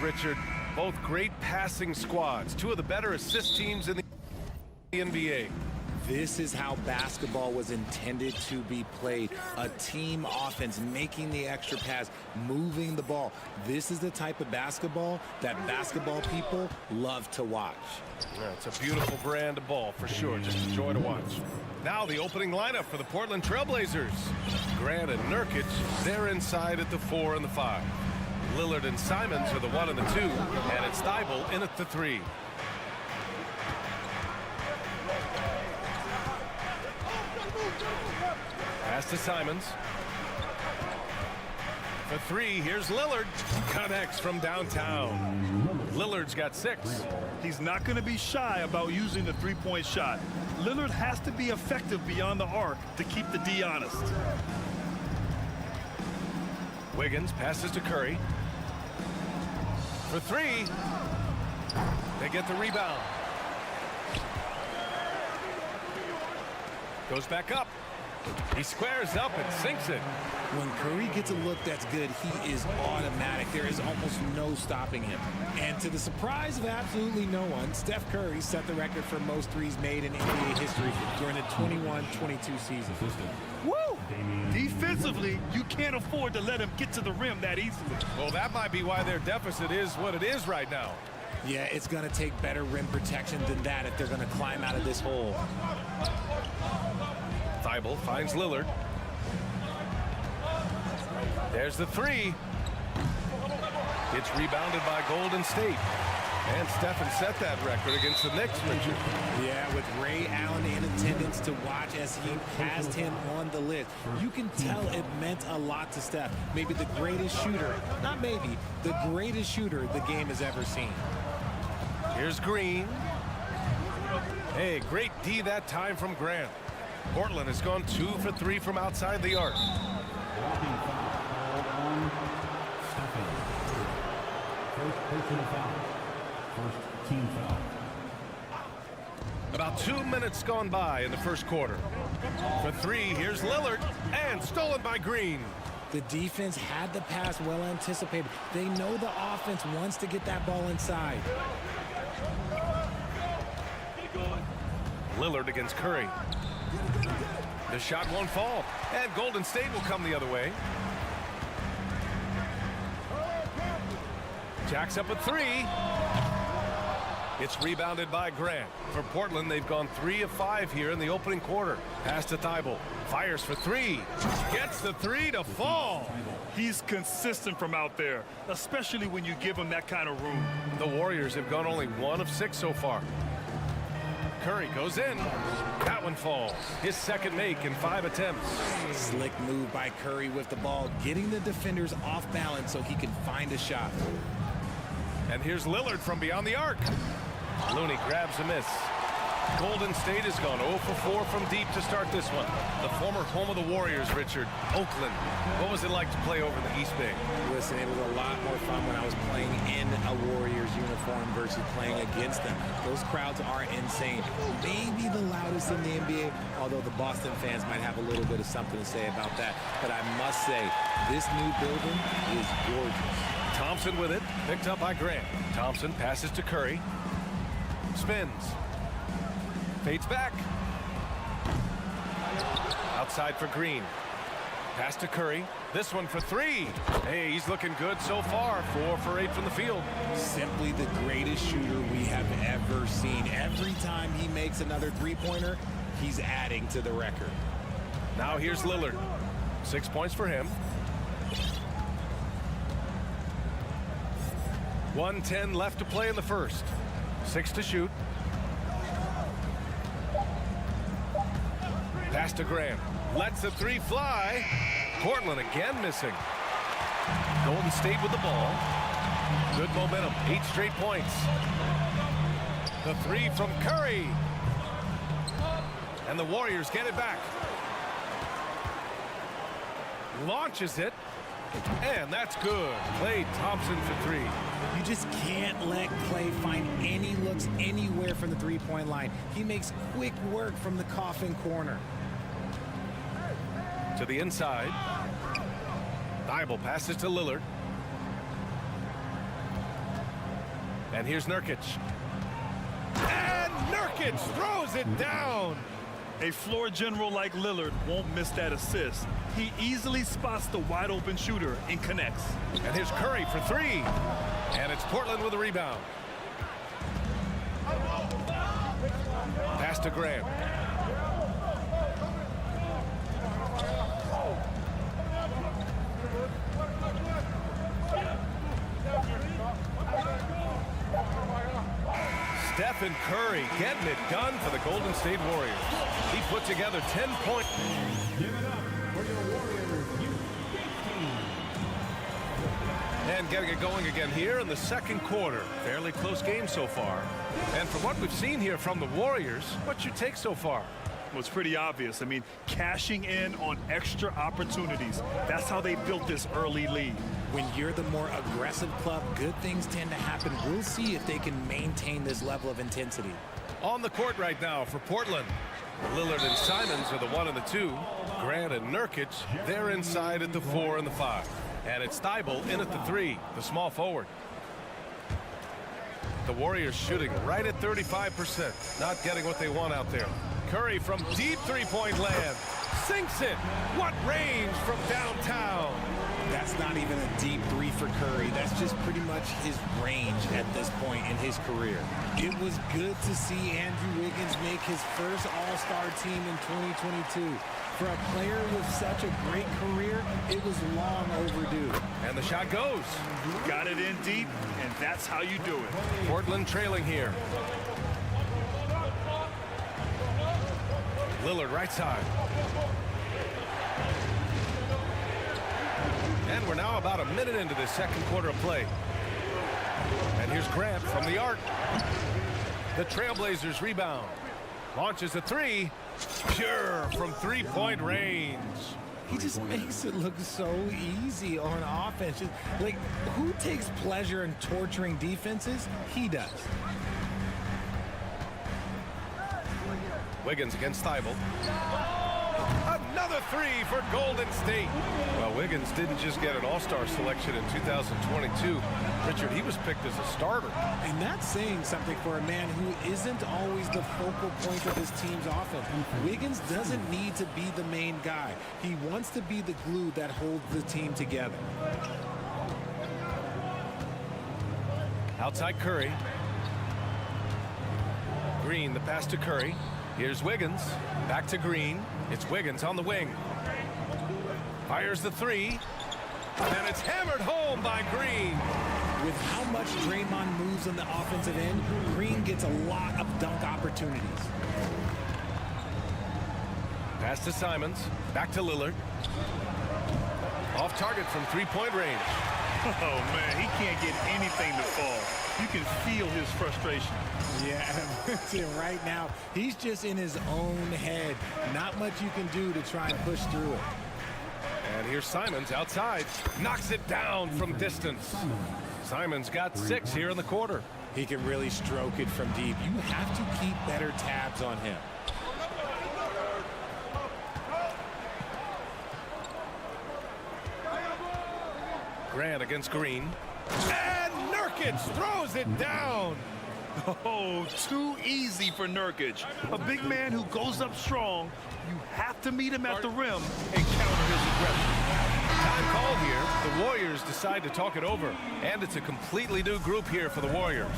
Richard, both great passing squads, two of the better assist teams in the NBA. This is how basketball was intended to be played. A team offense, making the extra pass, moving the ball. This is the type of basketball that basketball people love to watch. Yeah, it's a beautiful brand of ball for sure. Just a joy to watch. Now the opening lineup for the Portland Trailblazers. Grant and Nurkic, they're inside at the 4 and the 5. Lillard and Simons are the 1 and the 2, and it's Thibault in at the 3. Pass to Simons. For 3, here's Lillard. Connects from downtown. Lillard's got 6. He's not going to be shy about using the three-point shot. Lillard has to be effective beyond the arc to keep the D honest. Wiggins passes to Curry. For 3. They get the rebound. Goes back up. He squares up and sinks it. When Curry gets a look that's good, he is automatic. There is almost no stopping him. And to the surprise of absolutely no one, Steph Curry set the record for most threes made in NBA history during the 21-22 season. Woo! Defensively, you can't afford to let him get to the rim that easily. Well, that might be why their deficit is what it is right now. Yeah, it's going to take better rim protection than that if they're going to climb out of this hole. Thibault finds Lillard. There's the 3. It's rebounded by Golden State. And Stephen set that record against the Knicks, Richard. Yeah, with Ray Allen in attendance to watch as he passed him on the list. You can tell it meant a lot to Steph. Maybe the greatest shooter, not maybe, the greatest shooter the game has ever seen. Here's Green. Hey, great D that time from Grant. Portland has gone 2 for 3 from outside the arc. First personal foul. First team foul. About 2 minutes gone by in the first quarter. For three, here's Lillard, and stolen by Green. The defense had the pass well anticipated. They know the offense wants to get that ball inside. Lillard against Curry. The shot won't fall, and Golden State will come the other way. Jacks up a three. It's rebounded by Grant. For Portland, they've gone 3 of 5 here in the opening quarter. Pass to Thibault. Fires for three. Gets the three to fall. He's consistent from out there, especially when you give him that kind of room. The Warriors have gone only 1 of 6 so far. Curry goes in. That one falls. His second make in 5 attempts. Slick move by Curry with the ball, getting the defenders off balance so he can find a shot. And here's Lillard from beyond the arc. Looney grabs a miss. Golden State has gone 0 for 4 from deep to start this one. The former home of the Warriors, Richard, Oakland. What was it like to play over in the East Bay? Listen, it was a lot more fun when I was playing in a Warriors uniform versus playing against them. Those crowds are insane. Maybe the loudest in the NBA, although the Boston fans might have a little bit of something to say about that. But I must say, this new building is gorgeous. Thompson with it, picked up by Grant. Thompson passes to Curry. Spins. Fades back. Outside for Green. Pass to Curry. This one for three. Hey, he's looking good so far. 4 for 8 from the field. Simply the greatest shooter we have ever seen. Every time he makes another three-pointer, he's adding to the record. Now here's Lillard. 6 points for him. 1:10 left to play in the first. 6 to shoot. Pass to Grant. Lets the three fly. Portland again missing. Golden State with the ball. Good momentum. 8 straight points. The three from Curry. And the Warriors get it back. Launches it. And that's good. Klay Thompson for three. You just can't let Klay find any looks anywhere from the three-point line. He makes quick work from the coffin corner. To the inside. Thibault passes to Lillard. And here's Nurkic. And Nurkic throws it down. A floor general like Lillard won't miss that assist. He easily spots the wide open shooter and connects. And here's Curry for three. And it's Portland with a rebound. Pass to Grant. Stephen Curry getting it done for the Golden State Warriors. He put together 10 points. Give it up for your Warriors team. And getting it going again here in the second quarter. Fairly close game so far. And from what we've seen here from the Warriors, what's your take so far? Well, it's pretty obvious. I mean, cashing in on extra opportunities. That's how they built this early lead. When you're the more aggressive club, good things tend to happen. We'll see if they can maintain this level of intensity. On the court right now for Portland. Lillard and Simons are the 1 and the 2. Grant and Nurkic, they're inside at the 4 and the 5. And it's Thibault in at the 3, the small forward. The Warriors shooting right at 35%. Not getting what they want out there. Curry from deep three-point land. Sinks it. What range from downtown. That's not even a deep three for Curry. That's just pretty much his range at this point in his career. It was good to see Andrew Wiggins make his first All-Star team in 2022. For a player with such a great career, it was long overdue. And the shot goes. Got it in deep, and that's how you do it. Portland trailing here. Lillard right side. And we're now about a minute into the second quarter of play. And here's Grant from the arc. The Trailblazers rebound. Launches a three. Pure from three-point range. He just makes it look so easy on offense. Like, who takes pleasure in torturing defenses? He does. Wiggins against Thibault. Another three for Golden State. Well, Wiggins didn't just get an all-star selection in 2022. Richard, he was picked as a starter. And that's saying something for a man who isn't always the focal point of his team's offense. Wiggins doesn't need to be the main guy. He wants to be the glue that holds the team together. Outside Curry. Green, the pass to Curry. Here's Wiggins. Back to Green. It's Wiggins on the wing. Fires the three. And it's hammered home by Green. With how much Draymond moves on the offensive end, Green gets a lot of dunk opportunities. Pass to Simons. Back to Lillard. Off target from three-point range. Oh, man, he can't get anything to fall. You can feel his frustration. Yeah, right now, he's just in his own head. Not much you can do to try and push through it. And here's Simons outside. Knocks it down from distance. Simons got 6 here in the quarter. He can really stroke it from deep. You have to keep better tabs on him. Grant against Green. And Nurkic throws it down. Oh, too easy for Nurkic. A big man who goes up strong. You have to meet him at the rim and counter his aggression. Time called here. The Warriors decide to talk it over. And it's a completely new group here for the Warriors.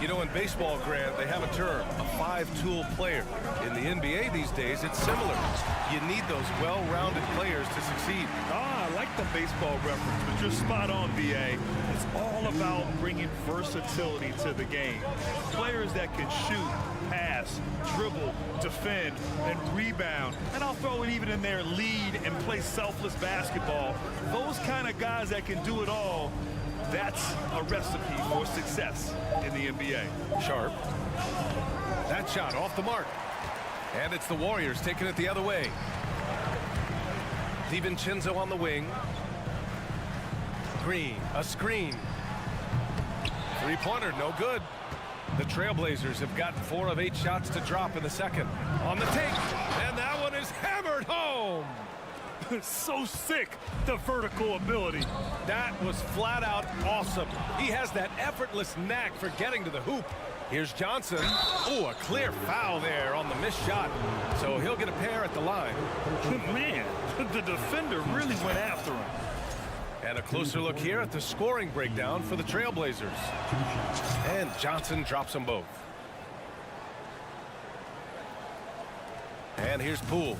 You know, in baseball, Grant, they have a term, a five-tool player. In the NBA these days, it's similar. You need those well-rounded players to succeed. I like the baseball reference, but you're spot on, BA. It's all about bringing versatility to the game. Players that can shoot, pass, dribble, defend, and rebound. And I'll throw it even in there, lead and play selfless basketball. Those kind of guys that can do it all, that's a recipe for success in the NBA. Sharp. That shot off the mark. And it's the Warriors taking it the other way. DiVincenzo on the wing. Green, a screen. Three-pointer, no good. The Trailblazers have gotten 4 of 8 shots to drop in the second. On the take, and that one is hammered home. So sick, the vertical ability. That was flat out awesome. He has that effortless knack for getting to the hoop. Here's Johnson. Oh, a clear foul there on the missed shot. So he'll get a pair at the line. Man, the defender really went after him. And a closer look here at the scoring breakdown for the Trailblazers. And Johnson drops them both. And here's Poole.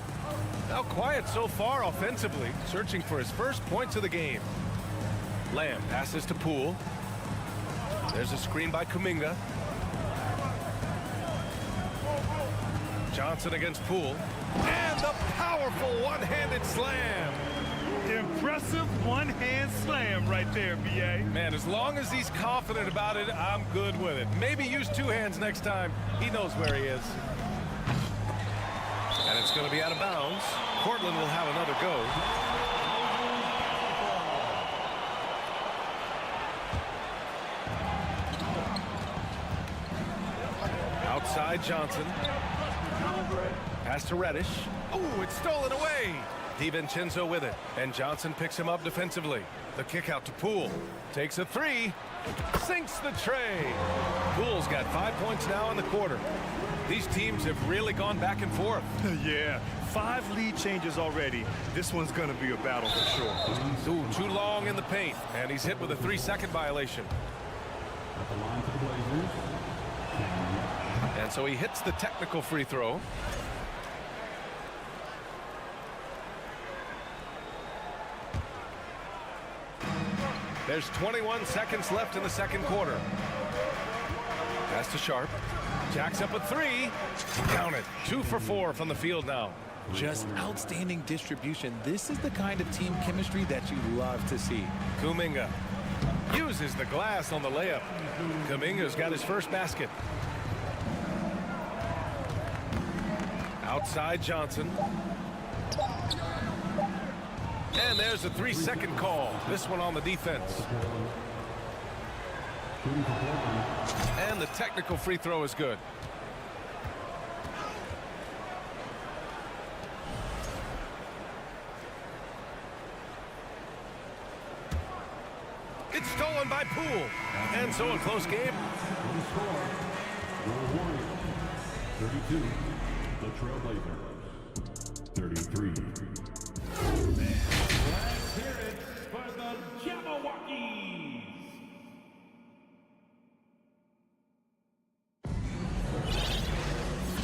Now quiet so far offensively, searching for his first points of the game. Lamb passes to Poole. There's a screen by Kuminga. Johnson against Poole. And the powerful one-handed slam. Impressive one-hand slam right there, B.A. Man, as long as he's confident about it, I'm good with it. Maybe use 2 hands next time. He knows where he is. And it's going to be out of bounds. Portland will have another go. Outside Johnson. Pass to Reddish. Oh, it's stolen away. DiVincenzo with it. And Johnson picks him up defensively. The kick out to Poole. Takes a 3. Sinks the tray. Poole's got 5 points now in the quarter. These teams have really gone back and forth. Yeah, 5 lead changes already. This one's going to be a battle for sure. Ooh, too long in the paint. And he's hit with a 3-second violation. And so he hits the technical free throw. There's 21 seconds left in the second quarter. Pass to Sharp. Jacks up a 3. Count it. 2 for 4 from the field now. Just outstanding distribution. This is the kind of team chemistry that you love to see. Kuminga uses the glass on the layup. Kuminga's got his first basket. Outside Johnson. And there's a 3-second call. This one on the defense. And the technical free throw is good. It's stolen by Poole. And so a close game. The score, the Warriors, 32. The Trailblazers, 33. Let's hear it for the Jabberwockies.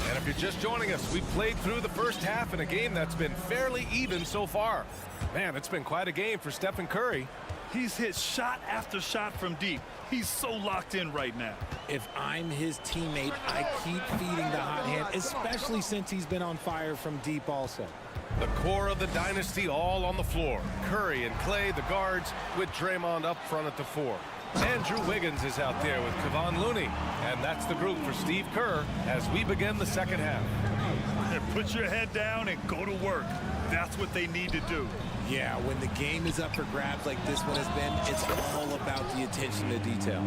And if you're just joining us, we've played through the first half in a game that's been fairly even so far. Man, it's been quite a game for Stephen Curry. He's hit shot after shot from deep. He's so locked in right now. If I'm his teammate, I keep feeding the hot hand, especially since he's been on fire from deep also. The core of the dynasty all on the floor. Curry and Clay, the guards, with Draymond up front at the 4. Andrew Wiggins is out there with Kevon Looney. And that's the group for Steve Kerr as we begin the second half. Put your head down and go to work. That's what they need to do. Yeah, when the game is up for grabs like this one has been, it's all about the attention to detail.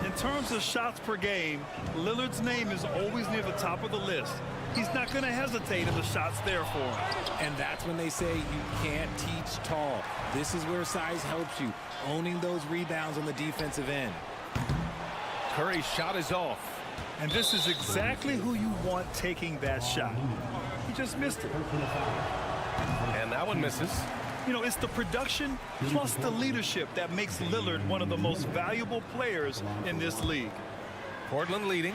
In terms of shots per game, Lillard's name is always near the top of the list. He's not going to hesitate if the shot's there for him. And that's when they say you can't teach tall. This is where size helps you, owning those rebounds on the defensive end. Curry's shot is off. And this is exactly who you want taking that shot. He just missed it. And that one misses. You know, it's the production plus the leadership that makes Lillard one of the most valuable players in this league. Portland leading.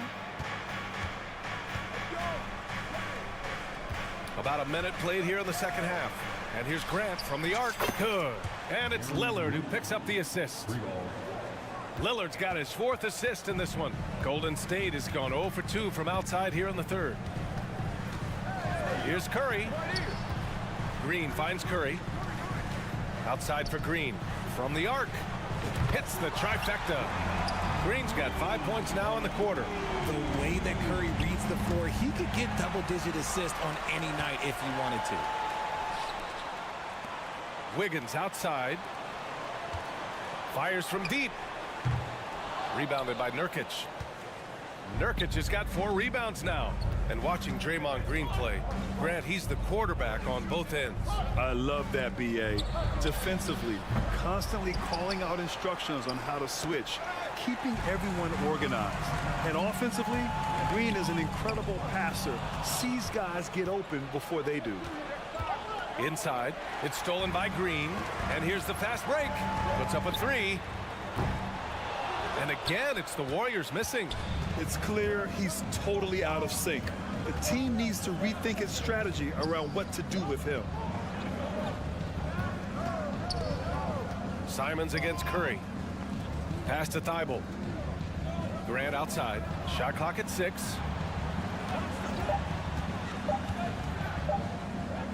About a minute played here in the second half. And here's Grant from the arc. Good. And it's Lillard who picks up the assist. Lillard's got his 4th assist in this one. Golden State has gone 0 for 2 from outside here in the third. Here's Curry. Green finds Curry. Outside for Green. From the arc. Hits the trifecta. Green's got 5 points now in the quarter. The way that Curry reads the floor, he could get double-digit assists on any night if he wanted to. Wiggins outside. Fires from deep. Rebounded by Nurkic. Nurkic has got 4 rebounds now. And watching Draymond Green play, Grant, he's the quarterback on both ends. I love that, B.A. Defensively, constantly calling out instructions on how to switch, keeping everyone organized. And offensively, Green is an incredible passer, sees guys get open before they do. Inside, it's stolen by Green, and here's the fast break. Puts up a 3. And again, it's the Warriors missing. It's clear he's totally out of sync. The team needs to rethink its strategy around what to do with him. Simons against Curry. Pass to Thibault. Grant outside. Shot clock at 6.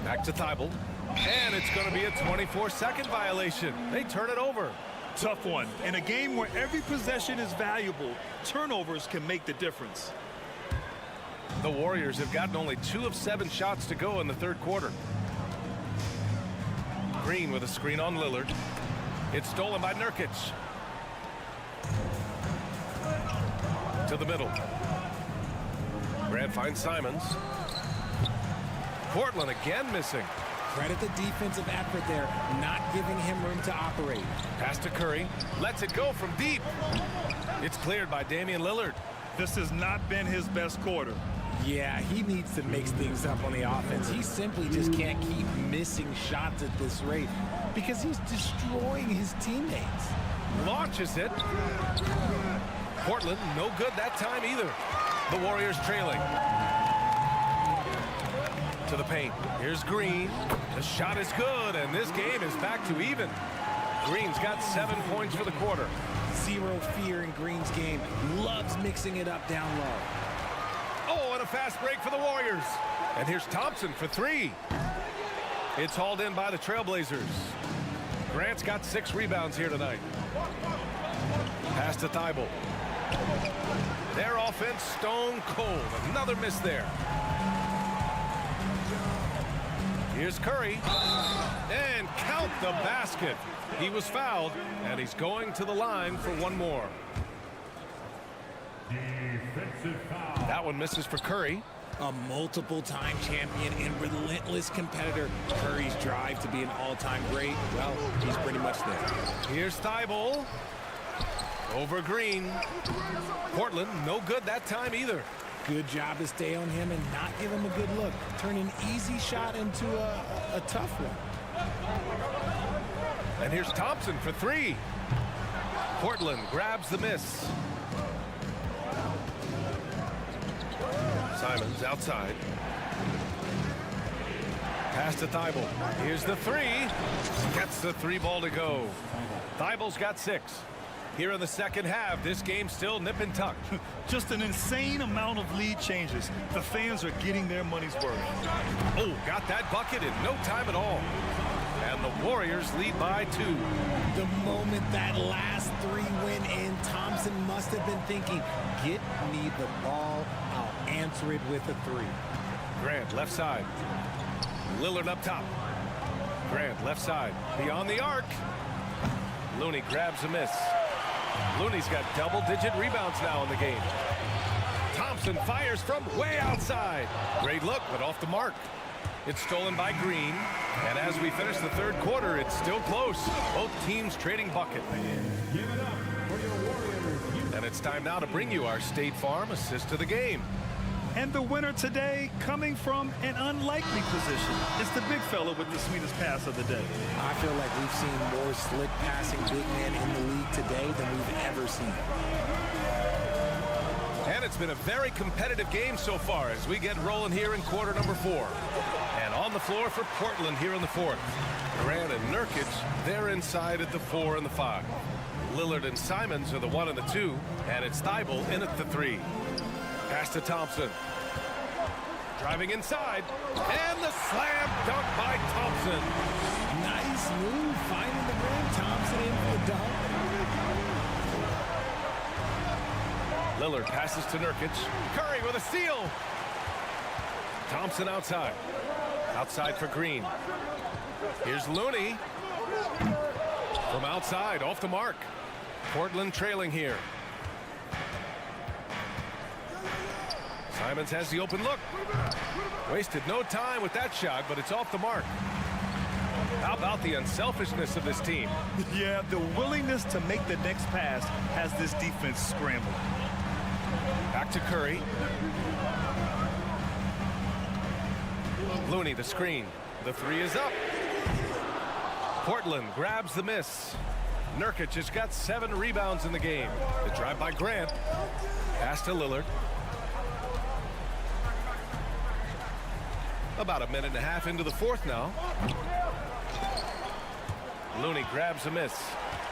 Back to Thibault. And it's going to be a 24-second violation. They turn it over. Tough one. In a game where every possession is valuable, turnovers can make the difference. The Warriors have gotten only 2 of 7 shots to go in the third quarter. Green with a screen on Lillard. It's stolen by Nurkic. To the middle. Grant finds Simons. Portland again missing. Credit the defensive effort there, not giving him room to operate. Pass to Curry. Lets it go from deep. It's cleared by Damian Lillard. This has not been his best quarter. Yeah, he needs to mix things up on the offense. He simply just can't keep missing shots at this rate because he's destroying his teammates. Launches it. Portland, no good that time either. The Warriors trailing. To the paint. Here's Green. The shot is good, and this game is back to even. Green's got 7 points for the quarter. Zero fear in Green's game. Loves mixing it up down low. Oh, and a fast break for the Warriors. And here's Thompson for 3. It's hauled in by the Trailblazers. Grant's got 6 rebounds here tonight. Pass to Thibault. Their offense stone cold. Another miss there. Here's Curry. And count the basket. He was fouled, and he's going to the line for one more. Defensive foul. That one misses for Curry. A multiple-time champion and relentless competitor. Curry's drive to be an all-time great, well, he's pretty much there. Here's Thibault. Over Green. Portland, no good that time either. Good job to stay on him and not give him a good look. Turn an easy shot into a tough one. And here's Thompson for three. Portland grabs the miss. Simons outside. Pass to Thibault. Here's the three. Gets the three ball to go. Thibault's got 6. Here in the second half, this game's still nip and tuck. Just an insane amount of lead changes. The fans are getting their money's worth. Oh, got that bucket in no time at all. And the Warriors lead by 2. The moment that last 3 went in, Thompson must have been thinking, get me the ball, I'll answer it with a 3. Grant left side. Lillard up top. Grant left side. Beyond the arc. Looney grabs a miss. Looney's got double-digit rebounds now in the game. Thompson fires from way outside. Great look, but off the mark. It's stolen by Green. And as we finish the third quarter, it's still close. Both teams trading bucket. And it's time now to bring you our State Farm assist to the game. And the winner today coming from an unlikely position. It's the big fella with the sweetest pass of the day. I feel like we've seen more slick passing big men in the league today than we've ever seen. And it's been a very competitive game so far as we get rolling here in quarter number 4. And on the floor for Portland here in the 4th. Grant and Nurkic, they're inside at the 4 and the 5. Lillard and Simons are the 1 and the 2. And it's Thibault in at the 3. Pass to Thompson. Driving inside. And the slam dunk by Thompson. Nice move, finding the rim. Thompson in for the dunk. Lillard passes to Nurkic. Curry with a steal. Thompson outside. Outside for Green. Here's Looney. From outside, off the mark. Portland trailing here. Simons has the open look. Wasted no time with that shot, but it's off the mark. How about the unselfishness of this team? Yeah, the willingness to make the next pass has this defense scrambled. Back to Curry. Looney, the screen. The 3 is up. Portland grabs the miss. Nurkic has got 7 rebounds in the game. The drive by Grant. Pass to Lillard. About a minute and a half into the 4th now. Looney grabs a miss.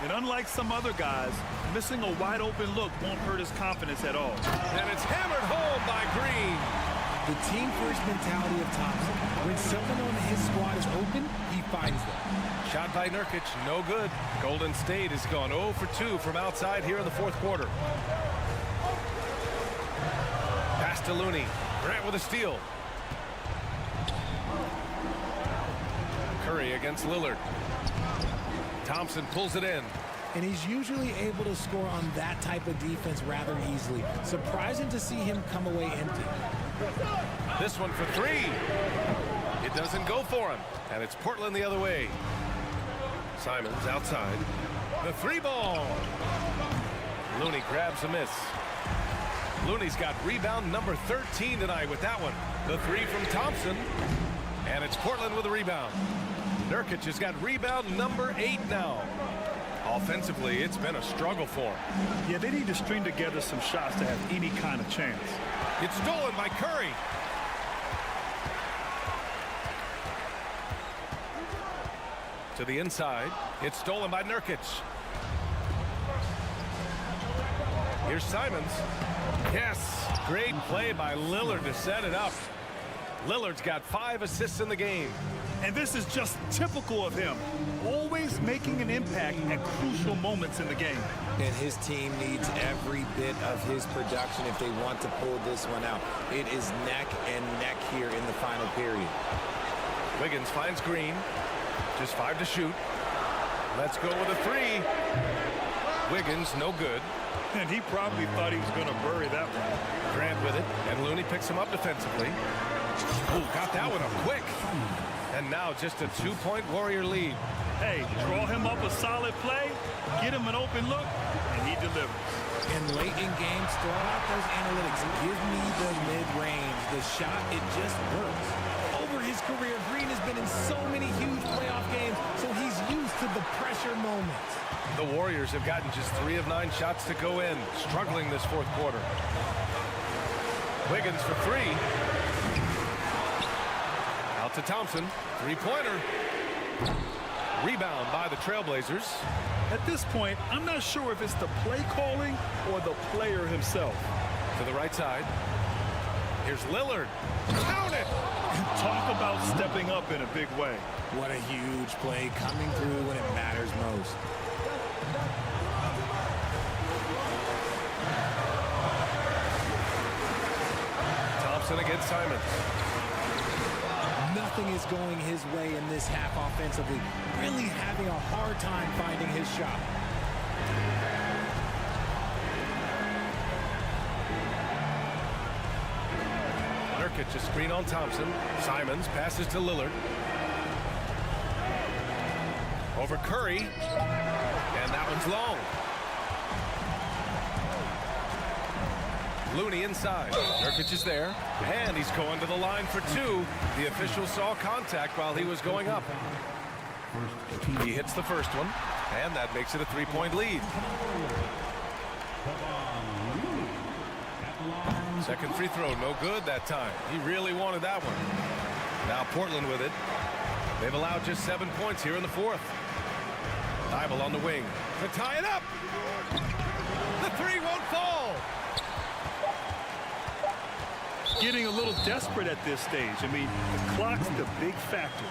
And unlike some other guys, missing a wide open look won't hurt his confidence at all. And it's hammered home by Green. The team first mentality of Thompson. When someone on his squad is open, he finds them. Shot by Nurkic, no good. Golden State has gone 0 for 2 from outside here in the 4th quarter. Pass to Looney. Grant with a steal. Curry against Lillard. Thompson pulls it in. And he's usually able to score on that type of defense rather easily. Surprising to see him come away empty. This one for 3. It doesn't go for him. And it's Portland the other way. Simons outside. The 3 ball. Looney grabs a miss. Looney's got rebound number 13 tonight with that one. The 3 from Thompson. And it's Portland with a rebound. Nurkic has got rebound number 8 now. Offensively, it's been a struggle for him. Yeah, they need to string together some shots to have any kind of chance. It's stolen by Curry. To the inside. It's stolen by Nurkic. Here's Simons. Yes, great play by Lillard to set it up. Lillard's got 5 assists in the game. And this is just typical of him. Always making an impact at crucial moments in the game. And his team needs every bit of his production if they want to pull this one out. It is neck and neck here in the final period. Wiggins finds Green. Just 5 to shoot. Let's go with a 3. Wiggins, no good. And he probably thought he was going to bury that one. Grant with it, and Looney picks him up defensively. Ooh, got that one up quick. And now just a 2-point Warrior lead. Hey, draw him up a solid play, get him an open look, and he delivers. And late in games, throw out those analytics. Give me the mid-range. The shot, it just works. Over his career, Green has been in so many huge playoff games, so he's used to the pressure moments. The Warriors have gotten just 3 of 9 shots to go in, struggling this fourth quarter. Wiggins for 3. Out to Thompson, three-pointer. Rebound by the Trailblazers. At this point, I'm not sure if it's the play calling or the player himself. To the right side. Here's Lillard. Count it! Talk about stepping up in a big way. What a huge play coming through when it matters most. Thompson against Simons. Nothing is going his way in this half offensively. Really having a hard time finding his shot. Nurkic a screen on Thompson. Simons passes to Lillard. Over Curry. And that one's long. Looney inside. Nurkic is there. And he's going to the line for 2. The official saw contact while he was going up. He hits the first one. And that makes it a 3-point lead. Second free throw, no good that time. He really wanted that one. Now Portland with it. They've allowed just 7 points here in the fourth. Thibault on the wing to tie it up. The 3 won't fall. Getting a little desperate at this stage. I mean, the clock's the big factor.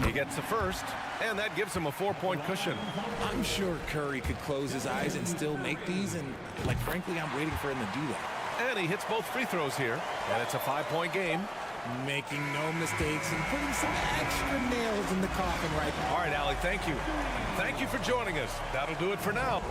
He gets the first, and that gives him a 4-point cushion. I'm sure Curry could close his eyes and still make these, and, like, frankly, I'm waiting for him to do that. And he hits both free throws here, and it's a 5-point game. Making no mistakes and putting some extra nails in the coffin right now. All right, Allie, thank you. Thank you for joining us. That'll do it for now.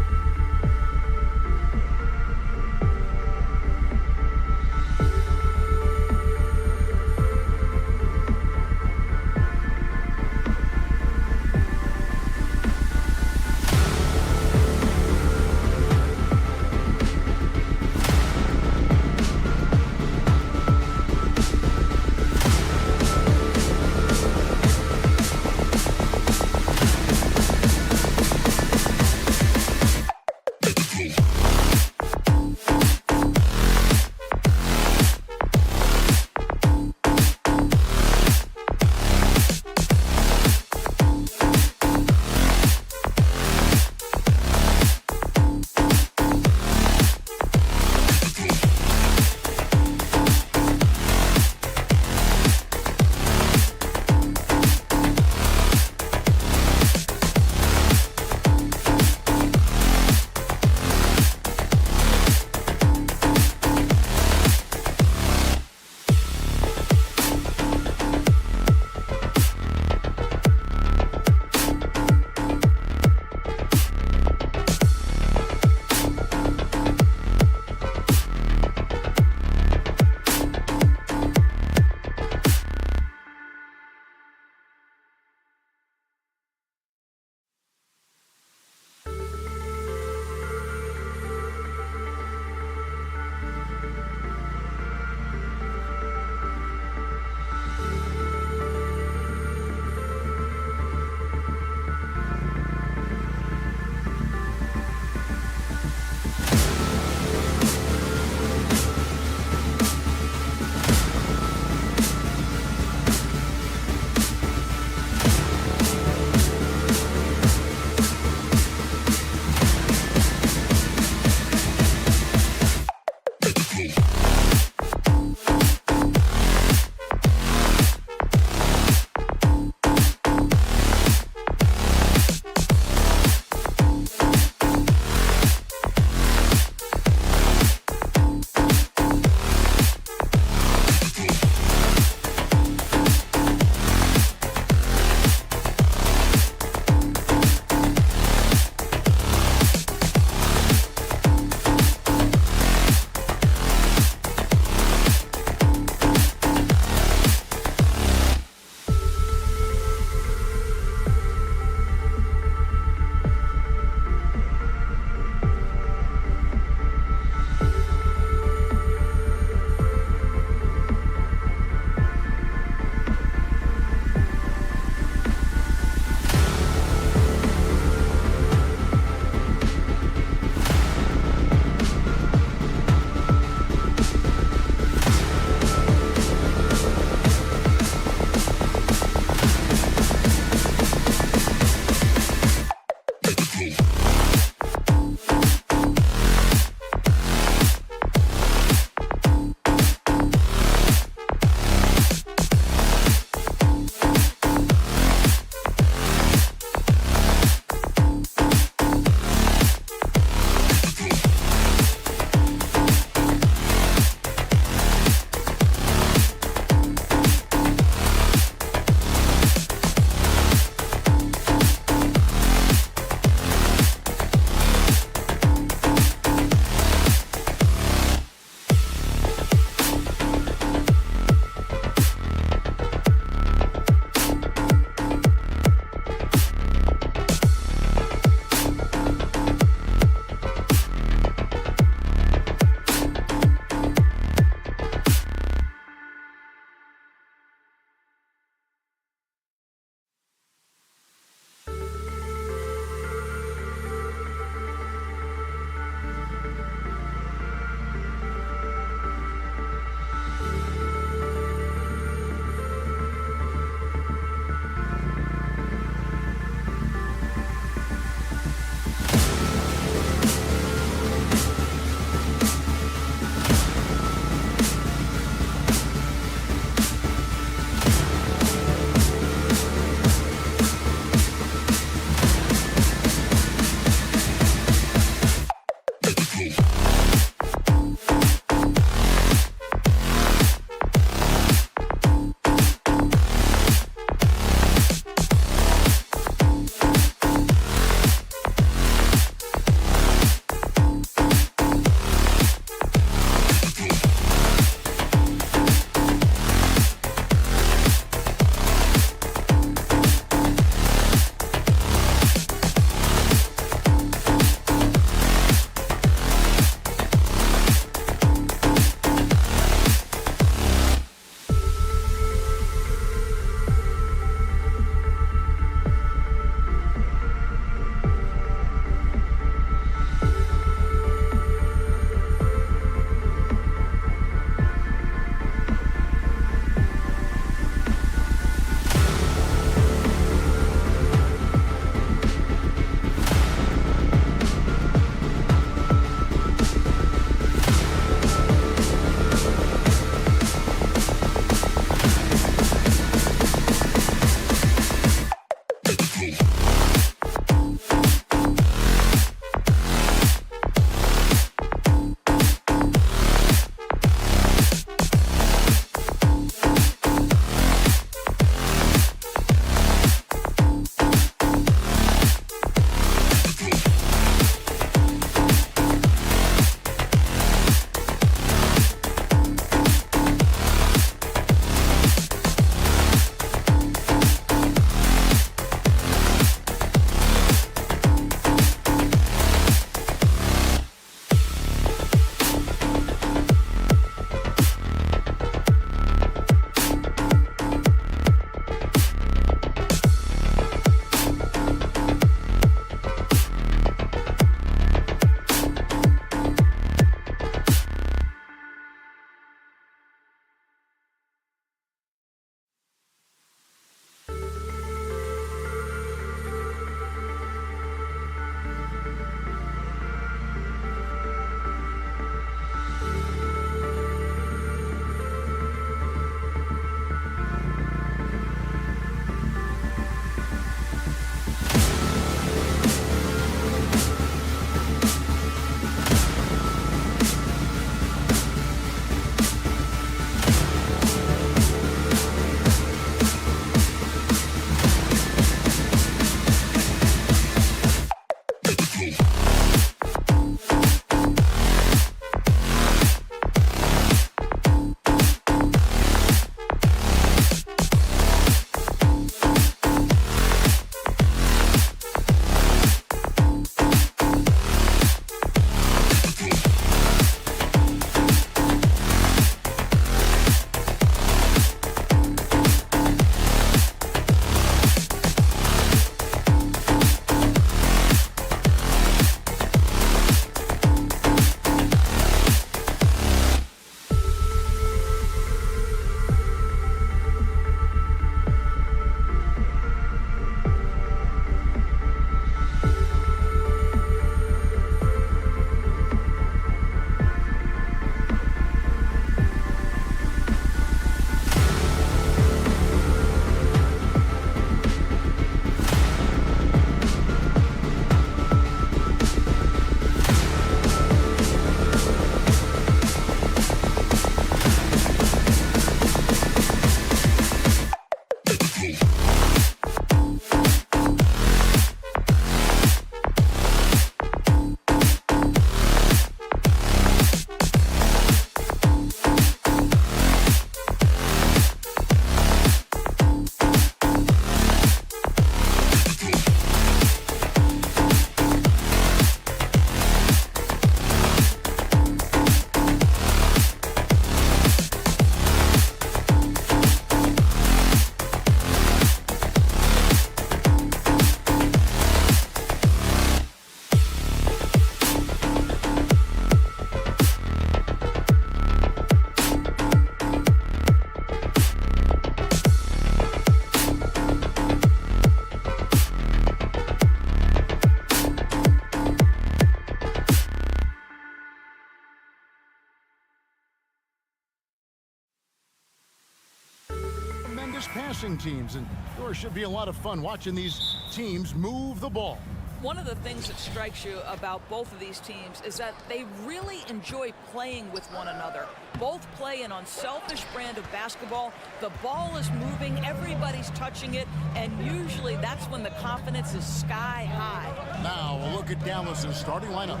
passing teams, and there should be a lot of fun watching these teams move the ball. One of the things that strikes you about both of these teams is that they really enjoy playing with one another. Both play an unselfish brand of basketball. The ball is moving, everybody's touching it, and usually that's when the confidence is sky high. Now we'll look at Dallas's starting lineup.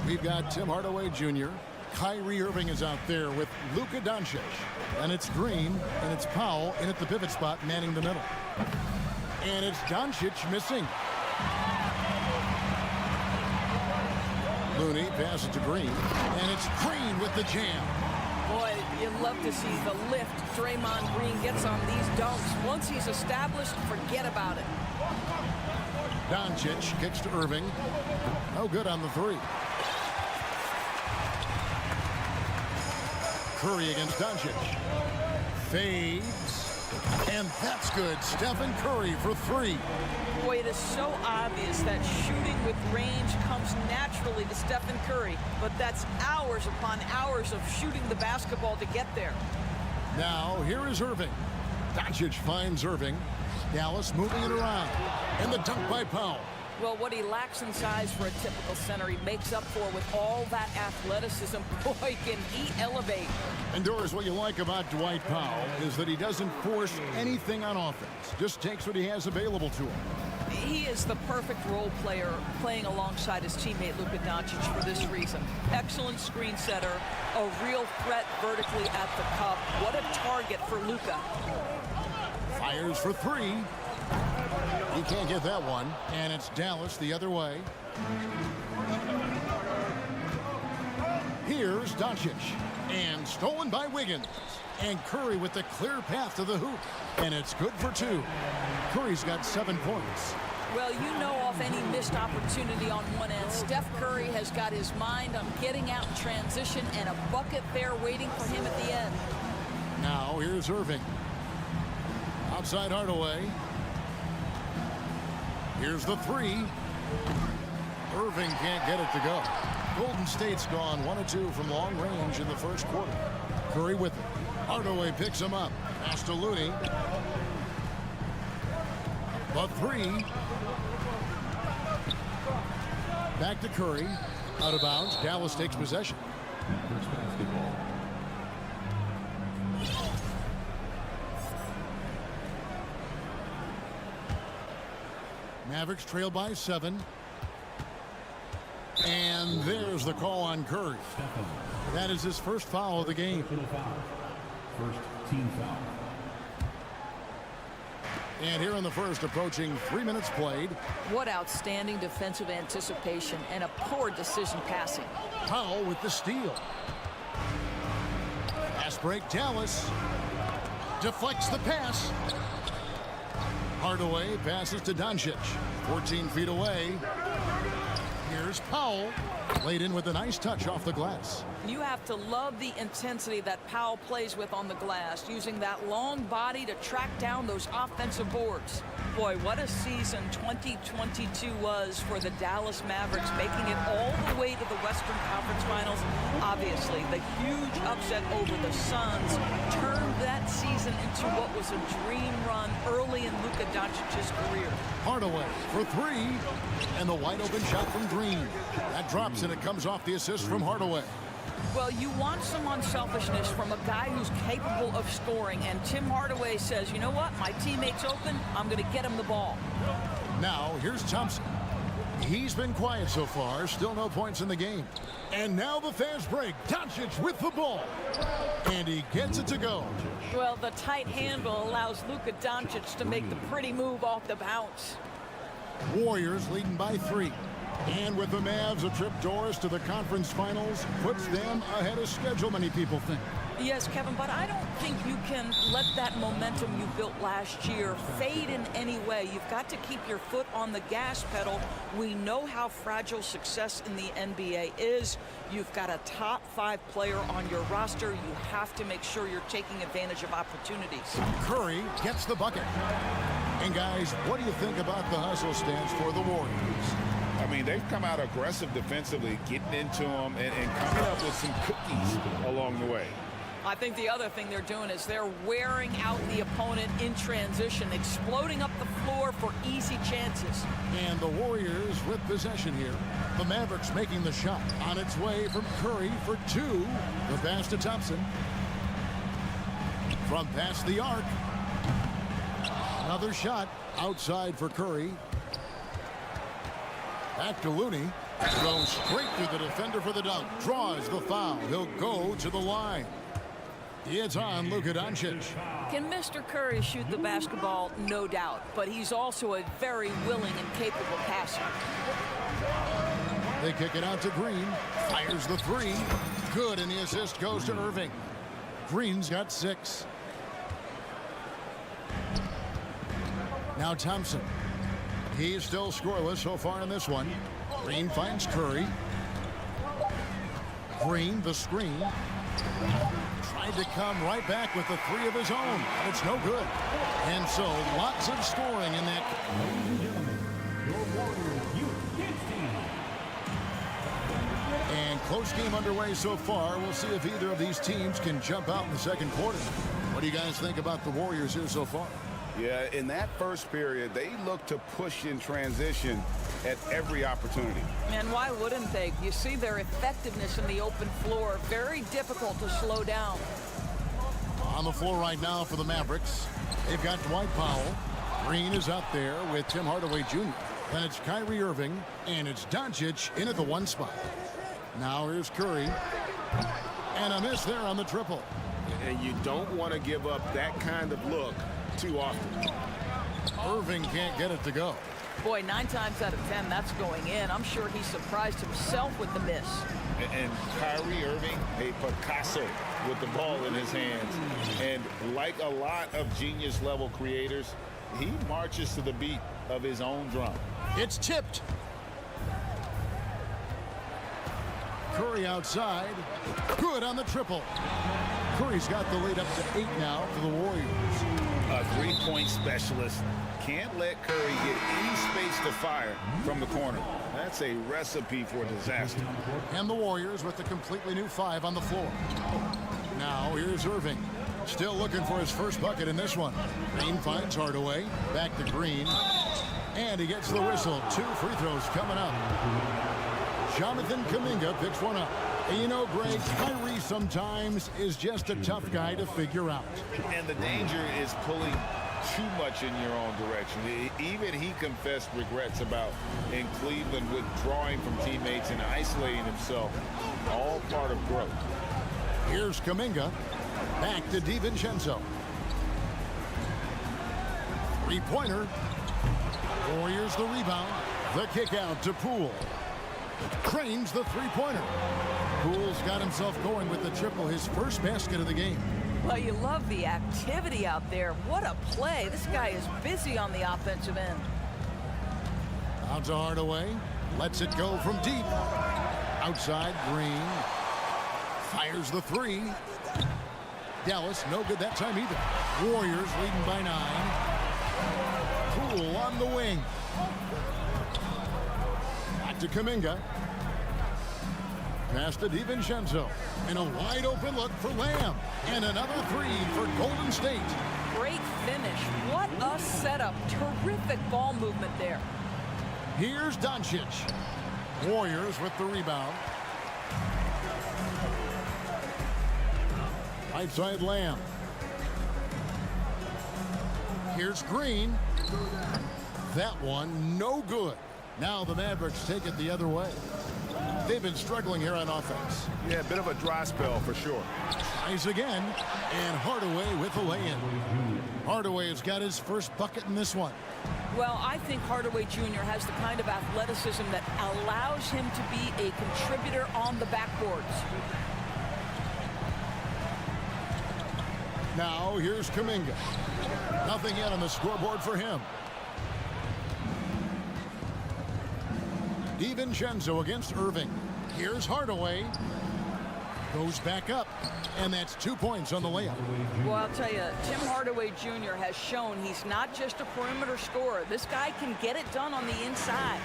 We've got Tim Hardaway Jr., Kyrie Irving is out there with Luka Doncic, and it's Green, and it's Powell in at the pivot spot manning the middle. And it's Doncic missing. Looney passes to Green, and it's Green with the jam. Boy, you'd love to see the lift Draymond Green gets on these dunks. Once he's established, forget about it. Doncic kicks to Irving. No good on the three. Curry against Doncic. Fades. And that's good. Stephen Curry for three. Boy, it is so obvious that shooting with range comes naturally to Stephen Curry, but that's hours upon hours of shooting the basketball to get there. Now, here is Irving. Doncic finds Irving. Dallas moving it around. And the dunk by Powell. Well, what he lacks in size for a typical center, he makes up for with all that athleticism. Boy, can he elevate. And Doris, what you like about Dwight Powell is that he doesn't force anything on offense. Just takes what he has available to him. He is the perfect role player playing alongside his teammate Luka Doncic for this reason. Excellent screen setter, a real threat vertically at the cup. What a target for Luka. Fires for three. He can't get that one, and it's Dallas the other way. Here's Doncic, and stolen by Wiggins. And Curry with the clear path to the hoop, and it's good for two. Curry's got 7 points. Well, you know, off any missed opportunity on one end, Steph Curry has got his mind on getting out in transition and a bucket there waiting for him at the end. Now here's Irving. Outside Hardaway. Here's the three. Irving can't get it to go. Golden State's gone 1 of 2 from long range in the first quarter. Curry with it. Hardaway picks him up. Pass to Looney. The three. Back to Curry. Out of bounds. Dallas takes possession. Mavericks trail by 7. And there's the call on Curry. That is his first foul of the game. First team foul. And here in the first, approaching 3 minutes played. What outstanding defensive anticipation and a poor decision passing. Powell with the steal. Pass break, Dallas. Deflects the pass. Hardaway passes to Doncic. 14 feet away. Here's Powell. Laid in with a nice touch off the glass. You have to love the intensity that Powell plays with on the glass, using that long body to track down those offensive boards. Boy, what a season 2022 was for the Dallas Mavericks, making it all the way to the Western Conference Finals. Obviously, the huge upset over the Suns turned that season into what was a dream run early in Luka Doncic's career. Hardaway for three, and the wide open shot from Green. That drops, and it comes off the assist from Hardaway. Well, you want some unselfishness from a guy who's capable of scoring, and Tim Hardaway says, you know what, my teammate's open, I'm going to get him the ball. Now, here's Thompson. He's been quiet so far, still no points in the game. And now the fast break. Doncic with the ball. And he gets it to go. Well, the tight handle allows Luka Doncic to make the pretty move off the bounce. Warriors leading by 3. And with the Mavs, a trip Doris to the conference finals puts them ahead of schedule, many people think. Yes, Kevin, but I don't think you can let that momentum you built last year fade in any way. You've got to keep your foot on the gas pedal. We know how fragile success in the NBA is. You've got a top 5 player on your roster. You have to make sure you're taking advantage of opportunities. Curry gets the bucket. And guys, what do you think about the hustle stance for the Warriors? I mean, they've come out aggressive defensively, getting into them and coming up with some cookies along the way. I think the other thing they're doing is they're wearing out the opponent in transition, exploding up the floor for easy chances. And the Warriors with possession here. The Mavericks making the shot. On its way from Curry for two. The pass to Thompson. From past the arc. Another shot outside for Curry. Back to Looney. Goes straight through the defender for the dunk. Draws the foul. He'll go to the line. It's on Luka Doncic. Can Mr. Curry shoot the basketball? No doubt. But he's also a very willing and capable passer. They kick it out to Green. Fires the three. Good, and the assist goes to Irving. Green's got 6. Now Thompson. He's still scoreless so far in this one. Green finds Curry. Green, the screen. Tried to come right back with the 3 of his own. It's no good. And so lots of scoring in that. And close game underway so far. We'll see if either of these teams can jump out in the second quarter. What do you guys think about the Warriors here so far? Yeah, in that first period, they look to push in transition at every opportunity. And why wouldn't they? You see their effectiveness in the open floor. Very difficult to slow down. On the floor right now for the Mavericks. They've got Dwight Powell. Green is out there with Tim Hardaway Jr. Then it's Kyrie Irving, and it's Doncic in at the 1 spot. Now here's Curry. And a miss there on the triple. And you don't want to give up that kind of look too often. Irving can't get it to go. Boy, 9 times out of 10, that's going in. I'm sure he surprised himself with the miss. And Kyrie Irving, a Picasso with the ball in his hands. And like a lot of genius-level creators, he marches to the beat of his own drum. It's tipped. Curry outside. Good on the triple. Curry's got the lead up to 8 now for the Warriors. A three-point specialist can't let Curry get any space to fire from the corner. That's a recipe for disaster. And the Warriors with a completely new 5 on the floor. Now here's Irving. Still looking for his first bucket in this one. Green finds Hardaway. Back to Green. And he gets the whistle. 2 free throws coming up. Jonathan Kuminga picks one up. And you know, Greg, Kyrie sometimes is just a tough guy to figure out. And the danger is pulling too much in your own direction. Even he confessed regrets about in Cleveland withdrawing from teammates and isolating himself. All part of growth. Here's Kuminga. Back to DiVincenzo. 3-pointer. Warriors the rebound. The kick out to Poole. Cranes the 3-pointer. Poole's got himself going with the triple, his first basket of the game. Well, you love the activity out there. What a play. This guy is busy on the offensive end. Out to Hardaway. Lets it go from deep. Outside, Green. Fires the 3. Dallas, no good that time either. Warriors leading by 9. Poole on the wing. Back to Kuminga. Pass to DiVincenzo. And a wide open look for Lamb. And another 3 for Golden State. Great finish. What a setup. Terrific ball movement there. Here's Doncic. Warriors with the rebound. Right side Lamb. Here's Green. That one no good. Now the Mavericks take it the other way. They've been struggling here on offense. Yeah, a bit of a dry spell for sure. Tries again, and Hardaway with a lay-in. Hardaway has got his first bucket in this one. Well, I think Hardaway Jr. has the kind of athleticism that allows him to be a contributor on the backboards. Now here's Kuminga. Nothing yet on the scoreboard for him. DiVincenzo against Irving. Here's Hardaway. Goes back up. And that's 2 points on the layup. Well, I'll tell you, Tim Hardaway Jr. has shown he's not just a perimeter scorer. This guy can get it done on the inside.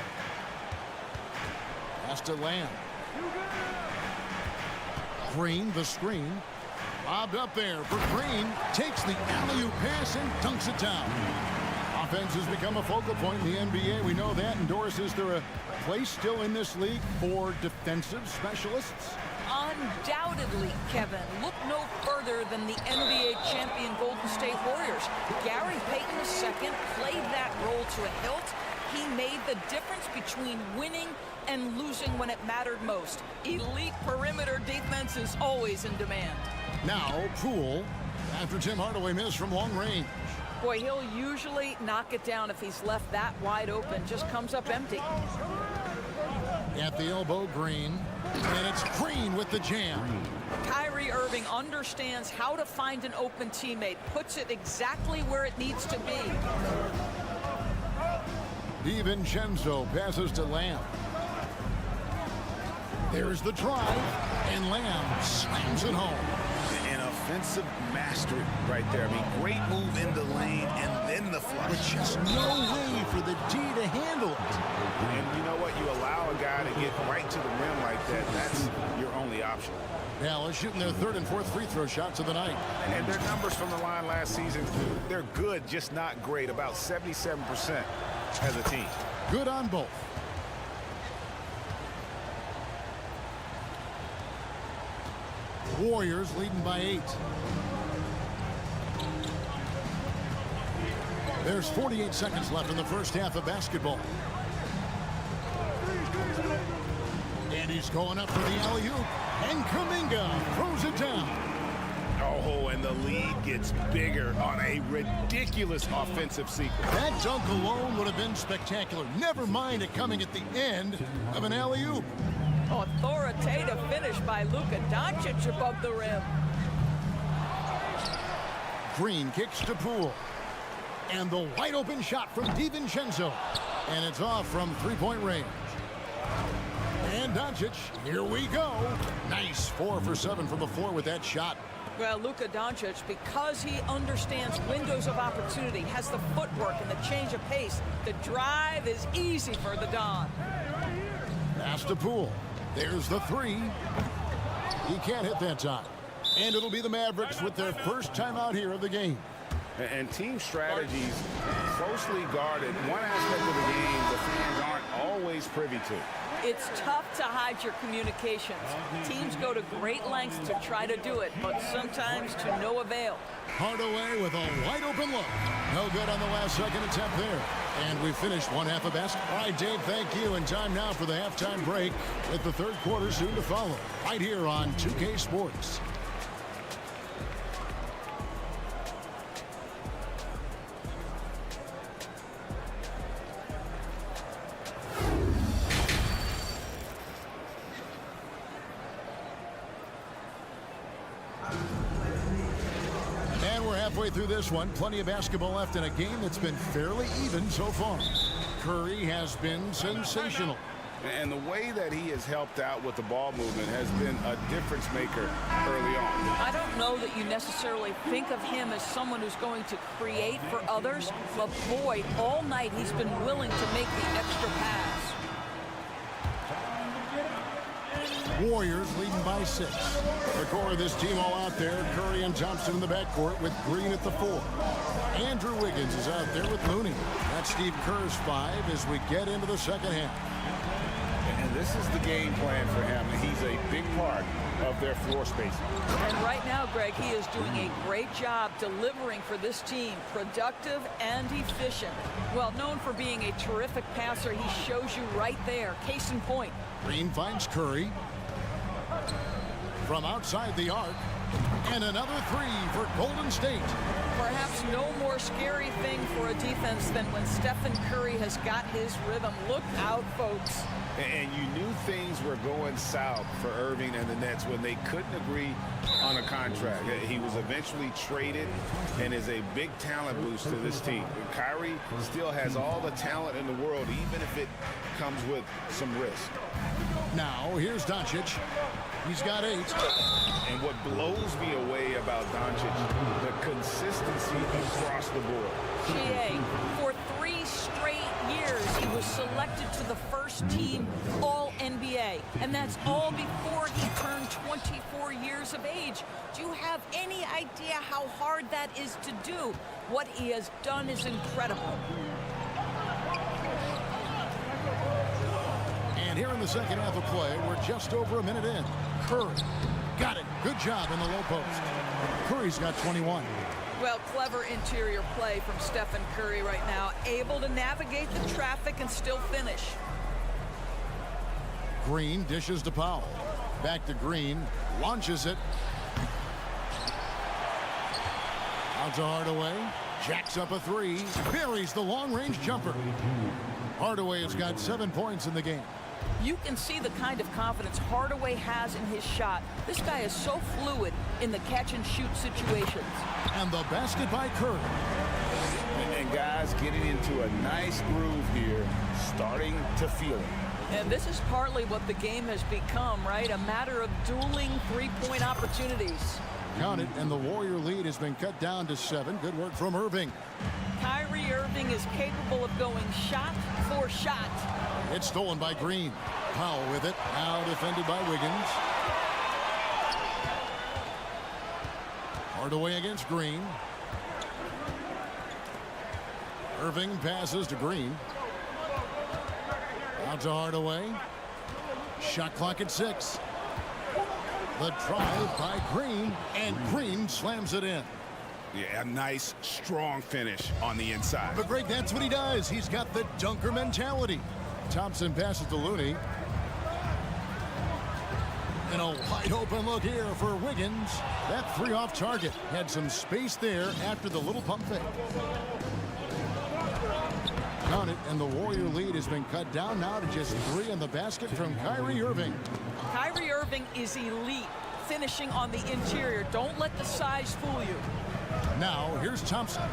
Pass to Lamb. Green, the screen. Bobbed up there for Green. Takes the alley-oop pass and dunks it down. Offense has become a focal point in the NBA. We know that. And Doris, is there a place still in this league for defensive specialists? Undoubtedly, Kevin. Look no further than the NBA champion Golden State Warriors. Gary Payton II played that role to a hilt. He made the difference between winning and losing when it mattered most. Elite perimeter defense is always in demand. Now, Poole, after Tim Hardaway missed from long range. Boy, he'll usually knock it down if he's left that wide open. Just comes up empty. At the elbow, Green. And it's Green with the jam. Kyrie Irving understands how to find an open teammate. Puts it exactly where it needs to be. DiVincenzo passes to Lamb. There's the drive. And Lamb slams it home. An offensive mastery right there. I mean, great move in the lane and then the flush. But just no way for the D to handle it. And you know what? You allow a guy to get right to the rim like that. That's your only option. Dallas shooting their third and fourth free throw shots of the night. And their numbers from the line last season, they're good, just not great. About 77% as a team. Good on both. Warriors leading by 8. There's 48 seconds left in the first half of basketball. And he's going up for the alley-oop. And Kuminga throws it down. Oh, and the lead gets bigger on a ridiculous offensive sequence. That dunk alone would have been spectacular. Never mind it coming at the end of an alley-oop. Authoritative finish by Luka Doncic above the rim. Green kicks to Poole. And the wide open shot from DiVincenzo. And it's off from three-point range. And Doncic, here we go. Nice 4 for 7 from the floor with that shot. Well, Luka Doncic, because he understands windows of opportunity, has the footwork and the change of pace, the drive is easy for the Don. Pass to Poole. There's the 3. He can't hit that time. And it'll be the Mavericks with their first timeout here of the game. And team strategies closely guarded. One aspect of the game the fans aren't always privy to. It's tough to hide your communications. Teams go to great lengths to try to do it, but sometimes to no avail. Hardaway with a wide open look. No good on the last second attempt there. And we finished one half of basketball. All right, Dave, thank you. And time now for the halftime break with the third quarter soon to follow. Right here on 2K Sports. Halfway through this one, plenty of basketball left in a game that's been fairly even so far. Curry has been sensational. And the way that he has helped out with the ball movement has been a difference maker early on. I don't know that you necessarily think of him as someone who's going to create for others, but boy, all night he's been willing to make the extra pass. Warriors leading by 6. The core of this team all out there. Curry and Thompson in the backcourt with Green at the 4. Andrew Wiggins is out there with Looney. That's Steve Kerr's 5 as we get into the second half. And this is the game plan for him. He's a big part of their floor spacing. And right now, Greg, he is doing a great job delivering for this team. Productive and efficient. Well, known for being a terrific passer, he shows you right there. Case in point. Green finds Curry. From outside the arc. And another 3 for Golden State. Perhaps no more scary thing for a defense than when Stephen Curry has got his rhythm. Look out, folks. And you knew things were going south for Irving and the Nets when they couldn't agree on a contract. He was eventually traded and is a big talent boost to this team. Kyrie still has all the talent in the world, even if it comes with some risk. Now, here's Doncic. He's got 8. And what blows me away about Doncic, the consistency across the board. GA, for 3 straight years, he was selected to the first team All-NBA. And that's all before he turned 24 years of age. Do you have any idea how hard that is to do? What he has done is incredible. And here in the second half of play, we're just over a minute in. Curry got it. Good job in the low post. Curry's got 21. Well, clever interior play from Stephen Curry right now, able to navigate the traffic and still finish. Green dishes to Powell. Back to Green, launches it. Out to Hardaway, jacks up a three, buries the long-range jumper. Hardaway has got 7 points in the game. You can see the kind of confidence Hardaway has in his shot. This guy is so fluid in the catch-and-shoot situations. And the basket by Curry. And guys getting into a nice groove here, starting to feel it. And this is partly what the game has become, right? A matter of dueling three-point opportunities. Count it, and the Warrior lead has been cut down to 7. Good work from Irving. Kyrie Irving is capable of going shot for shot. It's stolen by Green. Powell with it. Now defended by Wiggins. Hardaway against Green. Irving passes to Green. Out to Hardaway. Shot clock at 6. The drive by Green, and Green slams it in. Yeah, a nice, strong finish on the inside. But Greg, that's what he does. He's got the dunker mentality. Thompson passes to Looney. And a wide open look here for Wiggins. That three off target. Had some space there after the little pump fake. Count it, and the Warrior lead has been cut down now to just 3 in the basket from Kyrie Irving. Kyrie Irving is elite, finishing on the interior. Don't let the size fool you. Now, here's Thompson.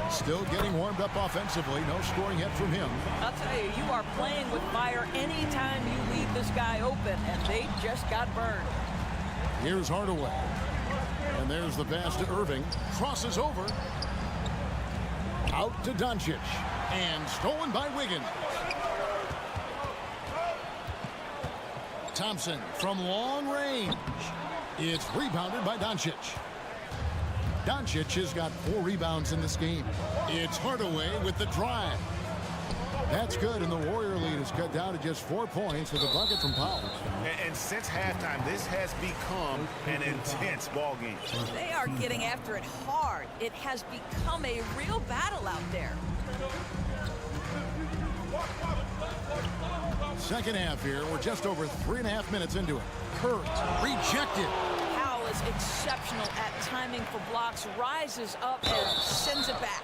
Still getting warmed up offensively. No scoring yet from him. I'll tell you, you are playing with fire anytime you leave this guy open, and they just got burned. Here's Hardaway. And there's the pass to Irving. Crosses over. Out to Doncic. And stolen by Wiggins. Thompson from long range. It's rebounded by Doncic. Doncic has got 4 rebounds in this game. It's Hardaway with the drive. That's good, and the Warrior lead is cut down to just 4 points with a bucket from Powell. And since halftime, this has become an intense ball game. They are getting after it hard. It has become a real battle out there. Second half here. We're just over 3.5 minutes into it. Curry rejected. Powell is exceptional at timing for blocks, rises up and sends it back.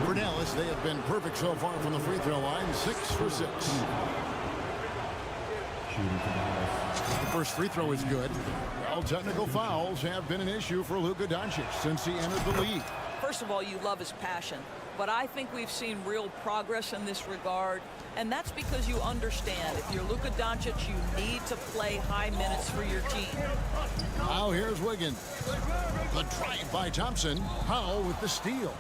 For Dallas, they have been perfect so far from the free throw line, 6 for 6. The first free throw is good. Well, technical fouls have been an issue for Luka Doncic since he entered the league. First of all, you love his passion, but I think we've seen real progress in this regard, and that's because you understand if you're Luka Doncic, you need to play high minutes for your team. Now here's Wiggins. The drive by Thompson. Powell with the steal.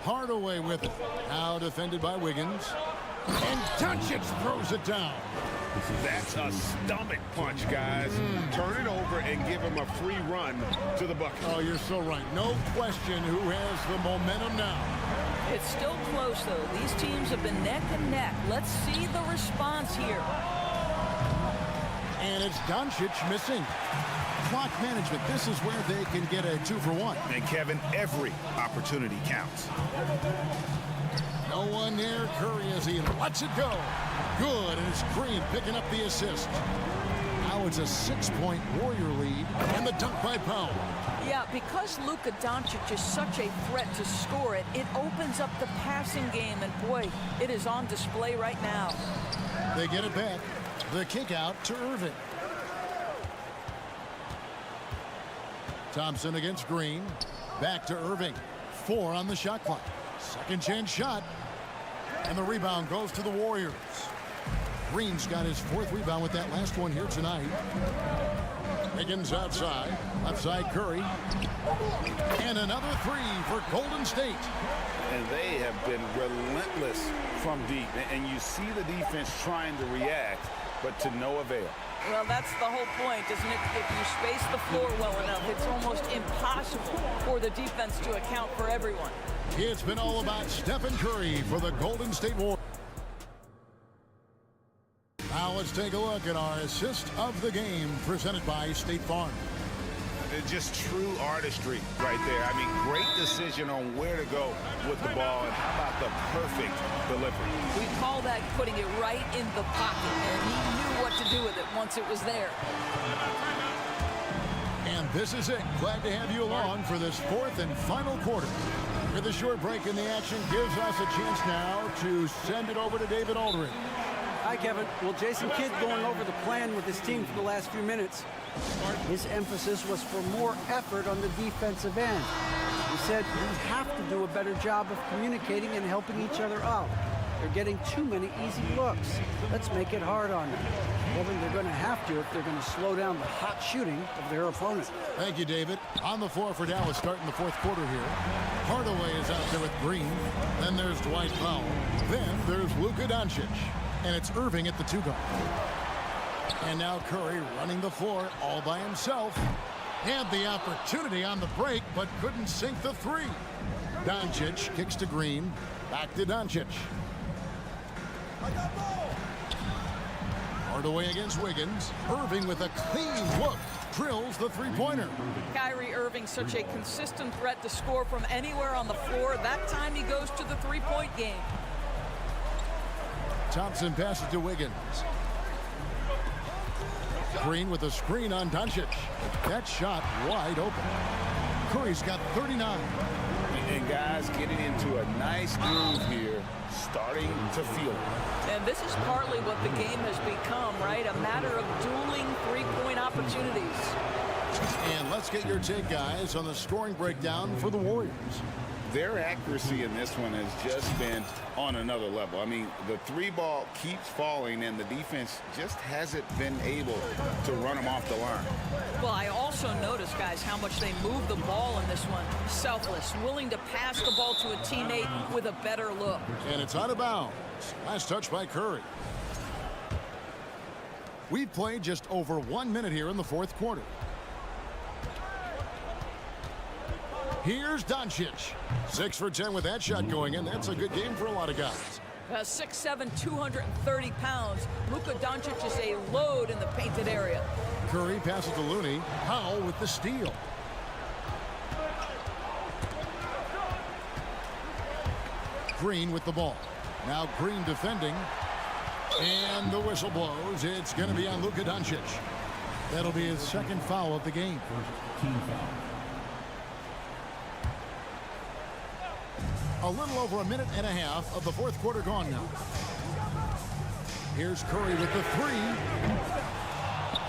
Hardaway with it. Now defended by Wiggins. And Doncic throws it down. That's a stomach punch, guys. Turn it over and give him a free run to the bucket. Oh, you're so right. No question who has the momentum now. It's still close, though. These teams have been neck and neck. Let's see the response here. And it's Doncic missing. Clock management. This is where they can get a 2 for 1. And Kevin, every opportunity counts. No one near Curry as he lets it go. Good, and it's Green picking up the assist. Now it's a 6-point Warrior lead, and the dunk by Powell. Yeah, because Luka Doncic is such a threat to score it, it opens up the passing game, and boy, it is on display right now. They get it back. The kick out to Irving. Thompson against Green. Back to Irving. 4 on the shot clock. Second chance shot. And the rebound goes to the Warriors. Green's got his 4th rebound with that last one here tonight. Wiggins outside. Left side Curry. And another three for Golden State. And they have been relentless from deep. And you see the defense trying to react, but to no avail. Well, that's the whole point, isn't it? If you space the floor well enough, it's almost impossible for the defense to account for everyone. It's been all about Stephen Curry for the Golden State Warriors. Now let's take a look at our assist of the game presented by State Farm. It's just true artistry right there. I mean, great decision on where to go with the ball, and how about the perfect delivery? We call that putting it right in the pocket, and he knew what to do with it once it was there. And this is it. Glad to have you along for this fourth and final quarter. With a short break in the action gives us a chance now to send it over to David Aldridge. Hi, Kevin. Well, Jason Kidd going over the plan with his team for the last few minutes. His emphasis was for more effort on the defensive end. He said we have to do a better job of communicating and helping each other out. They're getting too many easy looks. Let's make it hard on them. Kevin, they're going to have to if they're going to slow down the hot shooting of their opponent. Thank you, David. On the floor for Dallas starting the fourth quarter here. Hardaway is out there with Green. Then there's Dwight Powell. Then there's Luka Doncic. And it's Irving at the 2-guard. And now Curry running the floor all by himself. Had the opportunity on the break, but couldn't sink the three. Doncic kicks to Green. Back to Doncic. Hardaway against Wiggins. Irving with a clean look. Drills the three-pointer. Kyrie Irving, such a consistent threat to score from anywhere on the floor. That time he goes to the three-point game. Thompson passes to Wiggins. Green with a screen on Doncic. That shot wide open. Curry's got 39. And guys getting into a nice groove here, starting to feel it. And this is partly what the game has become, right? A matter of dueling three-point opportunities. And let's get your take, guys, on the scoring breakdown for the Warriors. Their accuracy in this one has just been on another level. I mean, the three ball keeps falling, and the defense just hasn't been able to run them off the line. Well, I also noticed, guys, how much they move the ball in this one. Selfless, willing to pass the ball to a teammate with a better look. And it's out of bounds. Last touch by Curry. We've played just over 1 minute here in the fourth quarter. Here's Doncic. 6 for 10 with that shot going in. That's a good game for a lot of guys. 6'7", 230 pounds. Luka Doncic is a load in the painted area. Curry passes to Looney. Powell with the steal. Green with the ball. Now Green defending. And the whistle blows. It's going to be on Luka Doncic. That'll be his second foul of the game. Team foul. A little over a minute and a half of the fourth quarter gone now. Here's Curry with the three.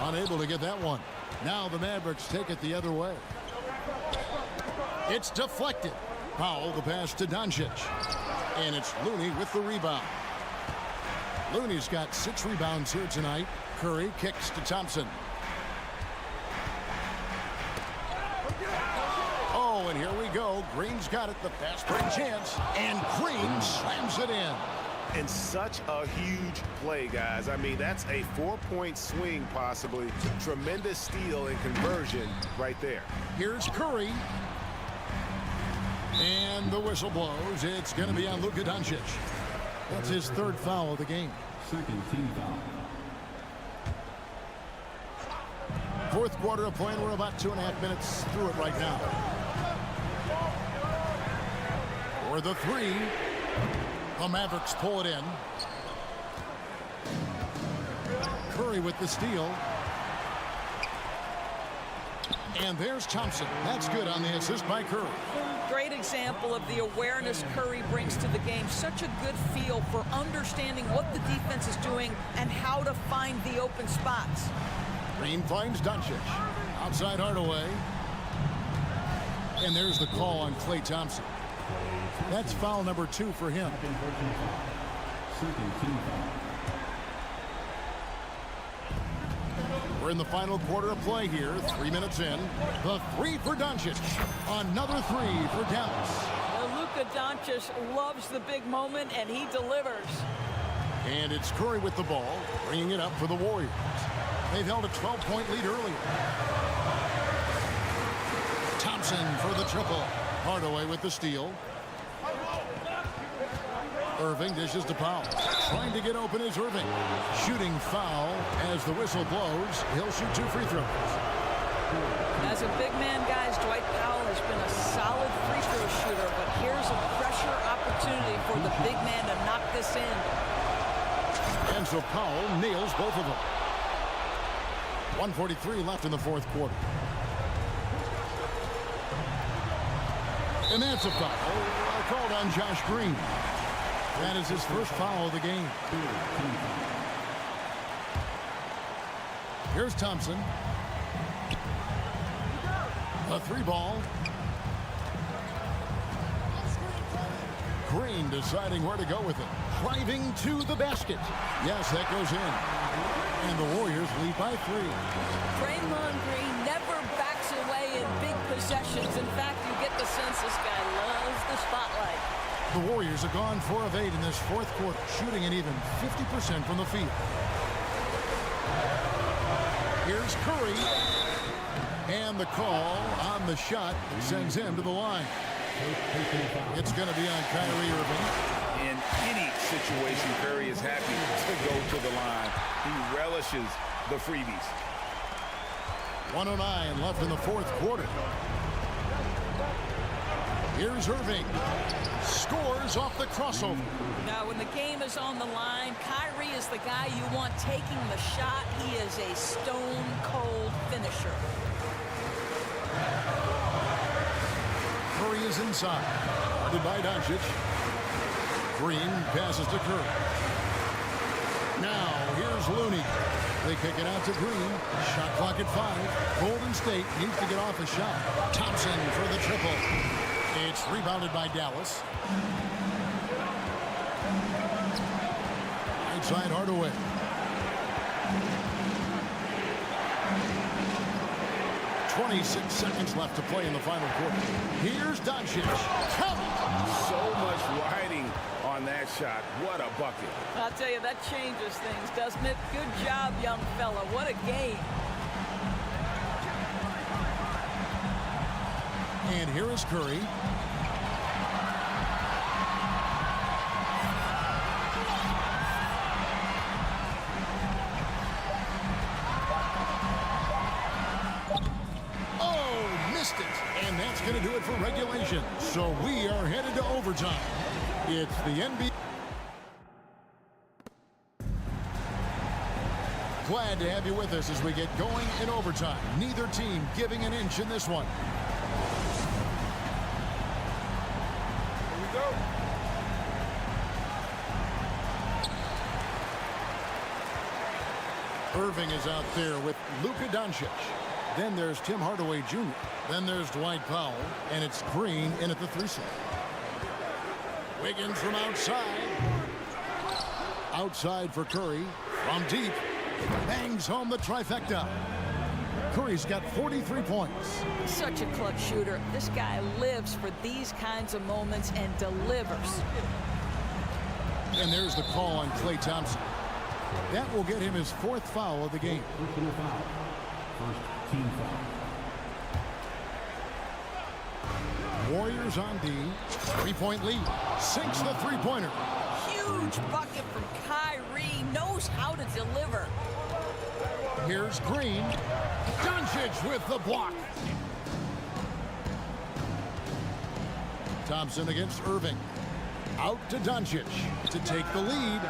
Unable to get that one. Now the Mavericks take it the other way. It's deflected. Powell the pass to Doncic. And it's Looney with the rebound. Looney's got 6 rebounds here tonight. Curry kicks to Thompson. Oh, and here we go. Green's got it. The fast break chance. And Green slams it in. And such a huge play, guys. I mean, that's a 4-point swing, possibly. Tremendous steal and conversion right there. Here's Curry. And the whistle blows. It's going to be on Luka Doncic. That's his third foul of the game. Second team foul. Fourth quarter of play, and we're about 2.5 minutes through it right now. For the three, the Mavericks pull it in. Curry with the steal. And there's Thompson. That's good on the assist by Curry. Great example of the awareness Curry brings to the game. Such a good feel for understanding what the defense is doing and how to find the open spots. Green finds Doncic. Outside Hardaway. And there's the call on Klay Thompson. That's foul number 2 for him. Second team foul. We're in the final quarter of play here, 3 minutes in. The three for Doncic. Another three for Dallas. Well, Luka Doncic loves the big moment, and he delivers. And it's Curry with the ball, bringing it up for the Warriors. They've held a 12-point lead earlier. Thompson for the triple. Hardaway with the steal. Irving dishes to Powell. Trying to get open is Irving. Shooting foul as the whistle blows. He'll shoot 2 free throws. As a big man, guys, Dwight Powell has been a solid free throw shooter, but here's a pressure opportunity for the big man to knock this in. And so Powell nails both of them. 1:43 left in the fourth quarter. And that's a foul called on Josh Green. That is his first foul of the game. Here's Thompson. A 3-ball. Green deciding where to go with it. Driving to the basket. Yes, that goes in. And the Warriors lead by 3. Draymond Green never backs away in big possessions. In fact, you get the sense this guy loves the spotlight. The Warriors have gone 4 of 8 in this fourth quarter, shooting an even 50% from the field. Here's Curry. And the call on the shot that sends him to the line. It's going to be on Kyrie Irving. In any situation, Curry is happy to go to the line. He relishes the freebies. 1:09 left in the fourth quarter. Here's Irving. Scores off the crossover. Now, when the game is on the line, Kyrie is the guy you want taking the shot. He is a stone-cold finisher. Curry is inside. Goodbye, Doncic. Green passes to Curry. Now, here's Looney. They kick it out to Green. Shot clock at 5. Golden State needs to get off a shot. Thompson for the triple. It's rebounded by Dallas. Outside Hardaway. .26 seconds left to play in the final quarter. Here's Doncic. So much riding on that shot. What a bucket. I'll tell you, that changes things, doesn't it? Good job, young fella. What a game. And here is Curry. And that's going to do it for regulation. So we are headed to overtime. It's the NBA. Glad to have you with us as we get going in overtime. Neither team giving an inch in this one. Here we go. Irving is out there with Luka Doncic. Then there's Tim Hardaway Jr. Then there's Dwight Powell. And it's Green in at the 3 slot. Wiggins from outside. Outside for Curry. From deep. Bangs home the trifecta. Curry's got 43 points. Such a clutch shooter. This guy lives for these kinds of moments and delivers. And there's the call on Klay Thompson. That will get him his 4th foul of the game. First team foul. Warriors on D. 3-point lead. Sinks the 3-pointer. Huge bucket from Kyrie. Knows how to deliver. Here's Green. Doncic with the block. Thompson against Irving. Out to Doncic to take the lead.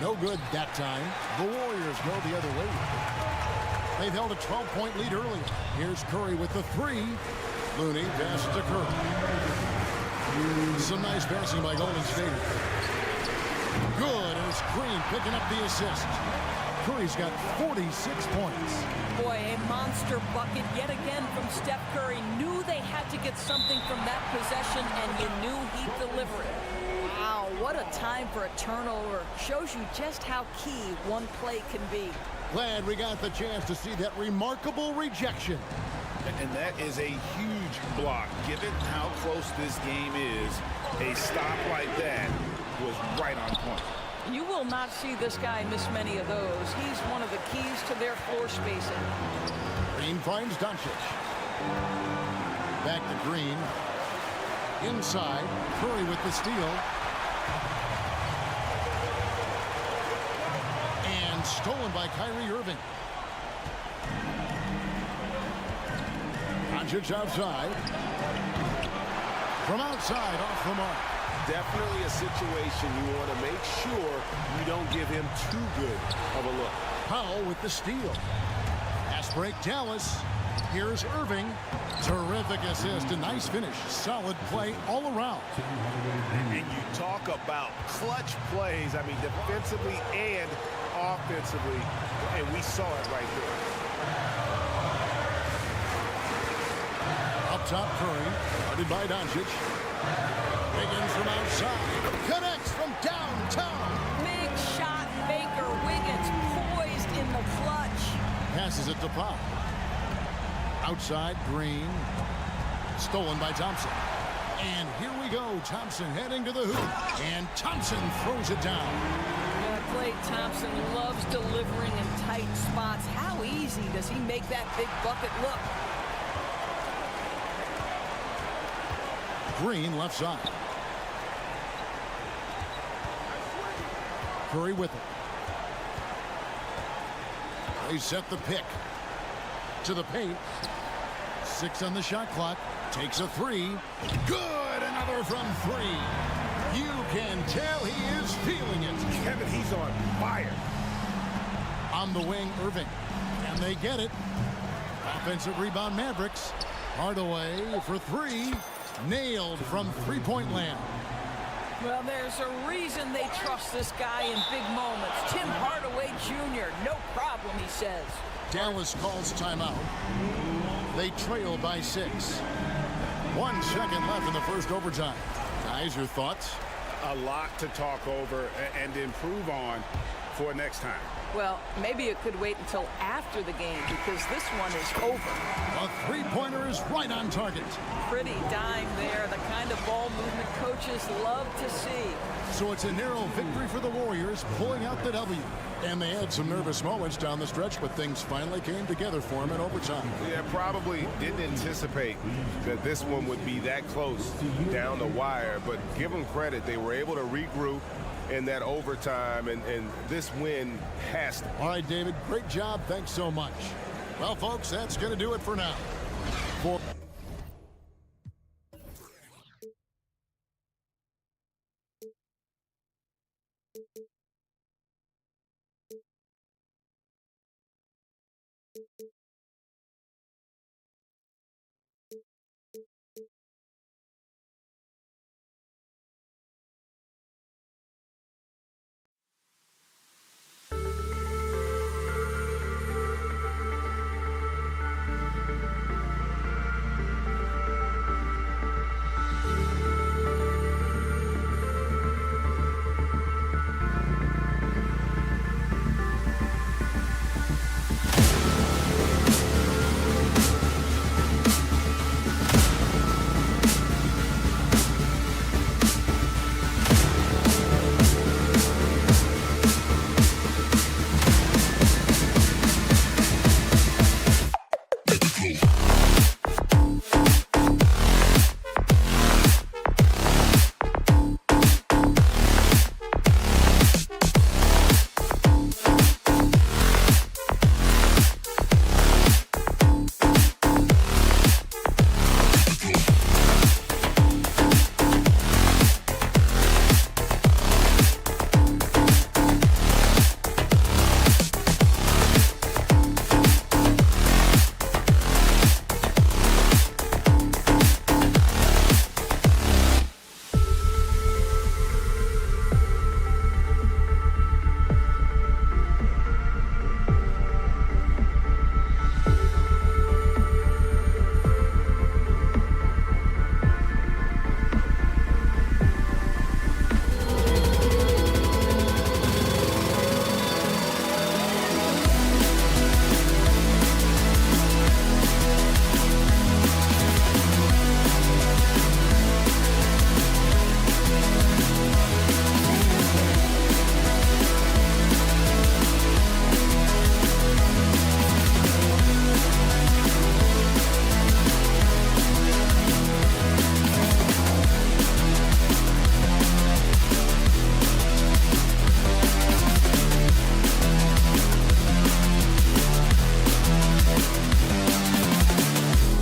No good that time. The Warriors go the other way. They've held a 12-point lead earlier. Here's Curry with the 3. Looney passes to Curry. Some nice passing by Golden State. Good, and it's Green picking up the assist. Curry's got 46 points. Boy, a monster bucket yet again from Steph Curry. Knew they had to get something from that possession, and you knew he'd deliver it. Wow, what a time for a turnover. Shows you just how key one play can be. Glad we got the chance to see that remarkable rejection. And that is a huge block. Given how close this game is, a stop like that was right on point. You will not see this guy miss many of those. He's one of the keys to their floor spacing. Green finds Doncic. Back to Green. Inside, Curry with the steal. And stolen by Kyrie Irving. Doncic outside. From outside, off the mark. Definitely a situation you want to make sure you don't give him too good of a look. Powell with the steal. Pass break, Dallas. Here's Irving. Terrific assist, a nice finish. Solid play all around. And you talk about clutch plays, I mean, defensively and offensively, and we saw it right there. Up top, Curry, guarded by Doncic. Wiggins from outside, connects from downtown. Big shot, Baker. Wiggins poised in the clutch. Passes it to Powell. Outside, Green. Stolen by Thompson. And here we go. Thompson heading to the hoop. And Thompson throws it down. Klay Thompson loves delivering in tight spots. How easy does he make that big bucket look? Green left side. Curry with it. They set the pick. To the paint. 6 on the shot clock. Takes a 3. Good! Another from 3. You can tell he is feeling it. Kevin, he's on fire. On the wing, Irving. And they get it. Offensive rebound, Mavericks. Hardaway for 3. Nailed from three-point land. Well, there's a reason they trust this guy in big moments. Tim Hardaway Jr., no problem, he says. Dallas calls timeout. They trail by 6. 1 second left in the first overtime. Guys, your thoughts? A lot to talk over and improve on for next time. Well, maybe it could wait until after the game because this one is over. A three-pointer is right on target. Pretty dime there, the kind of ball movement coaches love to see. So it's a narrow victory for the Warriors, pulling out the W. And they had some nervous moments down the stretch, but things finally came together for them in overtime. Yeah, probably didn't anticipate that this one would be that close down the wire, but give them credit. They were able to regroup in that overtime, and this win has to. All right, David, great job. Thanks so much. Well, folks, that's going to do it for now.